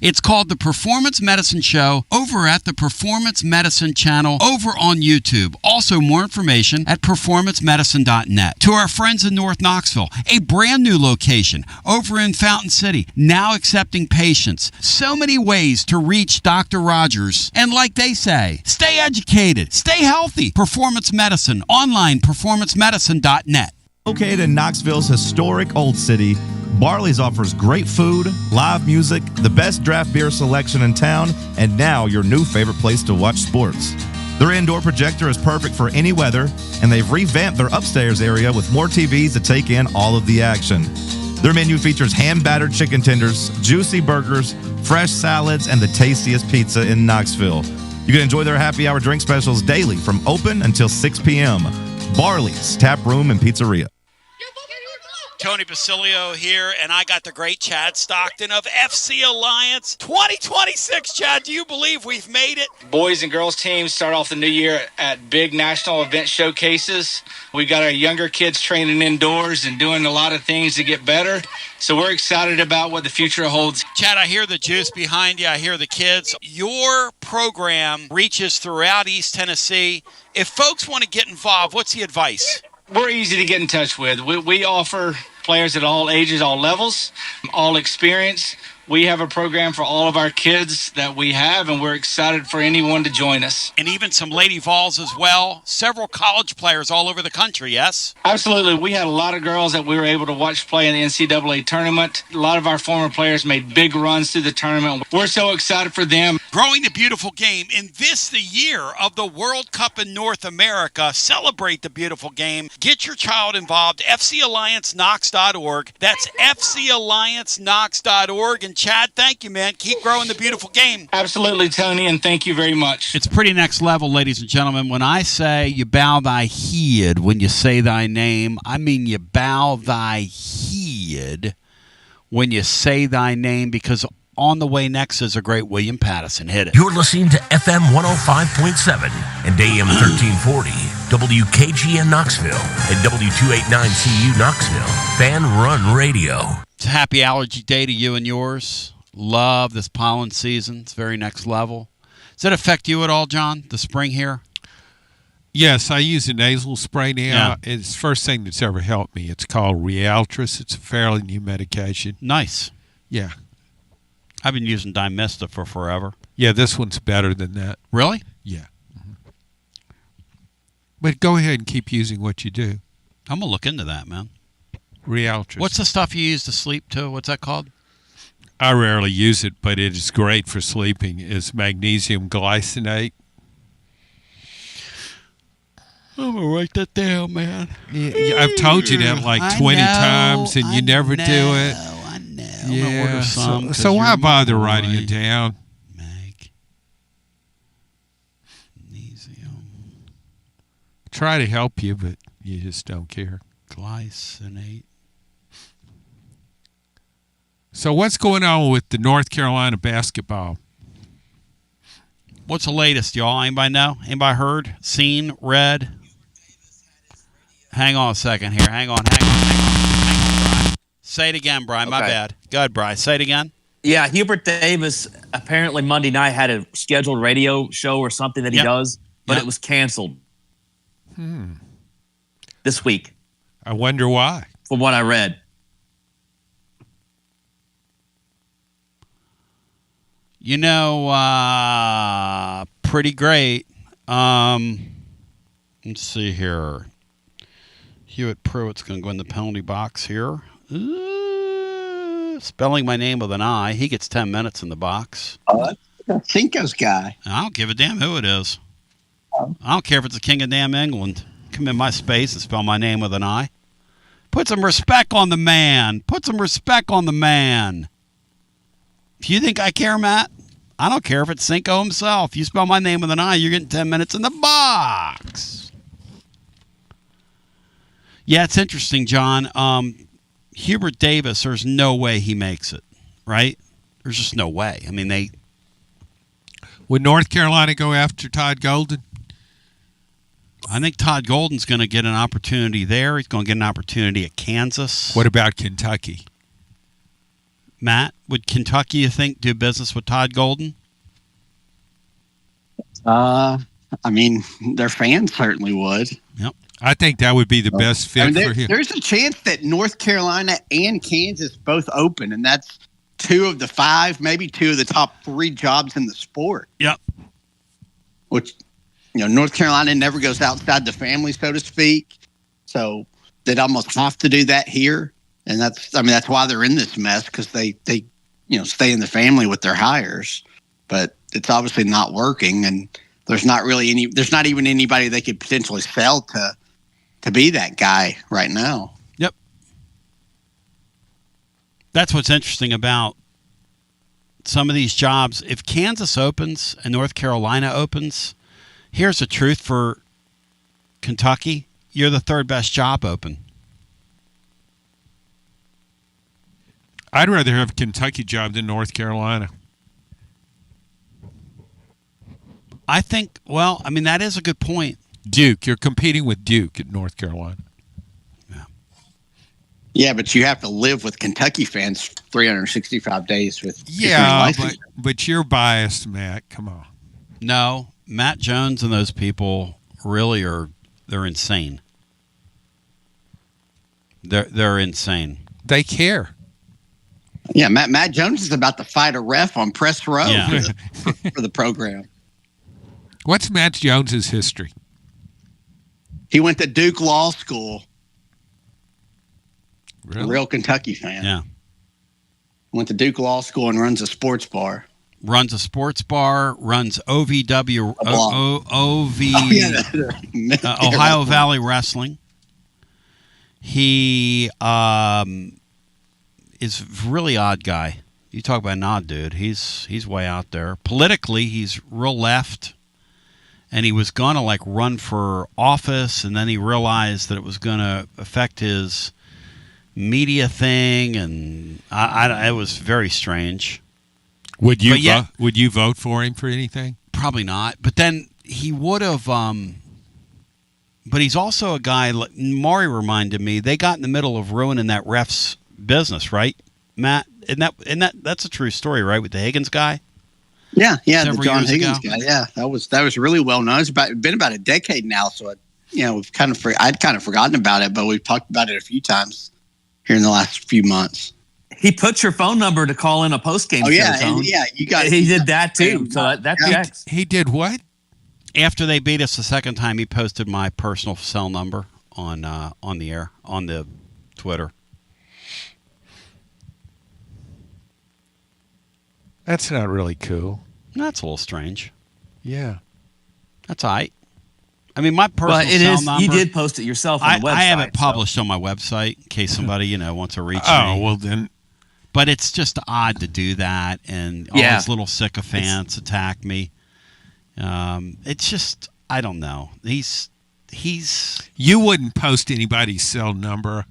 It's called The Performance Medicine Show over at the Performance Medicine channel over on YouTube. Also, more information at performancemedicine.net. To our friends in North Knoxville, a brand new location over in Fountain City, now accepting patients. So many ways to reach Dr. Rogers. And like they say, stay educated, stay healthy. Performance Medicine, online, performancemedicine.net. Located in Knoxville's historic Old City, Barley's offers great food, live music, the best draft beer selection in town, and now your new favorite place to watch sports. Their indoor projector is perfect for any weather, and they've revamped their upstairs area with more TVs to take in all of the action. Their menu features hand-battered chicken tenders, juicy burgers, fresh salads, and the tastiest pizza in Knoxville. You can enjoy their happy hour drink specials daily from open until 6 p.m. Barley's Tap Room and Pizzeria. Tony Basilio here, and I got the great Chad Stockton of FC Alliance 2026. Chad, do you believe we've made it? Boys and girls teams start off the new year at big national event showcases. We got our younger kids training indoors and doing a lot of things to get better. So we're excited about what the future holds. Chad, I hear the juice behind you. I hear the kids. Your program reaches throughout East Tennessee. If folks want to get involved, what's the advice? We're easy to get in touch with. We offer players at all ages, all levels, all experience. We have a program for all of our kids that we have, and we're excited for anyone to join us. And even some Lady Vols as well. Several college players all over the country, yes? Absolutely. We had a lot of girls that we were able to watch play in the NCAA tournament. A lot of our former players made big runs through the tournament. We're so excited for them. Growing the beautiful game in the year of the World Cup in North America. Celebrate the beautiful game. Get your child involved. FCAllianceKnox.org. That's FCAllianceKnox.org. And Chad, thank you, man. Keep growing the beautiful game. Absolutely, Tony, and thank you very much. It's pretty next level, ladies and gentlemen. When I say you bow thy head when you say thy name, I mean you bow thy head when you say thy name, because on the way next is a great William Pattison. Hit it. You're listening to FM 105.7 and AM 1340, WKGN Knoxville, and W289CU Knoxville. Fan Run Radio. It's a happy allergy day to you and yours. Love this pollen season. It's very next level. Does that affect you at all, John, the spring here? Yes, I use a nasal spray now. Yeah. It's the first thing that's ever helped me. It's called Realtris. It's a fairly new medication. Nice. Yeah. I've been using Dymista for forever. Yeah, this one's better than that. Really? Yeah. Mm-hmm. But go ahead and keep using what you do. I'm going to look into that, man. Realtris. What's the stuff you use to sleep, too? What's that called? I rarely use it, but it is great for sleeping. It's magnesium glycinate. I'm going to write that down, man. Yeah, I've told you that like 20 times, and you never do it. I know. Yeah, I'm going to order some. So why bother writing it down? Magnesium. Try to help you, but you just don't care. Glycinate. So what's going on with the North Carolina basketball? What's the latest, y'all? Anybody know? Anybody heard? Seen? Read? Hang on a second here. Hang on, Brian. Say it again, Brian. My bad. Go ahead, Brian. Say it again. Yeah, Hubert Davis apparently Monday night had a scheduled radio show or something that he does, but it was canceled this week. I wonder why. From what I read. You know, pretty great. Let's see here. Hewitt Pruitt's going to go in the penalty box here. Spelling my name with an I. He gets 10 minutes in the box. Cinco's guy. I don't give a damn who it is. I don't care if it's the king of damn England. Come in my space and spell my name with an I. Put some respect on the man. Put some respect on the man. If you think I care, Matt, I don't care if it's Cinco himself. You spell my name with an I, you're getting 10 minutes in the box. Yeah, it's interesting, John. Hubert Davis, there's no way he makes it, right? There's just no way. I mean, Would North Carolina go after Todd Golden? I think Todd Golden's going to get an opportunity there. He's going to get an opportunity at Kansas. What about Kentucky? Matt, would Kentucky, you think, do business with Todd Golden? I mean, their fans certainly would. Yep. I think that would be the best fit for him. There's a chance that North Carolina and Kansas both open, and that's 2 of the 5, maybe 2 of the top 3 jobs in the sport. Yep. Which, North Carolina never goes outside the family, so to speak. So they'd almost have to do that here. And that's why they're in this mess, because they stay in the family with their hires. But it's obviously not working, and there's not even anybody they could potentially sell to be that guy right now. Yep. That's what's interesting about some of these jobs. If Kansas opens and North Carolina opens, here's the truth for Kentucky. You're the 3rd best job open. I'd rather have a Kentucky job than North Carolina. I think, that is a good point. Duke. You're competing with Duke at North Carolina. Yeah, but you have to live with Kentucky fans 365 days with but you're biased, Matt. Come on. No, Matt Jones and those people really they're insane. They're insane. They care. Yeah, Matt Jones is about to fight a ref on press row for the program. What's Matt Jones's history? He went to Duke Law School. Really? A real Kentucky fan. Yeah. Went to Duke Law School and runs a sports bar. Runs OVW, Ohio Valley Wrestling. He is a really odd guy. You talk about an odd dude. He's way out there. Politically, he's real left. And he was going to run for office, and then he realized that it was going to affect his media thing, and it was very strange. Would you vote for him for anything? Probably not. But then he would have. But he's also a guy. Maury reminded me they got in the middle of ruining that ref's business, right, Matt? And that's a true story, right, with the Higgins guy. Yeah, the John Higgins guy. Yeah, that was really well known. It's been about a decade now, so I'd kind of forgotten about it, but we've talked about it a few times here in the last few months. He put your phone number to call in a post game. You guys. He did that too. So that checks. He did what? After they beat us the second time, he posted my personal cell number on the air on the Twitter. That's not really cool. That's a little strange. Yeah. That's all right. I mean, my personal cell number. You did post it yourself on the website. I have it published on my website in case somebody, wants to reach me. Oh, well then. But it's just odd to do that, and all these little sycophants attack me. It's just, I don't know. He's. You wouldn't post anybody's cell number.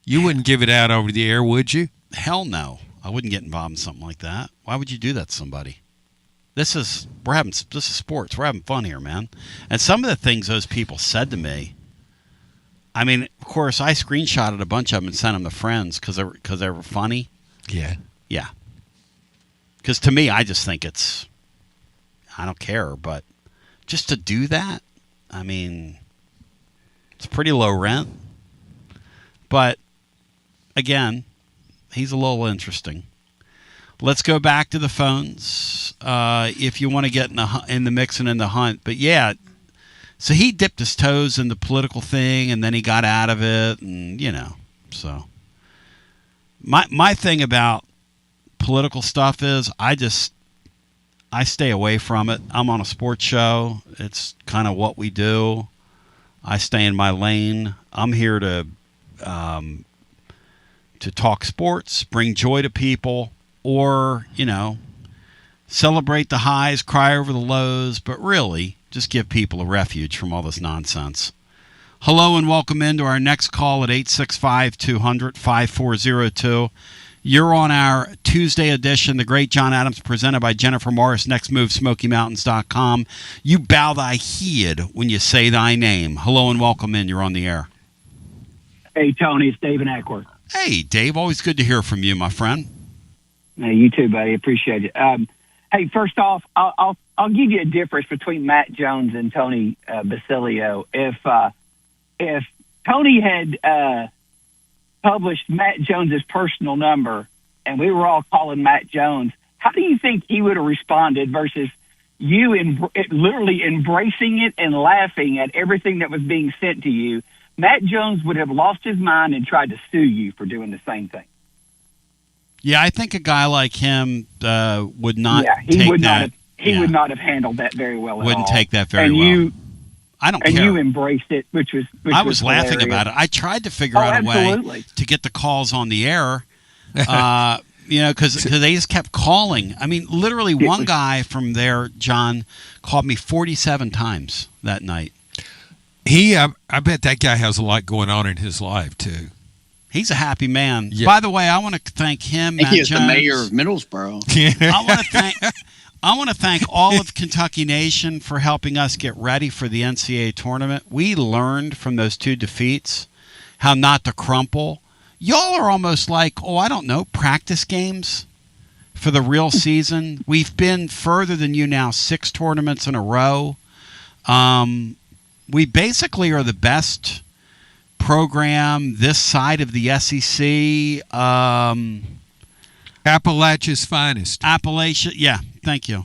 You wouldn't give it out over the air, would you? Hell no. I wouldn't get involved in something like that. Why would you do that to somebody? This is sports. We're having fun here, man. And some of the things those people said to me, I mean, of course, I screenshotted a bunch of them and sent them to friends because they were funny. Yeah. Yeah. Because to me, I just think I don't care, but just to do that, I mean, it's pretty low rent. But again, he's a little interesting. Let's go back to the phones if you want to get in the mix and in the hunt. But yeah, so he dipped his toes in the political thing, and then he got out of it, and so my thing about political stuff is I I stay away from it. I'm on a sports show. It's kind of what we do. I stay in my lane. I'm here to talk sports, bring joy to people, or, celebrate the highs, cry over the lows, but really just give people a refuge from all this nonsense. Hello and welcome into our next call at 865-200-5402. You're on our Tuesday edition, The Great John Adams, presented by Jennifer Morris, Next Move, SmokyMountains.com. You bow thy head when you say thy name. Hello and welcome in. You're on the air. Hey, Tony, it's Dave in Ackworth. Hey, Dave. Always good to hear from you, my friend. Hey, you too, buddy. Appreciate it. Hey, first off, I'll give you a difference between Matt Jones and Tony Basilio. If Tony had published Matt Jones's personal number and we were all calling Matt Jones, how do you think he would have responded versus you literally embracing it and laughing at everything that was being sent to you? Matt Jones would have lost his mind and tried to sue you for doing the same thing. Yeah, I think a guy like him would not would not have handled that very well at all. Wouldn't take that very well. I don't care. And you embraced it, which was laughing about it. I tried to figure out a way to get the calls on the air, because they just kept calling. I mean, literally one guy from there, John, called me 47 times that night. I bet that guy has a lot going on in his life, too. He's a happy man. Yeah. By the way, I want to thank him, Matt He is Jones. the mayor of Middlesboro. I want to thank all of Kentucky Nation for helping us get ready for the NCAA tournament. We learned from those two defeats how not to crumple. Y'all are almost like, practice games for the real season. We've been further than you now, 6 tournaments in a row. We basically are the best program this side of the SEC. Appalachia's finest. Appalachia, yeah. Thank you.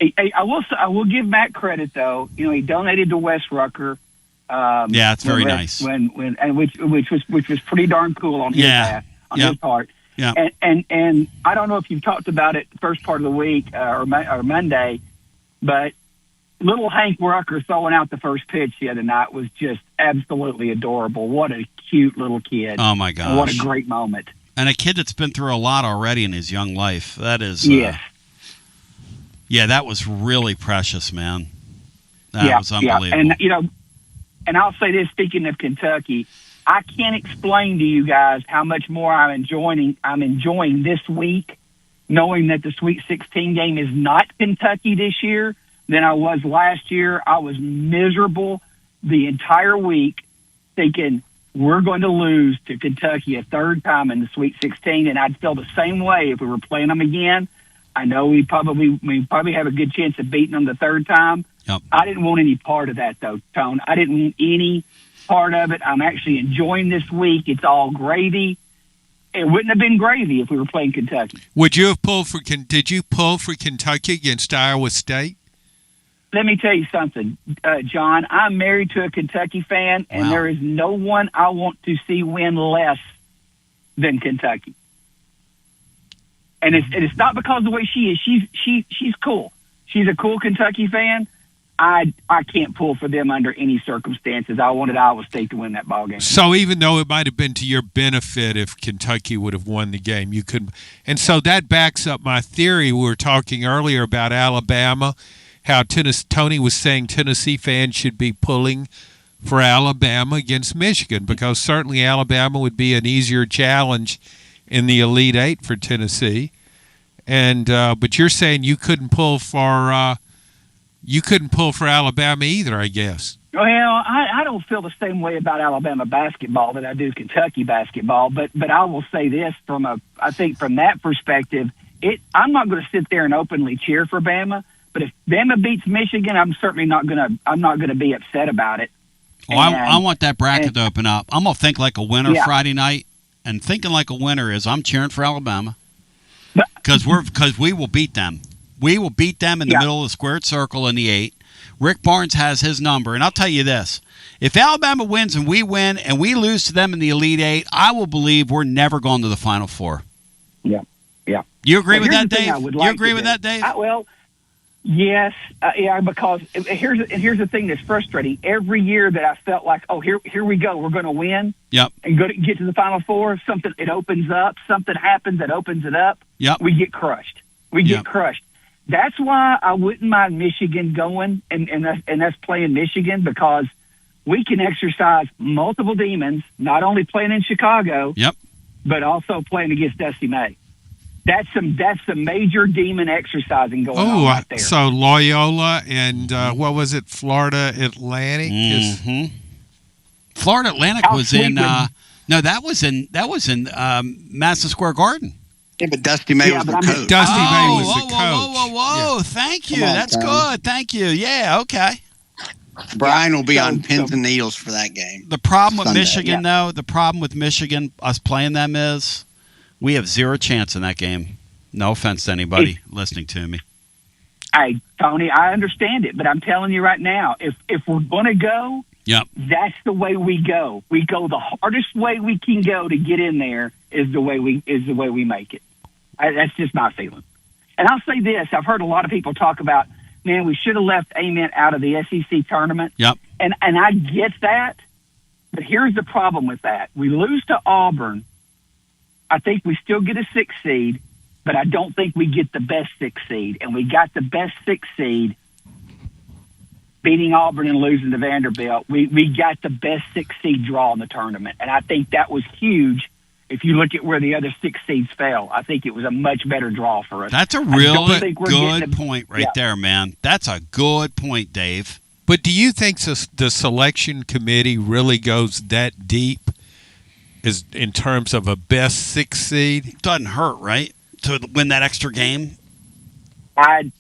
Hey, I will give Matt credit though. He donated to West Rucker. Yeah, it's very nice. Which was pretty darn cool on his his part. Yeah. And I don't know if you've talked about it the first part of the week or Monday, but little Hank Rucker throwing out the first pitch the other night was just absolutely adorable. What a cute little kid. Oh my gosh. And what a great moment. And a kid that's been through a lot already in his young life. That is, that was really precious, man. That was unbelievable. Yeah. And I'll say this, speaking of Kentucky, I can't explain to you guys how much more I'm enjoying this week, knowing that the Sweet 16 game is not Kentucky this year than I was last year. I was miserable the entire week thinking, we're going to lose to Kentucky a third time in the Sweet 16, and I'd feel the same way if we were playing them again. I know we probably have a good chance of beating them the third time. Yep. I didn't want any part of that, though, Tone. I didn't want any part of it. I'm actually enjoying this week. It's all gravy. It wouldn't have been gravy if we were playing Kentucky. Would you have pulled for? Did you pull for Kentucky against Iowa State? Let me tell you something, John. I'm married to a Kentucky fan, and there is no one I want to see win less than Kentucky. And it's not because of the way she is. She's cool. She's a cool Kentucky fan. I can't pull for them under any circumstances. I wanted Iowa State to win that ball game. So even though it might have been to your benefit if Kentucky would have won the game, you couldn't. And so that backs up my theory. We were talking earlier about Alabama. How Tony was saying Tennessee fans should be pulling for Alabama against Michigan because certainly Alabama would be an easier challenge in the Elite Eight for Tennessee. And but you're saying you couldn't pull for Alabama either, I guess. Well, I don't feel the same way about Alabama basketball that I do Kentucky basketball. But I will say this I think from that perspective, I'm not going to sit there and openly cheer for Bama. But if Bama beats Michigan, I'm certainly not gonna be upset about it. Oh, I want that bracket to open up. I'm gonna think like a winner Friday night, and thinking like a winner is I'm cheering for Alabama because we will beat them. We will beat them in the middle of the squared circle in the 8. Rick Barnes has his number, and I'll tell you this: if Alabama wins and we win and we lose to them in the Elite 8, I will believe we're never going to the Final Four. Yeah. You agree But with here's that, the thing Dave? I would You like agree to with do. that, Dave? Well, yes, yeah, because here's the thing that's frustrating. Every year that I felt like, oh, here we go, we're going to win. Yep. And get to the Final Four, it opens up, something happens that opens it up. Yep. We get crushed. We get crushed. That's why I wouldn't mind Michigan going and that's playing Michigan, because we can exercise multiple demons, not only playing in Chicago, but also playing against Dusty May. That's some major demon exercising going on right there. So Loyola and what was it? Florida Atlantic. Florida Atlantic was in. No, that was in Madison Square Garden. Yeah, but Dusty May was the coach. Dusty May was the coach. Whoa! Yeah. Thank you. Come on, That's Tom. good. Thank you. Yeah. Okay. Brian will be on pins and needles for that game. The problem with Sunday. Michigan, though, us playing them is we have zero chance in that game. No offense to anybody listening to me. Hey, Tony, I understand it, but I'm telling you right now, if we're going to go, that's the way we go. We go the hardest way we can go to get in there is the way we make it. That's just my feeling. And I'll say this: I've heard a lot of people talk about, man, we should have left Amen out of the SEC tournament. Yep. And I get that, but here's the problem with that: we lose to Auburn. I think we still get a 6 seed, but I don't think we get the best 6 seed. And we got the best 6 seed beating Auburn and losing to Vanderbilt. We got the best 6 seed draw in the tournament. And I think that was huge. If you look at where the other 6 seeds fell, I think it was a much better draw for us. That's a really good point right there, man. That's a good point, Dave. But do you think the selection committee really goes that deep is in terms of a best 6 seed? Doesn't hurt, right? To win that extra game? Well,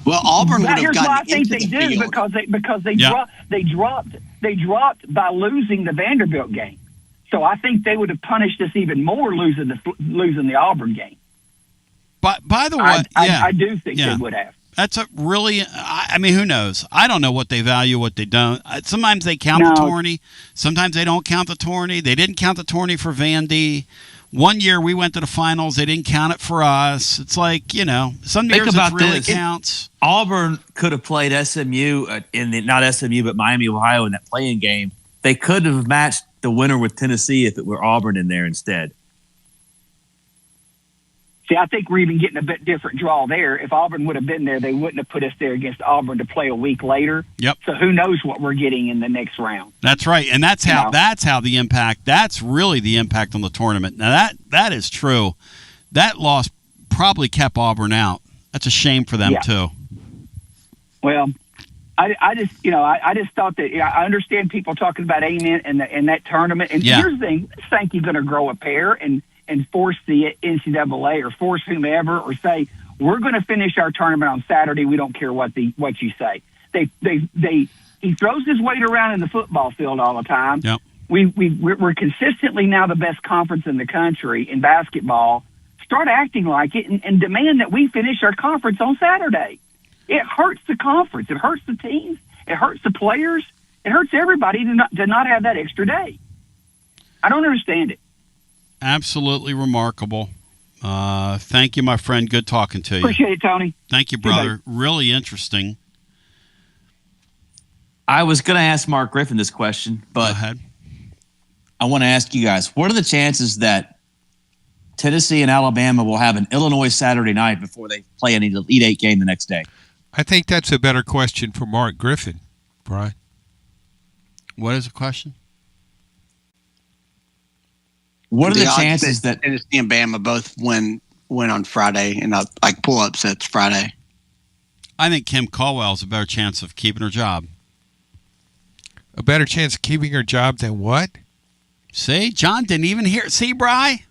Auburn would have here's why I gotten think into they the do, field. because they dropped by losing the Vanderbilt game. So I think they would have punished us even more losing the Auburn game. But by the way, I do think they would have. That's a really. I mean, who knows? I don't know what they value, what they don't. Sometimes they count the tourney. Sometimes they don't count the tourney. They didn't count the tourney for Vandy. One year we went to the finals. They didn't count it for us. It's like, some years it really counts. Auburn could have played SMU not SMU, but Miami, Ohio in that playing game. They could have matched the winner with Tennessee if it were Auburn in there instead. See, I think we're even getting a bit different draw there. If Auburn would have been there, they wouldn't have put us there against Auburn to play a week later. Yep. So who knows what we're getting in the next round? That's right, and that's how the impact. That's really the impact on the tournament. Now that is true. That loss probably kept Auburn out. That's a shame for them too. Well, I just thought that I understand people talking about Amen and that tournament. And here's the thing: I think you're going to grow a pair and force the NCAA or force whomever or say we're going to finish our tournament on Saturday. We don't care what you say. He throws his weight around in the football field all the time. Yep. We're consistently now the best conference in the country in basketball. Start acting like it and demand that we finish our conference on Saturday. It hurts the conference. It hurts the teams. It hurts the players. It hurts everybody to not have that extra day. I don't understand it. Absolutely remarkable. Thank you, my friend. Good talking to you. Appreciate it, Tony. Thank you, brother. Really interesting. I was going to ask Mark Griffin this question, but I want to ask you guys, what are the chances that Tennessee and Alabama will have an Illinois Saturday night before they play an Elite Eight game the next day? I think that's a better question for Mark Griffin, Brian. What is the question? What are the chances that Tennessee and Bama both win on Friday and like pull upsets Friday? I think Kim Caldwell has a better chance of keeping her job. A better chance of keeping her job than what? See, John didn't even hear. See, Bri?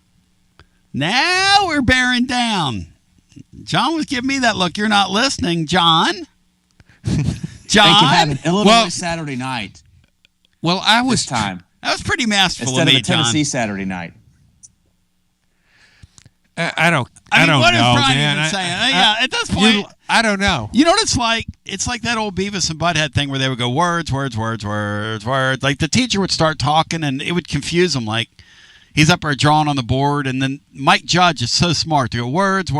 Now we're bearing down. John was giving me that look. You're not listening, John. John? They can have an Illinois Saturday night. Well, I was time. That was pretty masterful instead of me, of a Tennessee John. Saturday night. I don't what know, is Brian man. even saying? At this point, I don't know. You know what it's like? It's like that old Beavis and Butthead thing where they would go words. Like the teacher would start talking and it would confuse them. Like He's up there drawing on the board, and then Mike Judge is so smart to go words.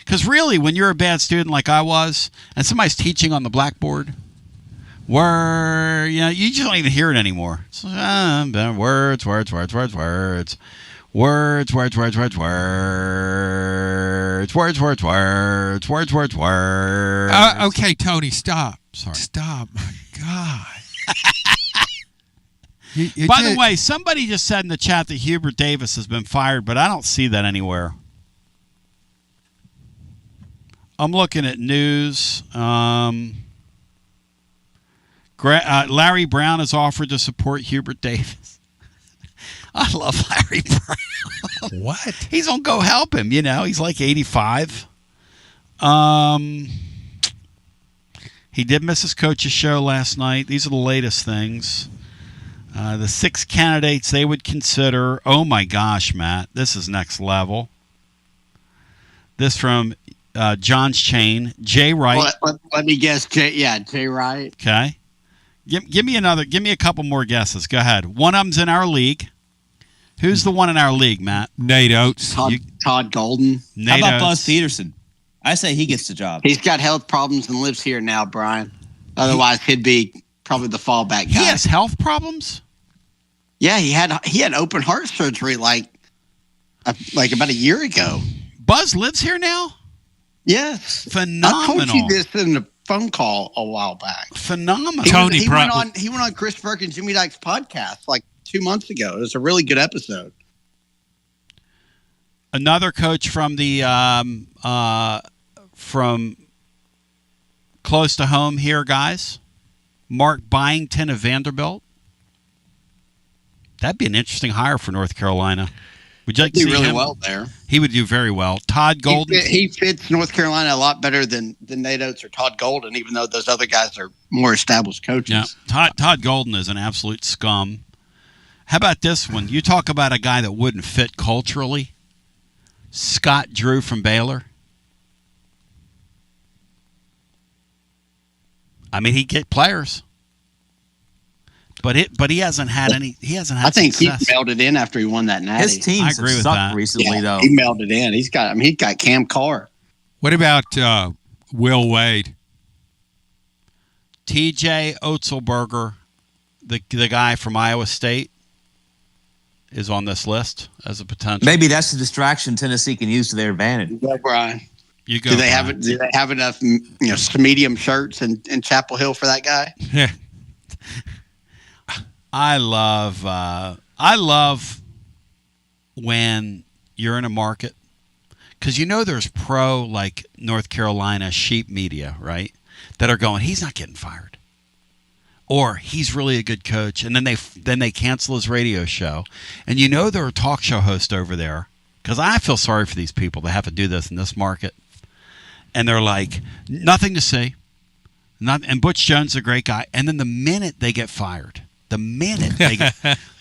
Because really, when you're a bad student like I was, and somebody's teaching on the blackboard, you just don't even hear it anymore. It's words. Okay, Tony, stop. Sorry. Stop. My God. By the way, somebody just said in the chat that Hubert Davis has been fired, but I don't see that anywhere. I'm looking at news. Larry Brown has offered to support Hubert Davis. I love Larry Brown. What? He's going to go help him, He's like 85. He did miss his coach's show last night. These are the latest things. The 6 candidates they would consider. Oh, my gosh, Matt. This is next level. This from John's Chain. Jay Wright. Let me guess. Jay Wright. Okay. Give me a couple more guesses. Go ahead. One of them's in our league. Who's the one in our league, Matt? Nate Oates. Todd Golden. How about Buzz Peterson? I say he gets the job. He's got health problems and lives here now, Brian. Otherwise, he'd be probably the fallback guy. He has health problems? Yeah, he had open heart surgery like about a year ago. Buzz lives here now? Yes. Phenomenal. I told you this in a phone call a while back. Phenomenal. He went on Chris Burke and Jimmy Dyke's podcast like 2 months ago. It was a really good episode. Another coach from the from close to home here, guys. Mark Byington of Vanderbilt. That'd be an interesting hire for North Carolina. Would you like to see really him? well there? He would do very well. Todd Golden. He fits North Carolina a lot better than Nate Oates or Todd Golden, even though those other guys are more established coaches. Yeah, Todd Golden is an absolute scum. How about this one? You talk about a guy that wouldn't fit culturally. Scott Drew from Baylor. I mean, he'd get players. But he hasn't had any. He hasn't had. I think success. he mailed it in after he won that natty. His team with sucked that. recently, though. He mailed it in. He got Cam Carr. What about Will Wade? T.J. Otzelberger, the guy from Iowa State, is on this list as a potential. Maybe that's the distraction Tennessee can use to their advantage. Go, Brian. You go. Do they have enough medium shirts in Chapel Hill for that guy? Yeah. I love when you're in a market, because there's pro like North Carolina sheep media, right, that are going, he's not getting fired, or he's really a good coach, and then they cancel his radio show, and there are talk show hosts over there, because I feel sorry for these people that have to do this in this market, and they're like, nothing to say, and Butch Jones is a great guy, and then the minute they get fired. The minute they get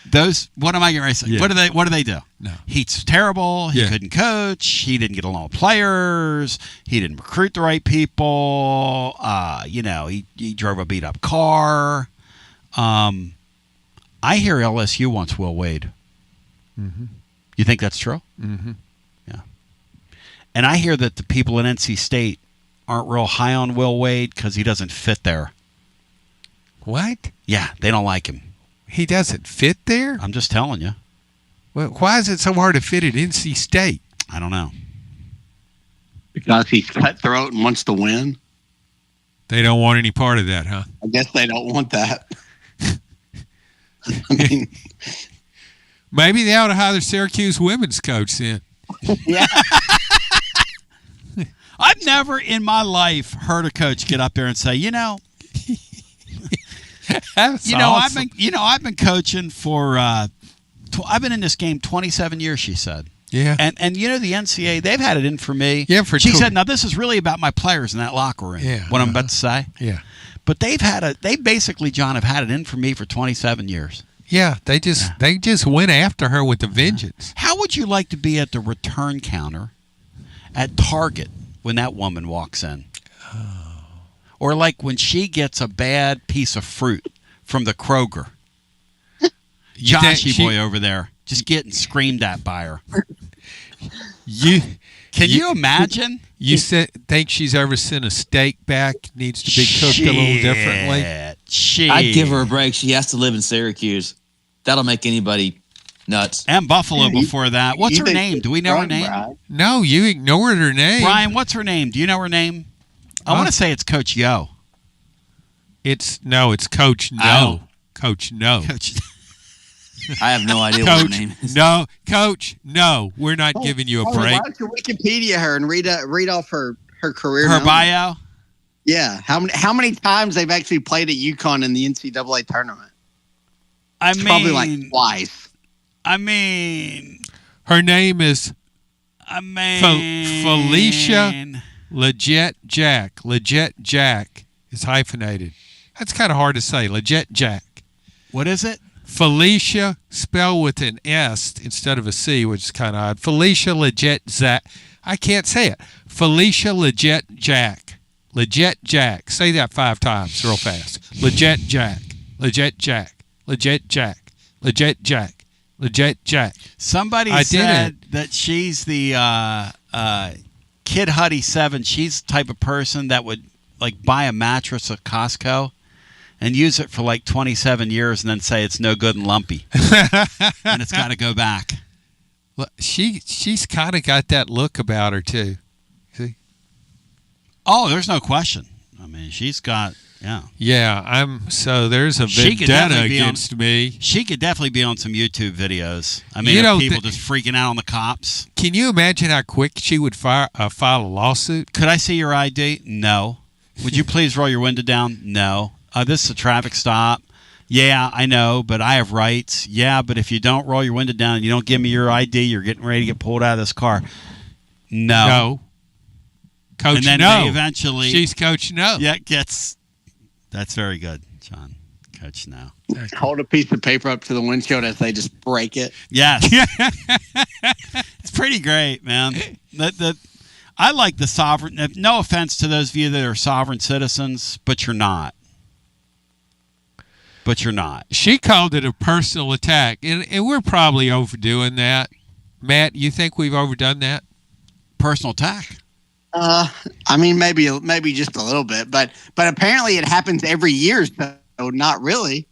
those, what am I going to say? Yeah. What do they do? No. He's terrible. He couldn't coach. He didn't get along with players. He didn't recruit the right people. He drove a beat up car. I hear LSU wants Will Wade. Mm-hmm. You think that's true? Mm-hmm. Yeah. And I hear that the people in NC State aren't real high on Will Wade because he doesn't fit there. What? Yeah, they don't like him. He doesn't fit there? I'm just telling you. Well, why is it so hard to fit at NC State? I don't know. Because he's cutthroat and wants to win. They don't want any part of that, huh? I guess they don't want that. I mean, maybe they ought to hire the Syracuse women's coach then. Yeah. I've never in my life heard a coach get up there and say, That's awesome. I've been coaching for I've been in this game 27 years, she said. Yeah. And the NCAA, they've had it in for me. Yeah, she said, now this is really about my players in that locker room. Yeah. What I'm about to say. Yeah. But they basically, John, have had it in for me for 27 years. Yeah, they just went after her with a vengeance. How would you like to be at the return counter at Target when that woman walks in? Oh. Or like when she gets a bad piece of fruit from the Kroger. Joshy boy over there. just getting screamed at by her. Can you imagine? You think she's ever sent a steak back? Needs to be cooked a little differently. I'd give her a break. She has to live in Syracuse. That'll make anybody nuts. And Buffalo before that. What's her name? Do we know her name? Brian? No, you ignored her name. Brian, what's her name? Do you know her name? I want to say it's Coach Yo. It's Coach No. Coach No. I have no idea what her name is. No, Coach, no. We're not giving you a break. Why don't you Wikipedia her and read off her career? Her bio? Yeah. How many times they've actually played at UConn in the NCAA tournament? It's probably like twice. I mean, her name is Felicia Legit Jack. Legit Jack is hyphenated. That's kind of hard to say. Legit Jack. What is it? Felicia, spelled with an S instead of a C, which is kind of odd. Felicia Legit Jack. I can't say it. Felicia Legit Jack. Legit Jack. Say that 5 times real fast. Legit Jack. Legit Jack. Legit Jack. Legit Jack. Legit Jack. Somebody said that she's the Kid Huddy 7. She's the type of person that would like buy a mattress at Costco and use it for like 27 years and then say it's no good and lumpy. And it's got to go back. Well, she's kind of got that look about her too. See? Oh, there's no question. I mean, she's got, yeah. Yeah, so there's a vendetta against me. She could definitely be on some YouTube videos. I mean, people just freaking out on the cops. Can you imagine how quick she would file a lawsuit? Could I see your ID? No. Would you please roll your window down? No. This is a traffic stop. Yeah, I know, but I have rights. Yeah, but if you don't roll your window down and you don't give me your ID, you're getting ready to get pulled out of this car. No. Coach, and then no. they eventually... She's Coach No. Yeah, that's very good, John. Coach No. Hold a piece of paper up to the windshield as they just break it. Yes. It's pretty great, man. I like the sovereign... No offense to those of you that are sovereign citizens, but you're not. She called it a personal attack, and we're probably overdoing that. Matt, you think we've overdone that? Personal attack? I mean, maybe just a little bit, but apparently it happens every year, so not really.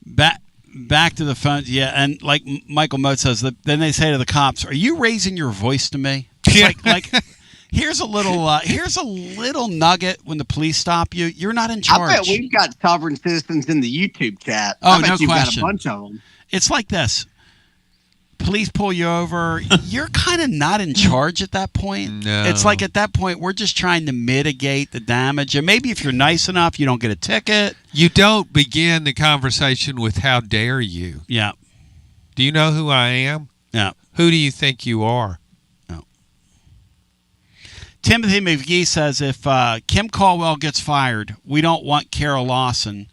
Back to the phone, yeah, and like Michael Mote says, then they say to the cops, "Are you raising your voice to me?" It's like here's a little nugget when the police stop you. You're not in charge. I bet we've got sovereign citizens in the YouTube chat. Oh, I bet no you've question. got a bunch of them. It's like this. Police pull you over. You're kind of not in charge at that point. No. It's like at that point, we're just trying to mitigate the damage. And maybe if you're nice enough, you don't get a ticket. You don't begin the conversation with "How dare you?" Yeah. Do you know who I am? Yeah. Who do you think you are? No. Timothy McGee says, if Kim Caldwell gets fired, we don't want Carol Lawson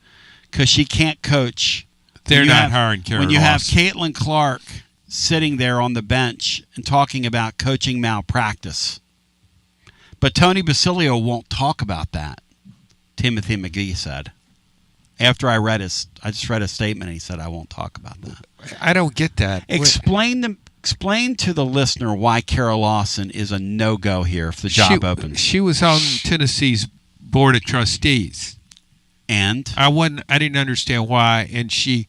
because she can't coach. They're not hiring Carol Lawson. When you have Caitlin Clark sitting there on the bench and talking about coaching malpractice. But Tony Basilio won't talk about that, Timothy McGee said. After I just read a statement, and he said, I won't talk about that. I don't get that. Explain to the listener why Carol Lawson is a no-go here if the job opens. She was on Tennessee's Board of Trustees. And? I didn't understand why, and she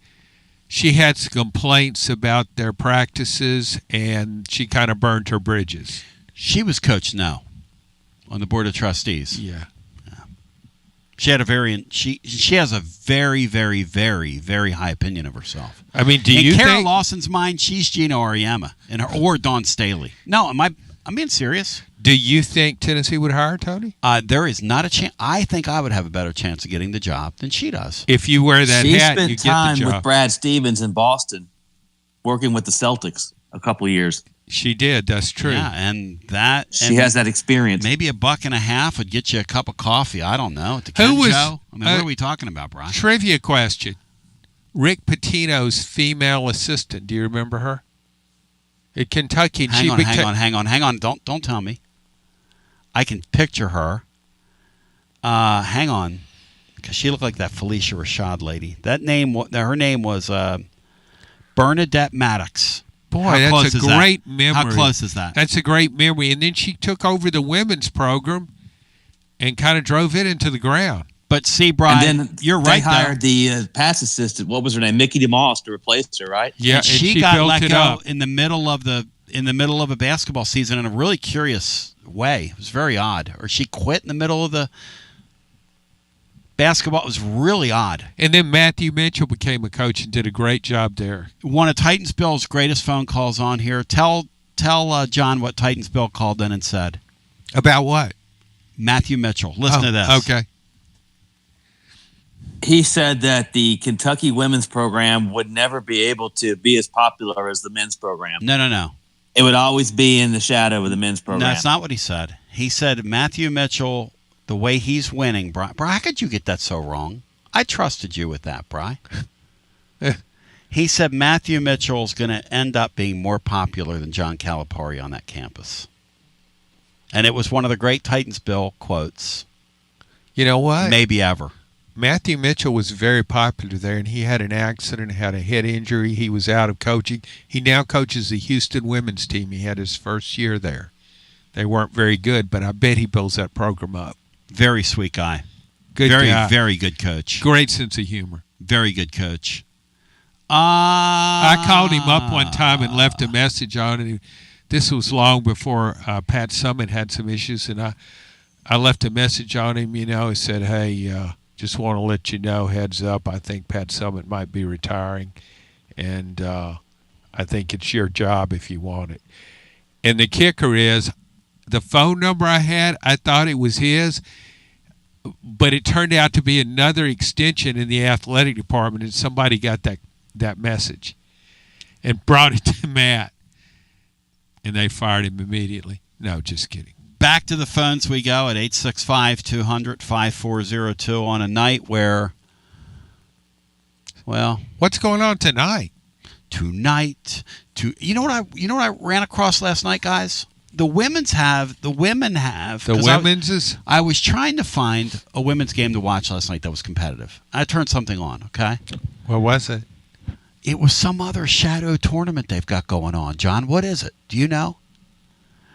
had some complaints about their practices, and she kind of burned her bridges. She was Coach No on the Board of Trustees. Yeah. She had she has a very, very, very, very high opinion of herself. I mean, in Carol Lawson's mind, she's Gino Auriemma or Dawn Staley. No, I'm being serious. Do you think Tennessee would hire Tony? There is not a chance. I think I would have a better chance of getting the job than she does. If you wear that hat, you get the job. She spent time with Brad Stevens in Boston, working with the Celtics a couple of years. She did. That's true. Yeah, and she has that experience. Maybe $1.50 would get you a cup of coffee. I don't know. At the Ken Show? I mean, what are we talking about, Brian? Trivia question. Rick Pitino's female assistant. Do you remember her? At Kentucky. Hang on. Don't tell me. I can picture her. Hang on. Because she looked like that Felicia Rashad lady. Her name was Bernadette Maddox. Boy, How close that's a is that? great memory. How close is that? That's a great memory. And then she took over the women's program and kind of drove it into the ground. But see, Brian, and then you're they right. hired the pass assistant. What was her name? Mickey DeMoss to replace her, right? Yeah, and she got let go in the middle of a basketball season in a really curious way. It was very odd. Or she quit in the middle of the basketball. It was really odd. And then Matthew Mitchell became a coach and did a great job there. One of Titans Bill's greatest phone calls on here. Tell John what Titans Bill called in and said. About what? Matthew Mitchell. Listen to this. Okay. He said that the Kentucky women's program would never be able to be as popular as the men's program. No. It would always be in the shadow of the men's program. No, that's not what he said. He said Matthew Mitchell, the way he's winning, Brian, how could you get that so wrong? I trusted you with that, Brian. He said Matthew Mitchell's going to end up being more popular than John Calipari on that campus. And it was one of the great Titans Bill quotes. You know what? Maybe ever. Matthew Mitchell was very popular there, and he had an accident, had a head injury. He was out of coaching. He now coaches the Houston women's team. He had his first year there. They weren't very good, but I bet he builds that program up. Very sweet guy. Good very, guy. Very good coach. Great sense of humor. Very good coach. I called him up one time and left a message on it. This was long before Pat Summitt had some issues, and I left a message on him, I said, hey, just want to let you know, heads up, I think Pat Summitt might be retiring, and I think it's your job if you want it. And the kicker is, the phone number I had, I thought it was his, but it turned out to be another extension in the athletic department, and somebody got that message and brought it to Matt, and they fired him immediately. No, just kidding. Back to the phones we go at 865-200-5402 on a night where, well, what's going on tonight? You know what I ran across last night, guys? The women have. The women's is. I was trying to find a women's game to watch last night that was competitive. I turned something on. Okay. What was it? It was some other shadow tournament they've got going on. John, what is it? Do you know?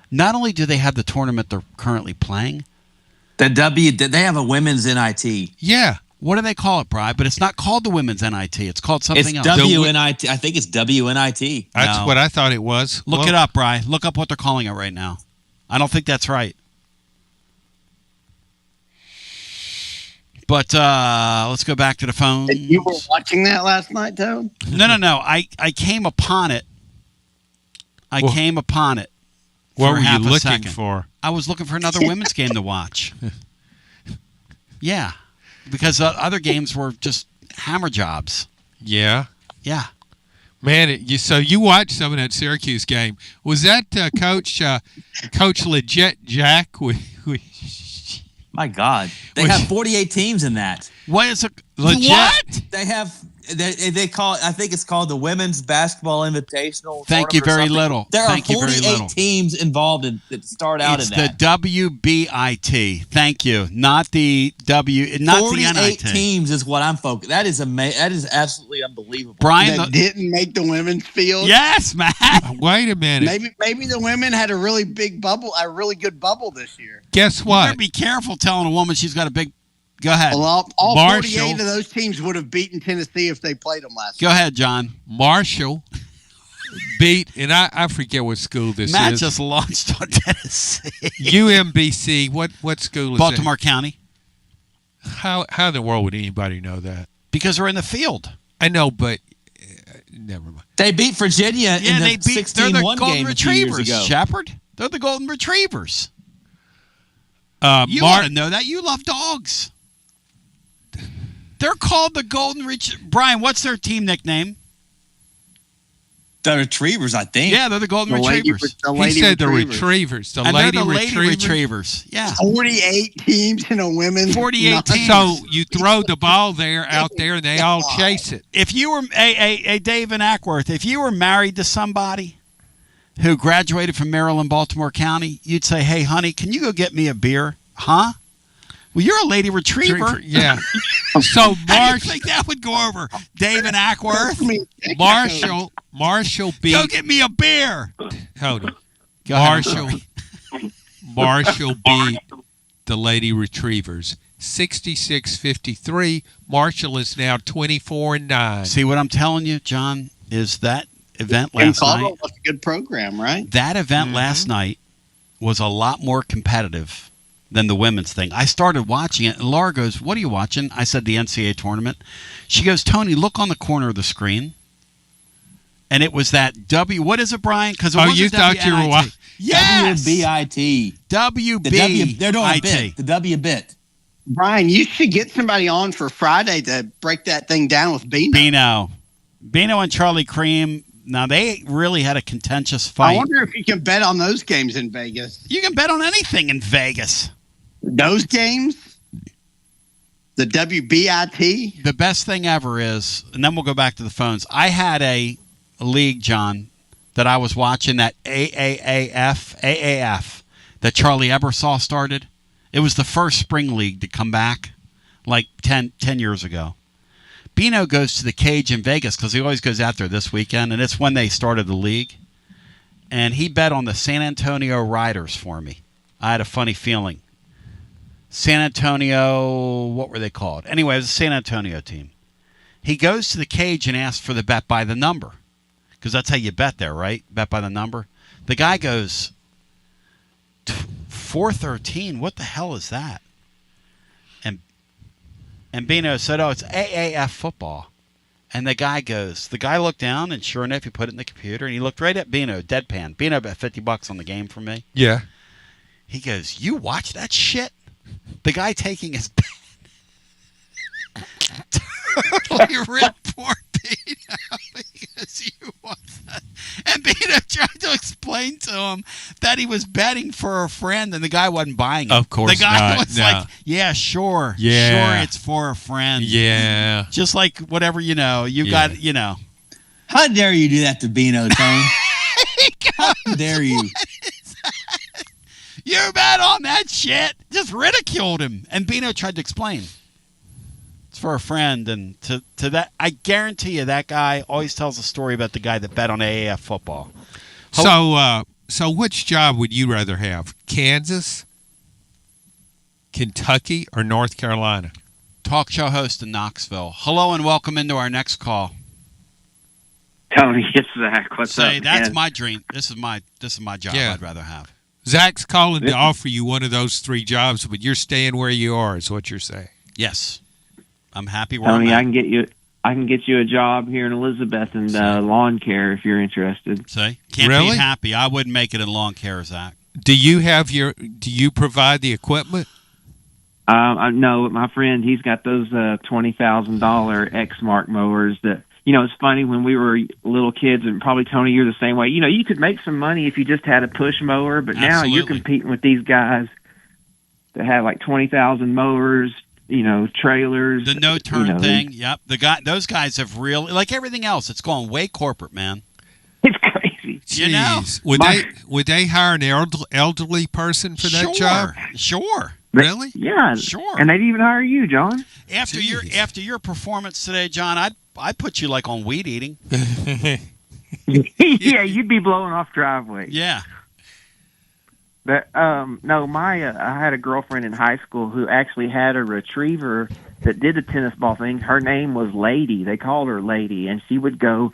Not only do they have the tournament they're currently playing, they have a women's NIT. Yeah. What do they call it, Bri? But it's not called the women's NIT. It's called something else. It's WNIT. I think it's WNIT. That's what I thought it was. Look it up, Bri. Look up what they're calling it right now. I don't think that's right. But let's go back to the phone. You were watching that last night, though? No. I came upon it. Came upon it. What were you looking for? I was looking for another women's game to watch. Yeah. Because other games were just hammer jobs. Yeah. Yeah. Man, so you watched some of that Syracuse game. Was that Coach Legit Jack? My God. They have 48 teams in that. What is it? Legit? What? They have... They call it, I think it's called the Women's Basketball Invitational. Thank you very little. There are 48 teams involved that start out in that. It's the WBIT. Thank you. Not the not the NIT. 48 teams is what I'm focused. That is amazing. That is absolutely unbelievable. Brian, that didn't make the women's field. Yes, man. Wait a minute. Maybe the women had a really big bubble, a really good bubble this year. Guess what? You better be careful telling a woman she's got a big. Go ahead. Well, all 48 of those teams would have beaten Tennessee if they played them last Go ahead, John. Marshall beat, and I forget what school this Matt is. just launched on Tennessee. UMBC. What school is Baltimore that? County. How in the world would anybody know that? Because they're in the field. I know, but never mind. They beat Virginia in the 16-1 they're the Golden game Retrievers, a few years ago. Shepard. They're the Golden Retrievers. You ought to know that. You love dogs. They're called the Golden Brian, what's their team nickname? The Retrievers, I think. Yeah, they're the Golden Retrievers. He said the Retrievers. The Lady Retrievers. Yeah. 48 teams in a women's. 48 teams. So you throw the ball out there, and they all chase it. If you were, Dave and Ackworth, if you were married to somebody who graduated from Maryland, Baltimore County, you'd say, hey, honey, can you go get me a beer? Huh? Well, you're a lady retriever. Yeah. So How do you think that would go over? David Ackworth? Marshall B. Go get me a beer. Hold on. Go ahead. Marshall B. The Lady Retrievers. 66-53. Marshall is now 24-9. See what I'm telling you, John, is that event last night. Was a good program, right? That event last night was a lot more competitive than the women's thing. I started watching it, and Laura goes, "What are you watching?" I said, "The NCAA tournament." She goes, "Tony, look on the corner of the screen." And it was that W. What is it, Brian? Because you thought you were watching? Yes. WBIT. WB. They're doing a bit. The W bit. Brian, you should get somebody on for Friday to break that thing down with Bino. Bino and Charlie Cream. Now, they really had a contentious fight. I wonder if you can bet on those games in Vegas. You can bet on anything in Vegas. Those games? The WBIT? The best thing ever is, and then we'll go back to the phones. I had a league, John, that I was watching, that AAF, that Charlie Ebersol started. It was the first spring league to come back like 10 years ago. Bino goes to the Cage in Vegas because he always goes out there this weekend, and it's when they started the league. And he bet on the San Antonio Riders for me. I had a funny feeling. San Antonio, what were they called? Anyway, it was a San Antonio team. He goes to the Cage and asks for the bet by the number because that's how you bet there, right? Bet by the number. The guy goes, 413, what the hell is that? And Bino said, "Oh, it's AAF football." And the guy looked down, and sure enough, he put it in the computer, and he looked right at Bino, deadpan. Bino bet $50 on the game for me. Yeah. He goes, "You watch that shit?" The guy taking his pen totally ripped poor Bino because you watch that. And Bino tried to explain to him that he was betting for a friend, and the guy wasn't buying it. Of course the guy not. was like, "Yeah, sure. Yeah. Sure, it's for a friend." Yeah. Just like whatever, you got. How dare you do that to Bino, Tone? How dare you? You bet on that shit. Just ridiculed him. And Bino tried to explain. It's for a friend. And to that, I guarantee you that guy always tells a story about the guy that bet on AAF football. So which job would you rather have? Kansas, Kentucky, or North Carolina? Talk show host in Knoxville. Hello and welcome into our next call. Tony, it's Zach. What's up? That's man? my dream. This is my job. Yeah. I'd rather have. Zach's calling to offer you one of those three jobs, but you're staying where you are, is what you're saying. Yes. I'm happy where Tony, I'm at. I can get you a job here in Elizabeth and lawn care if you're interested. See? Can't Really? be happy. I wouldn't make it in lawn care, Zach. Do you provide the equipment? No, my friend, he's got those $20,000 X-Mark mowers that, it's funny when we were little kids, and probably, Tony, you're the same way. You could make some money if you just had a push mower, but now you're competing with these guys that have like 20,000 mowers, trailers. The no-turn thing, yep. Those guys have really, like everything else, it's going way corporate, man. It's crazy. Jeez. Would they hire an elderly person for that job? Sure. Really? Yeah. Sure. And they'd even hire you, John. After your performance today, John, I'd put you like on weed eating. Yeah, you'd be blowing off driveway. Yeah. But no, I had a girlfriend in high school who actually had a retriever that did the tennis ball thing. Her name was Lady. They called her Lady, and she would go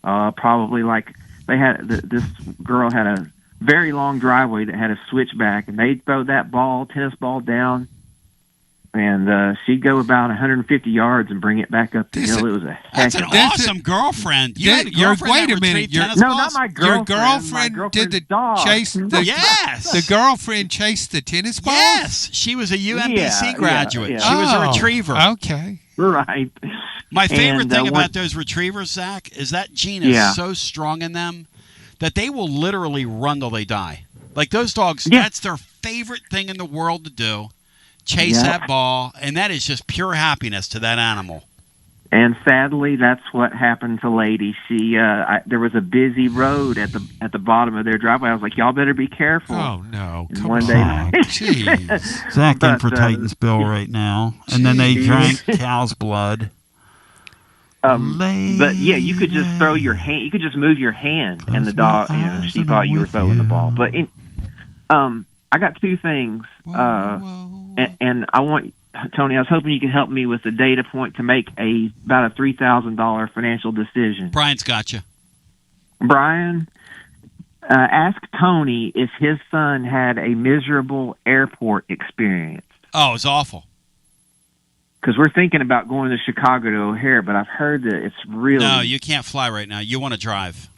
probably like this girl had a very long driveway that had a switchback, and they'd throw that tennis ball down, and she'd go about 150 yards and bring it back up the hill. It was That's an awesome girlfriend. You had a girlfriend wait that a minute. retrieved tennis balls? not my girlfriend. Your girlfriend did the chase the Yes. The girlfriend chased the tennis balls? Yes. She was a UMBC graduate. yeah. She was a retriever. Okay. Right. My favorite thing about those retrievers, Zach, is that gene is so strong in them that they will literally run till they die. Like those dogs, that's their favorite thing in the world to do. Chase that ball, and that is just pure happiness to that animal. And sadly, that's what happened to Lady. She there was a busy road at the bottom of their driveway. I was like, y'all better be careful. Oh no! And Come one on, day, jeez. Zach in for Titansville right now, and then they drank cow's blood. But yeah, you could just throw your hand. You could just move your hand, and the dog. She thought you were throwing the ball. But I got two things, and I want. Tony, I was hoping you could help me with a data point to make about a $3,000 financial decision. Brian's got you. Brian, ask Tony if his son had a miserable airport experience. Oh, it's awful. Because we're thinking about going to Chicago to O'Hare, but I've heard that it's really... No, you can't fly right now. You want to drive.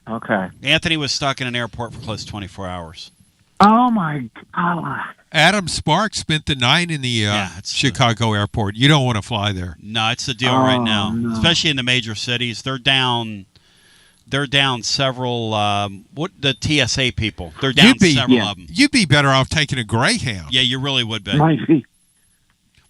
Okay. Anthony was stuck in an airport for close to 24 hours. Oh, my God. Adam Sparks spent the night in the Chicago airport. You don't want to fly there. No, it's the deal right now, especially in the major cities. They're down several. The TSA people? They're down several of them. You'd be better off taking a Greyhound. Yeah, you really would be. Might be.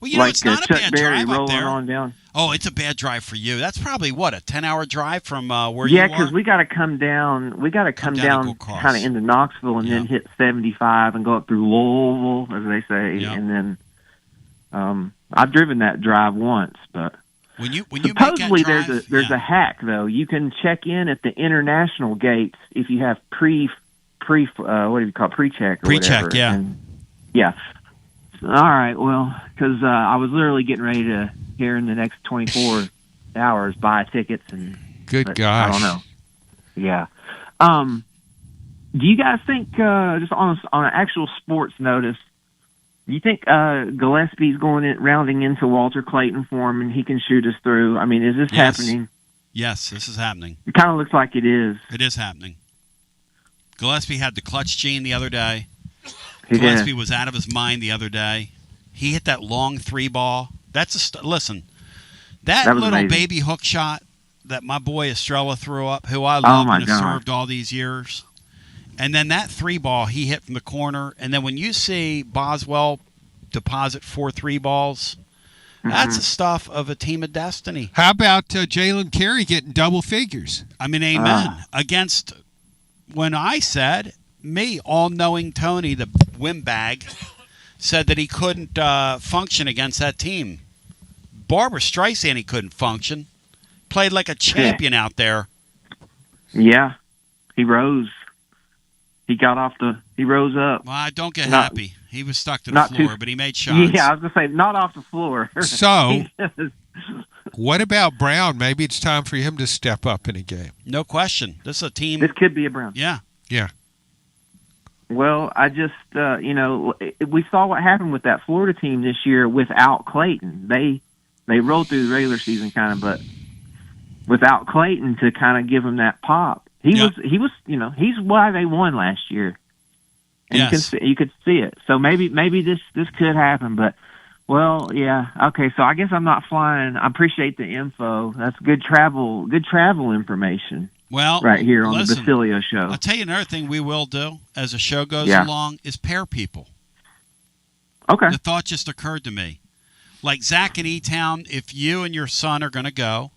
Well, you know, it's not a bad drive up there. On down. Oh, it's a bad drive for you. That's probably, what, a 10-hour drive from where you are? Yeah, because we got to come down. We got to come down kind of into Knoxville and then hit 75 and go up through Louisville, as they say. Yeah. And then I've driven that drive once, but when you supposedly make that drive, there's a hack though. You can check in at the international gates if you have pre-check or pre-check, whatever. yeah. And, yeah. All right, well, because I was literally getting ready to, here in the next 24 hours, buy tickets. And Good gosh. I don't know. Yeah. Do you guys think, just on an actual sports notice, do you think Gillespie's rounding into Walter Clayton for him and he can shoot us through? I mean, is this happening? Yes, this is happening. It kind of looks like it is. It is happening. Gillespie had the clutch gene the other day. He Gillespie did. was out of his mind the other day. He hit that long three ball. That's listen. That little amazing. baby hook shot that my boy Estrella threw up, who I love and have served all these years, and then that three ball he hit from the corner, and then when you see Boswell deposit 4 3 balls, that's the stuff of a team of destiny. How about Jalen Carey getting double figures? I mean, amen. Against when I said. Me, all-knowing Tony, the windbag, said that he couldn't function against that team. Barbara Streisand, he couldn't function. Played like a champion out there. Yeah, he rose. He rose up. Well, I don't get happy. He was stuck to the floor, but he made shots. Yeah, I was going to say, not off the floor. So, what about Brown? Maybe it's time for him to step up in a game. No question. This is a team. This could be a Brown. Yeah. Yeah. Well, I just, we saw what happened with that Florida team this year without Clayton. They rolled through the regular season kind of, but without Clayton to kind of give them that pop. He was, he's why they won last year. And you could see it. So maybe this could happen, but well, yeah. Okay, so I guess I'm not flying. I appreciate the info. That's good travel information. Well, right here on the Basilio show. I'll tell you another thing we will do as the show goes along is pair people. Okay. The thought just occurred to me. Like Zach in E-Town, if you and your son are going to go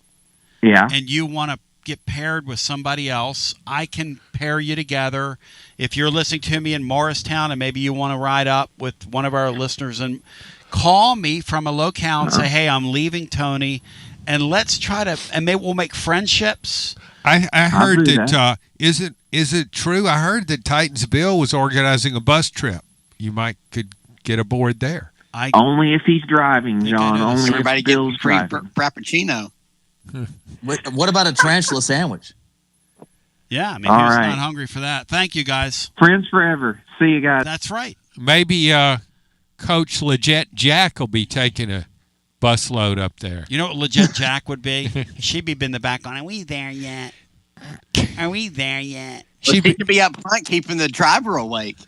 and you want to get paired with somebody else, I can pair you together. If you're listening to me in Morristown and maybe you want to ride up with one of our listeners and call me from a locale and say, hey, I'm leaving Tony, and let's try to – and maybe we'll make friendships. I heard that is it true? I heard that Titans Bill was organizing a bus trip. You could get aboard there. Only if he's driving, John. Only everybody if Bill's gets free driving. frappuccino. What about a tarantula sandwich? Yeah, I mean, who's not hungry for that? Thank you, guys. Friends forever. See you guys. That's right. Maybe Coach Legit Jack will be taking a bus load up there. You know what Legit Jack would be? She'd be in the back on, are we there yet? Are we there yet? She'd be up front keeping the driver awake.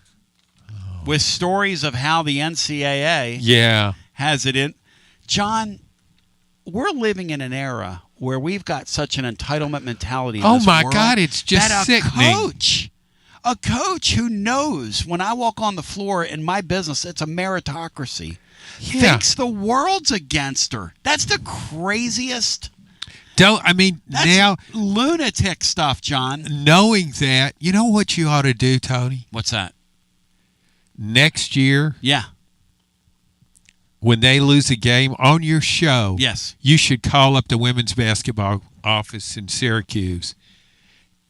With stories of how the NCAA has it in. John, we're living in an era where we've got such an entitlement mentality in this world God, it's just that sickening. A coach who knows when I walk on the floor in my business, it's a meritocracy. thinks the world's against her. That's the craziest. Now lunatic stuff, John. Knowing that, you know what you ought to do, Tony? What's that? Next year, yeah, when they lose a game on your show, yes, you should call up the women's basketball office in Syracuse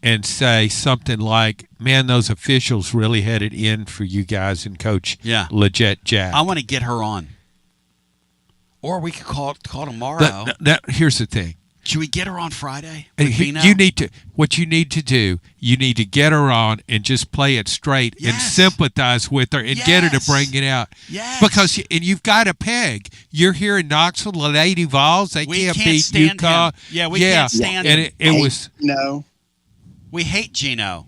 and say something like, "Man, those officials really had it in for you guys and Coach Legit Jack." I want to get her on, or we could call tomorrow. Here's the thing. Should we get her on Friday? You need to. What you need to do, you need to get her on and just play it straight and sympathize with her and get her to bring it out. Yes. Because you've got a peg. You're here in Knoxville, the Lady Vols. They can't beat UConn. Yeah, we can't stand him. And it was no. We hate Gino.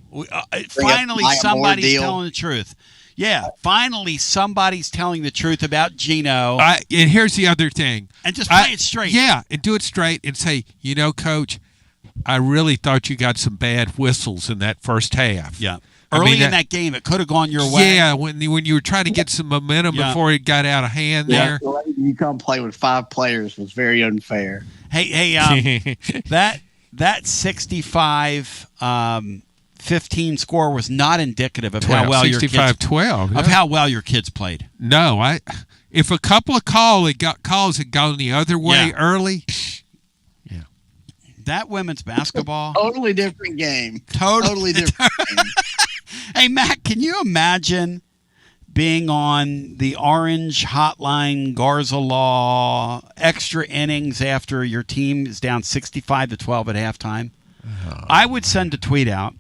Finally, somebody's telling the truth. Yeah, finally somebody's telling the truth about Gino. And here's the other thing. And just play it straight. Yeah, and do it straight and say, Coach, I really thought you got some bad whistles in that first half. Yeah. Early in that game, it could have gone your way. Yeah, when you were trying to get some momentum before it got out of hand there. You come play with 5 players was very unfair. Hey, that 65 15 score was not indicative of how well your kids 65-12 of how well your kids played. No, if a couple of calls had gone the other way early, that women's basketball totally different game. Totally different game. Hey Matt, can you imagine being on the Orange Hotline Garza Law extra innings after your team is down 65-12 at halftime? I would send a tweet out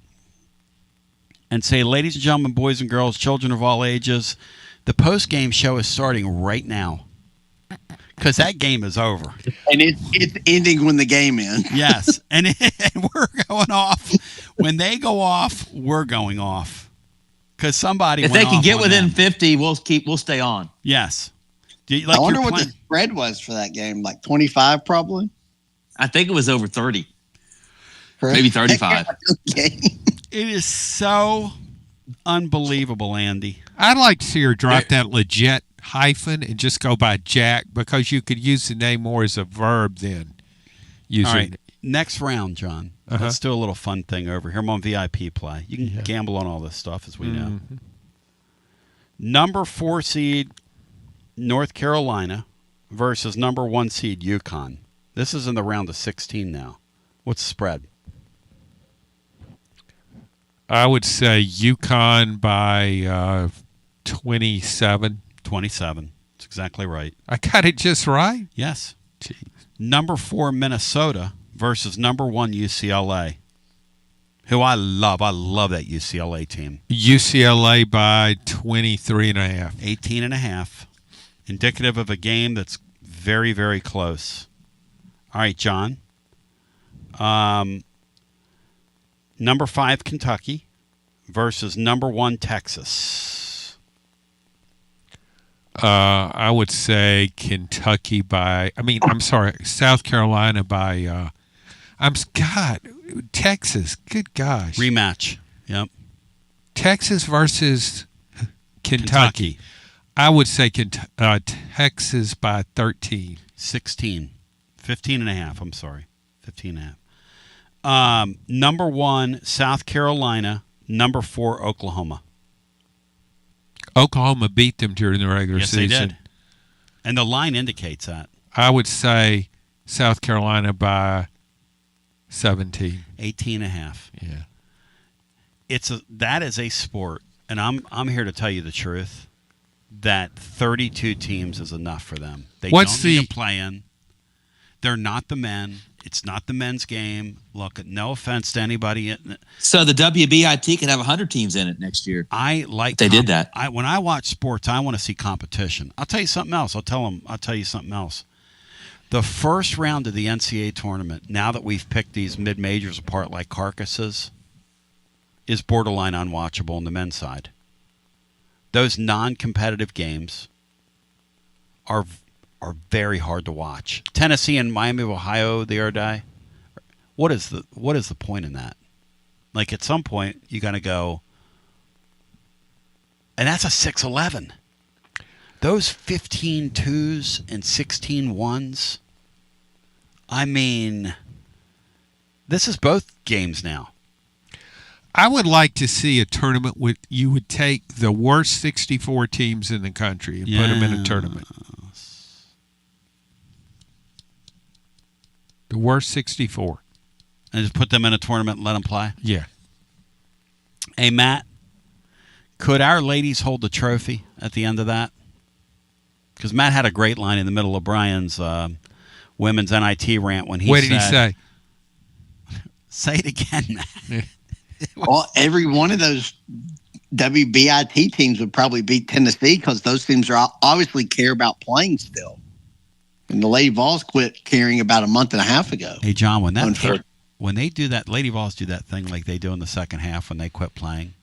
and say, ladies and gentlemen, boys and girls, children of all ages, the post-game show is starting right now because that game is over. And it's ending when the game ends. Yes, and we're going off. When they go off, we're going off because somebody If went they can off get on within them. 50, we'll stay on. Yes. I wonder what the spread was for that game, like 25 probably? I think it was over 30. Maybe 35. It is so unbelievable, Andy. I'd like to see her drop that legit hyphen and just go by Jack because you could use the name more as a verb than using All right. Next round, John. Uh-huh. Let's do a little fun thing over here. I'm on VIP play. You can gamble on all this stuff, as we know. Number 4 seed North Carolina versus number 1 seed UConn. This is in the round of 16 now. What's the spread? I would say UConn by 27. 27. That's exactly right. I got it just right? Yes. Jeez. Number 4 Minnesota versus number 1 UCLA, who I love. I love that UCLA team. UCLA by 23.5. 18.5. Indicative of a game that's very, very close. All right, John. Number 5 Kentucky versus number 1 Texas. I would say Kentucky by. I'm sorry, South Carolina by. Texas. Good gosh. Rematch. Yep. Texas versus Kentucky. I would say Texas by 13. 16. 15.5. I'm sorry. 15.5. Number 1 South Carolina. Number 4 Oklahoma. Oklahoma beat them during the regular season. Yes, they did. And the line indicates that. I would say South Carolina by 17. 18.5. Yeah. That is a sport, and I'm here to tell you the truth, that 32 teams is enough for them. They don't need to play in. They're not the men. It's not the men's game. Look, no offense to anybody. So the WBIT could have 100 teams in it next year. They did that. When I watch sports, I want to see competition. I'll tell you something else. I'll tell you something else. The first round of the NCAA tournament, now that we've picked these mid-majors apart like carcasses, is borderline unwatchable on the men's side. Those non-competitive games are very hard to watch. Tennessee and Miami of Ohio the other day. What is the point in that? Like at some point you got to go, and that's a 6-11. Those 15 twos and 16 ones. I mean, this is both games now. I would like to see a tournament with you would take the worst 64 teams in the country and put them in a tournament. The worst 64. And just put them in a tournament and let them play? Yeah. Hey, Matt, could our ladies hold the trophy at the end of that? Because Matt had a great line in the middle of Brian's women's NIT rant when he said... What did he say? Say it again, Matt. Well, every one of those WBIT teams would probably beat Tennessee because those teams are obviously care about playing still. And the Lady Vols quit caring about a month and a half ago. Hey, John, when they do that, Lady Vols do that thing like they do in the second half when they quit playing.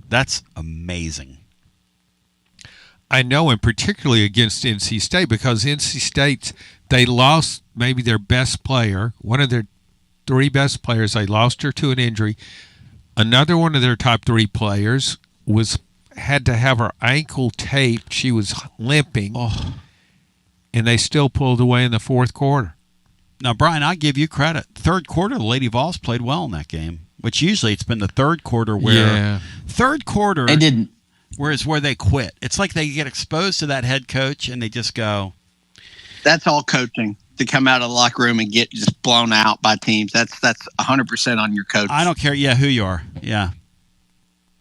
That's amazing. I know, and particularly against NC State, because NC State, they lost maybe their best player, one of their 3 best players. They lost her to an injury. Another one of their top 3 players had to have her ankle taped. She was limping, and they still pulled away in the fourth quarter. Now, Brian, I'll give you credit. Third quarter, the Lady Vols played well in that game, which usually it's been the third quarter where third quarter they didn't. Whereas where they quit. It's like they get exposed to that head coach and they just go. That's all coaching. To come out of the locker room and get just blown out by teams. That's 100% on your coach. I don't care, who you are. Yeah.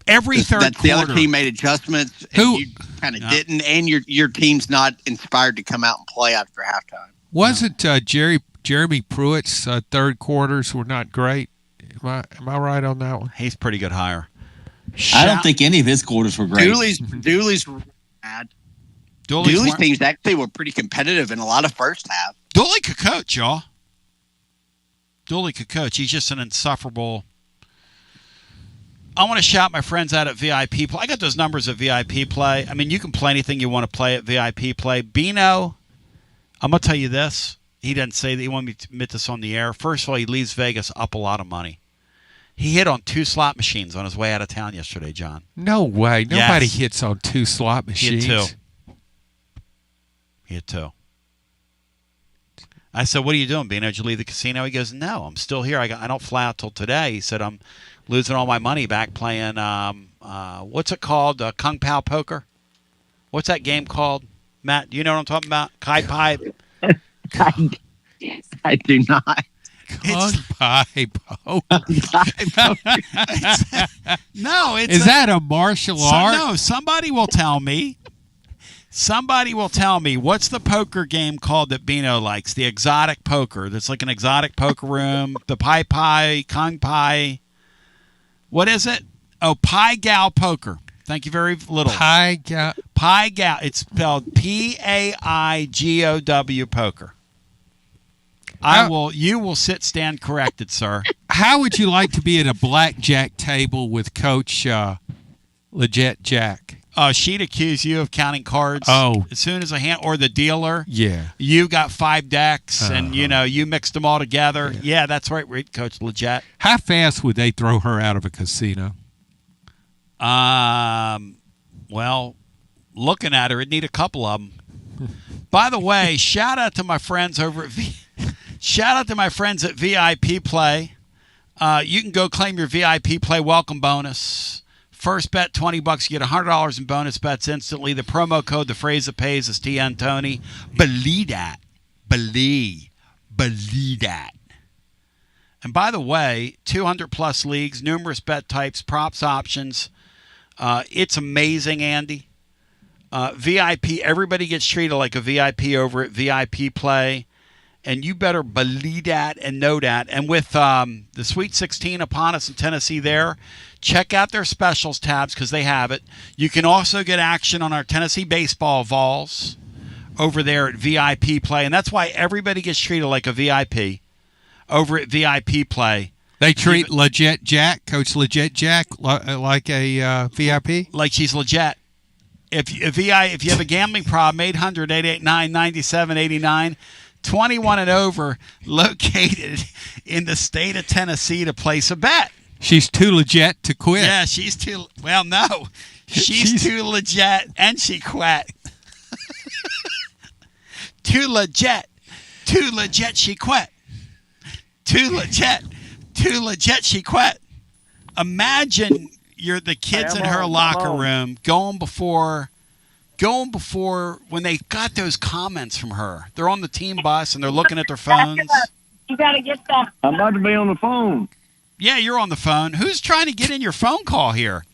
Every third quarter. The other team made adjustments and you kind of didn't, and your team's not inspired to come out and play after halftime. Wasn't Jeremy Pruitt's third quarters were not great? Am I right on that one? He's pretty good hire. I don't think any of his quarters were great. Dooley's bad. Dooley's teams actually were pretty competitive in a lot of first half. Dooley could coach, y'all. Dooley could coach. He's just an insufferable. I want to shout my friends out at VIP Play. I got those numbers at VIP Play. I mean, you can play anything you want to play at VIP Play. Bino, I'm going to tell you this. He doesn't say that he wanted me to admit this on the air. First of all, he leaves Vegas up a lot of money. He hit on 2 slot machines on his way out of town yesterday, John. No way. Nobody hits on 2 slot machines. He hit 2. I said, what are you doing, Bino? Did you leave the casino? He goes, no, I'm still here. I don't fly out till today. He said, I'm losing all my money back playing, what's it called? Kung Pao Poker? What's that game called? Matt, do you know what I'm talking about? Kai Pai? I do not. Kung Pai Poker. No, it's Is that a martial art? No, somebody will tell me. Somebody will tell me, what's the poker game called that Bino likes? The exotic poker. That's like an exotic poker room. The Pai, Kung Pai. What is it? Oh, Pai Gal Poker. Thank you very little. Pai Gal. It's spelled P-A-I-G-O-W Poker. You will stand corrected, sir. How would you like to be at a blackjack table with Coach Leggett Jack? She'd accuse you of counting cards. Oh. As soon as or the dealer. Yeah. You got 5 decks, and, you mixed them all together. Yeah, that's right, Coach Leggett. How fast would they throw her out of a casino? Well, looking at her, it'd need a couple of them. By the way, shout out to my friends over at VIP Play. You can go claim your VIP Play welcome bonus. First bet, $20. You get $100 in bonus bets instantly. The promo code, the phrase that pays, is TN Tony. Believe that. Believe that. And by the way, 200-plus leagues, numerous bet types, props options. It's amazing, Andy. VIP, everybody gets treated like a VIP over at VIP Play. And you better believe that and know that. And with the Sweet 16 upon us in Tennessee there, check out their specials tabs because they have it. You can also get action on our Tennessee baseball Vols over there at VIP Play. And that's why everybody gets treated like a VIP over at VIP Play. They treat Leggett Jack, Coach Leggett Jack, like a VIP? Like she's legit. If you have a gambling problem, 800-889-9789. 21 and over, located in the state of Tennessee to place a bet. She's too legit to quit. Yeah, she's too. Well, no, She's too legit, and she quit. Too legit, she quit. Too legit, she quit. Imagine you're the kids in her locker room going before when they got those comments from her. They're on the team bus and they're looking at their phones. You got to get that. I'm about to be on the phone. Yeah, you're on the phone. Who's trying to get in your phone call here?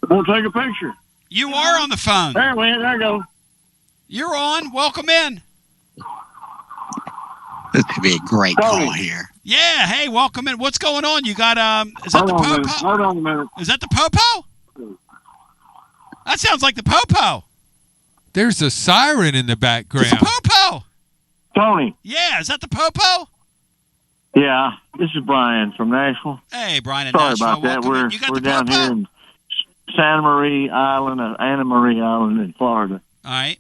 We'll take a picture. You are on the phone. There I go. You're on. Welcome in. This could be a great call here. Yeah, hey, welcome in. What's going on? You got is that the Popo? Hold on a minute. Is that the Popo? That sounds like the Popo. There's a siren in the background. It's the Popo. Tony. Yeah, is that the Popo? Yeah, this is Brian from Nashville. Hey, Brian in Sorry Nashville. about that. Welcome We're down here in Anna Marie Island in Florida. All right.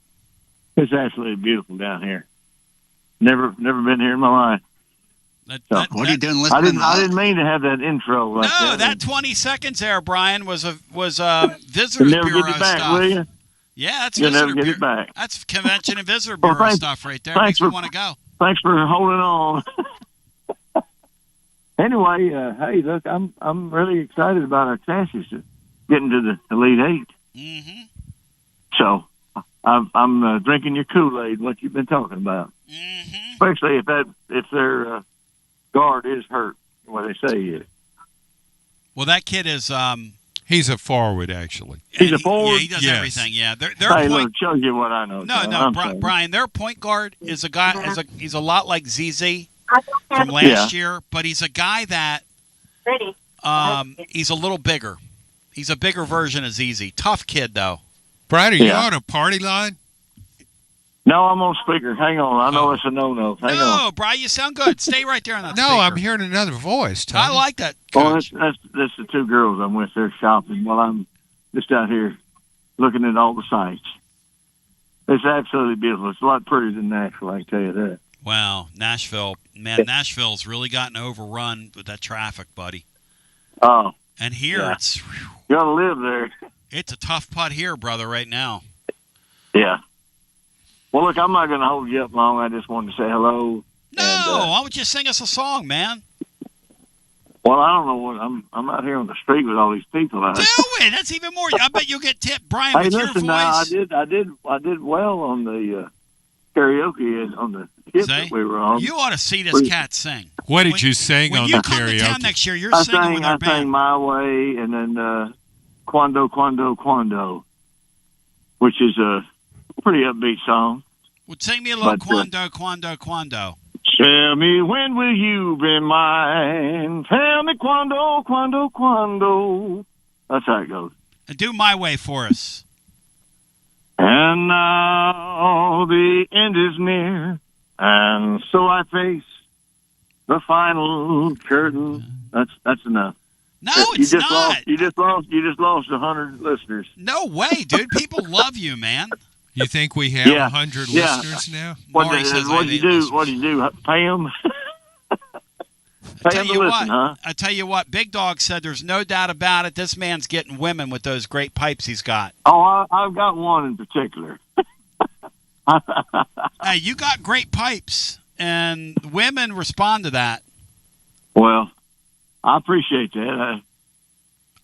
It's absolutely beautiful down here. Never been here in my life. What are you doing listening? I didn't mean to have that intro like that. No, that 20 seconds there, Brian, was Visitors never Bureau get it back, stuff. will you? Yeah, that's You'll Visitor never get Bureau. it back. That's Convention and Visitor Bureau stuff right there. Makes me want to go. Thanks for holding on. Anyway, hey, look, I'm really excited about our chances to getting to the Elite Eight. Mm-hmm. So I'm drinking your Kool-Aid, what you've been talking about. Mm-hmm. Especially if their guard is hurt, what they say he is. Well, that kid is. He's a forward, actually. He's a forward? Yeah, he does everything. Yeah, Hey, look, shows you what I know. No, Brian. Their point guard is a guy. He's a lot like ZZ from last year, but he's a guy that. He's a little bigger. He's a bigger version of ZZ. Tough kid, though. Brian, are you on a party line? No, I'm on speaker. Hang on. I know it's a no-no. Hang on. No, Brian, you sound good. Stay right there on that No, speaker. I'm hearing another voice, Tony. I like that. Oh, that's the two girls I'm with. They're shopping while I'm just out here looking at all the sights. It's absolutely beautiful. It's a lot prettier than Nashville, I can tell you that. Wow, Nashville. Man, Nashville's really gotten overrun with that traffic, buddy. Oh. And here it's... You got to live there. It's a tough putt here, brother, right now. Yeah. Well, look, I'm not going to hold you up long. I just wanted to say hello. No, why would you sing us a song, man? Well, I don't know what I'm out here on the street with all these people. Do it. That's even more. I bet you'll get tipped, Brian. Hey, with listen, your voice. now, I did well on the karaoke on the hit that we were on. You ought to see this cat sing. What did you sing on the karaoke? When you come to town next year, you're singing with our band. I sang My Way, and then Quando, Quando, Quando, which is a pretty upbeat song. Well, sing me a little Quando, Quando, Quando. Tell me, when will you be mine? Tell me, Quando, Quando, Quando. That's how it goes. And do My Way for us. And now the end is near, and so I face the final curtain. That's enough. No, it's not. You just lost 100 listeners. No way, dude. People love you, man. You think we have 100 listeners now? What do you do? Pay them? Pay them to listen, huh? I tell you what, Big Dog said there's no doubt about it. This man's getting women with those great pipes he's got. Oh, I've got one in particular. Hey, you got great pipes, and women respond to that. Well, I appreciate that.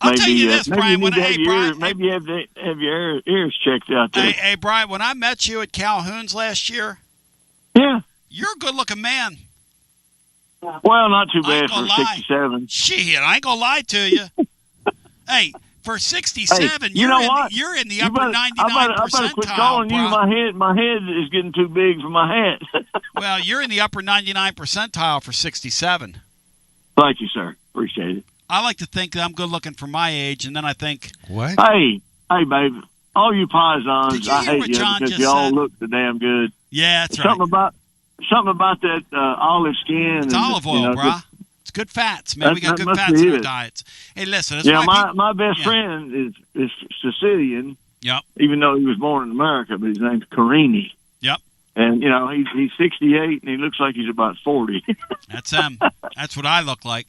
I'll tell you this, Brian. Maybe you have to have your ears checked out there. Hey, Brian, when I met you at Calhoun's last year, you're a good-looking man. Well, not too bad for 67. Shit, I ain't gonna lie to you. Hey, for 67, you know what? You're in the upper 99 I better quit calling you. My head is getting too big for my hat. Well, you're in the upper 99 percentile for 67. Thank you, sir. Appreciate it. I like to think that I'm good looking for my age, and then I think, what? Hey, baby, all you paisans, I hate you because you all look so damn good. Yeah, that's Something about that olive skin. It's olive oil, brah. It's good fats, man. We got good fats in our diets. Hey, listen. My best friend is Sicilian. Yep. Even though he was born in America, but his name's Carini. Yep. And he's 68 and he looks like he's about 40. That's him. That's what I look like.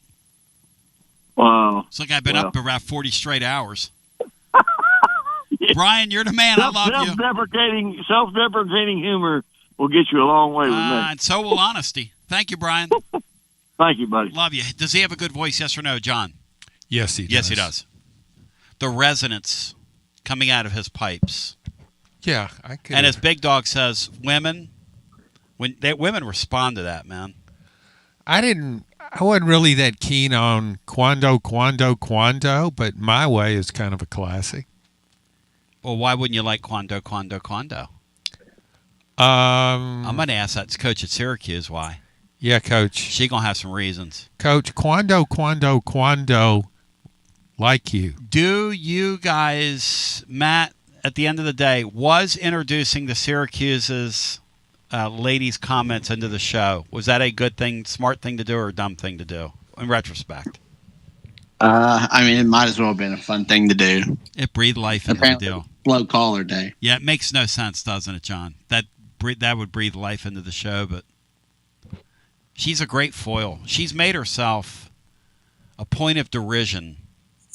Wow. It's like I've been up about 40 straight hours. Brian, you're the man. I love you. Self-deprecating humor will get you a long way with me. And so will honesty. Thank you, Brian. Thank you, buddy. Love you. Does he have a good voice, yes or no, John? Yes, he does. Yes, he does. The resonance coming out of his pipes. Yeah, I could. And as Big Dog says, women respond to that, man. I wasn't really that keen on Quando, but My Way is kind of a classic. Well, why wouldn't you like Quando? I'm going to ask that to Coach at Syracuse why. Yeah, Coach. She going to have some reasons. Coach, Quando, like you. Do you guys, Matt, at the end of the day, was introducing the Syracuse's ladies' comments into the show, was that a good thing, smart thing to do, or a dumb thing to do, in retrospect? I mean, it might as well have been a fun thing to do. It breathed life into the deal. Low caller day. Yeah, it makes no sense, doesn't it, John? That would breathe life into the show, but she's a great foil. She's made herself a point of derision.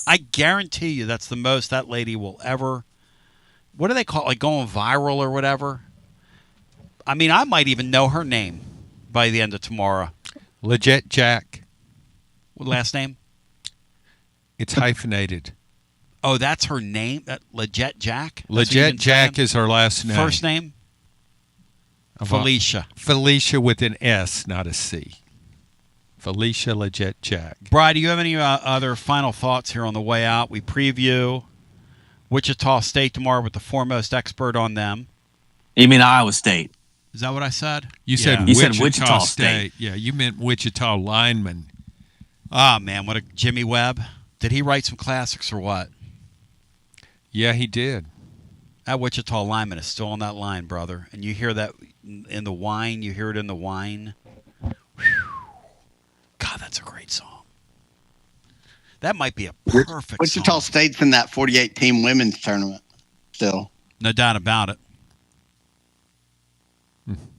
I guarantee you that's the most that lady will ever, what do they call it, like going viral or whatever? I mean, I might even know her name by the end of tomorrow. Legit Jack. What last name? It's hyphenated. Oh, that's her name? Legit Jack? Legit Jack is her last name. First name? Felicia. Felicia with an S, not a C. Felicia Legit Jack. Brad, do you have any other final thoughts here on the way out? We preview Wichita State tomorrow with the foremost expert on them. You mean Iowa State? Is that what I said? You said Wichita State. Yeah, you meant Wichita lineman. Oh, man, what a Jimmy Webb. Did he write some classics or what? Yeah, he did. That Wichita lineman is still on that line, brother. And you hear that in the whine. You hear it in the whine. Whew. God, that's a great song. That might be a perfect Wichita song. State's in that 48-team women's tournament still. No doubt about it.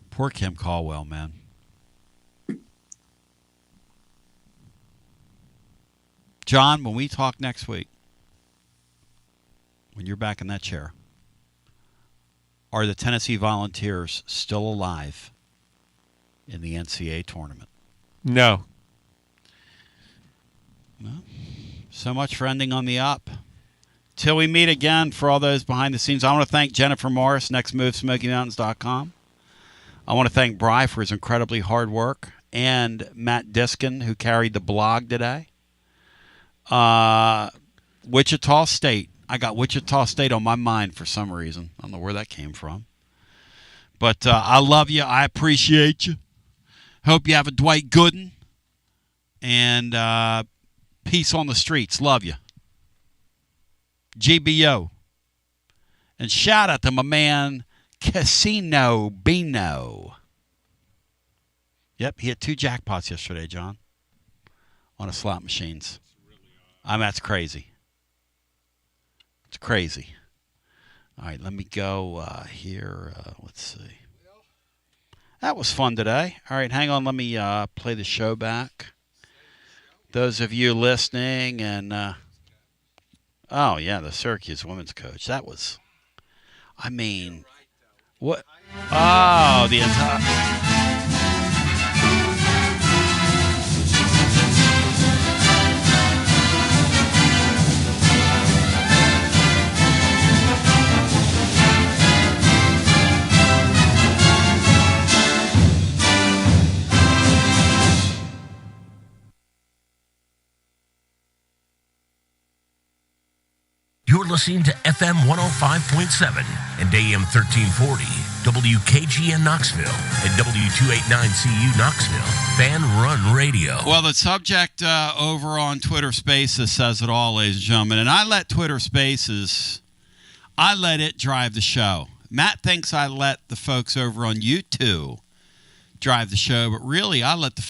Poor Kim Caldwell, man. John, when we talk next week, when you're back in that chair, are the Tennessee Volunteers still alive in the NCAA tournament? No. Well, so much for ending on the up. Till we meet again, for all those behind the scenes, I want to thank Jennifer Morris, NextMoveSmokyMountains.com. I want to thank Bry for his incredibly hard work, and Matt Diskin, who carried the blog today. Wichita State. I got Wichita State on my mind for some reason. I don't know where that came from. But I love you. I appreciate you. Hope you have a Dwight Gooden. And peace on the streets. Love you. GBO. And shout out to my man, Casino Bino. Yep, he had 2 jackpots yesterday, John, on the slot machines. That's crazy. It's crazy. All right, let me go here. Let's see. That was fun today. All right, hang on. Let me play the show back. Those of you listening and, oh, yeah, the Syracuse women's coach. That was, what? Oh, the entire... You're listening to FM 105.7 and AM 1340, WKGN Knoxville, and W289CU Knoxville, Fan Run Radio. Well, the subject over on Twitter Spaces says it all, ladies and gentlemen. And I let Twitter Spaces, I let it drive the show. Matt thinks I let the folks over on YouTube drive the show, but really I let the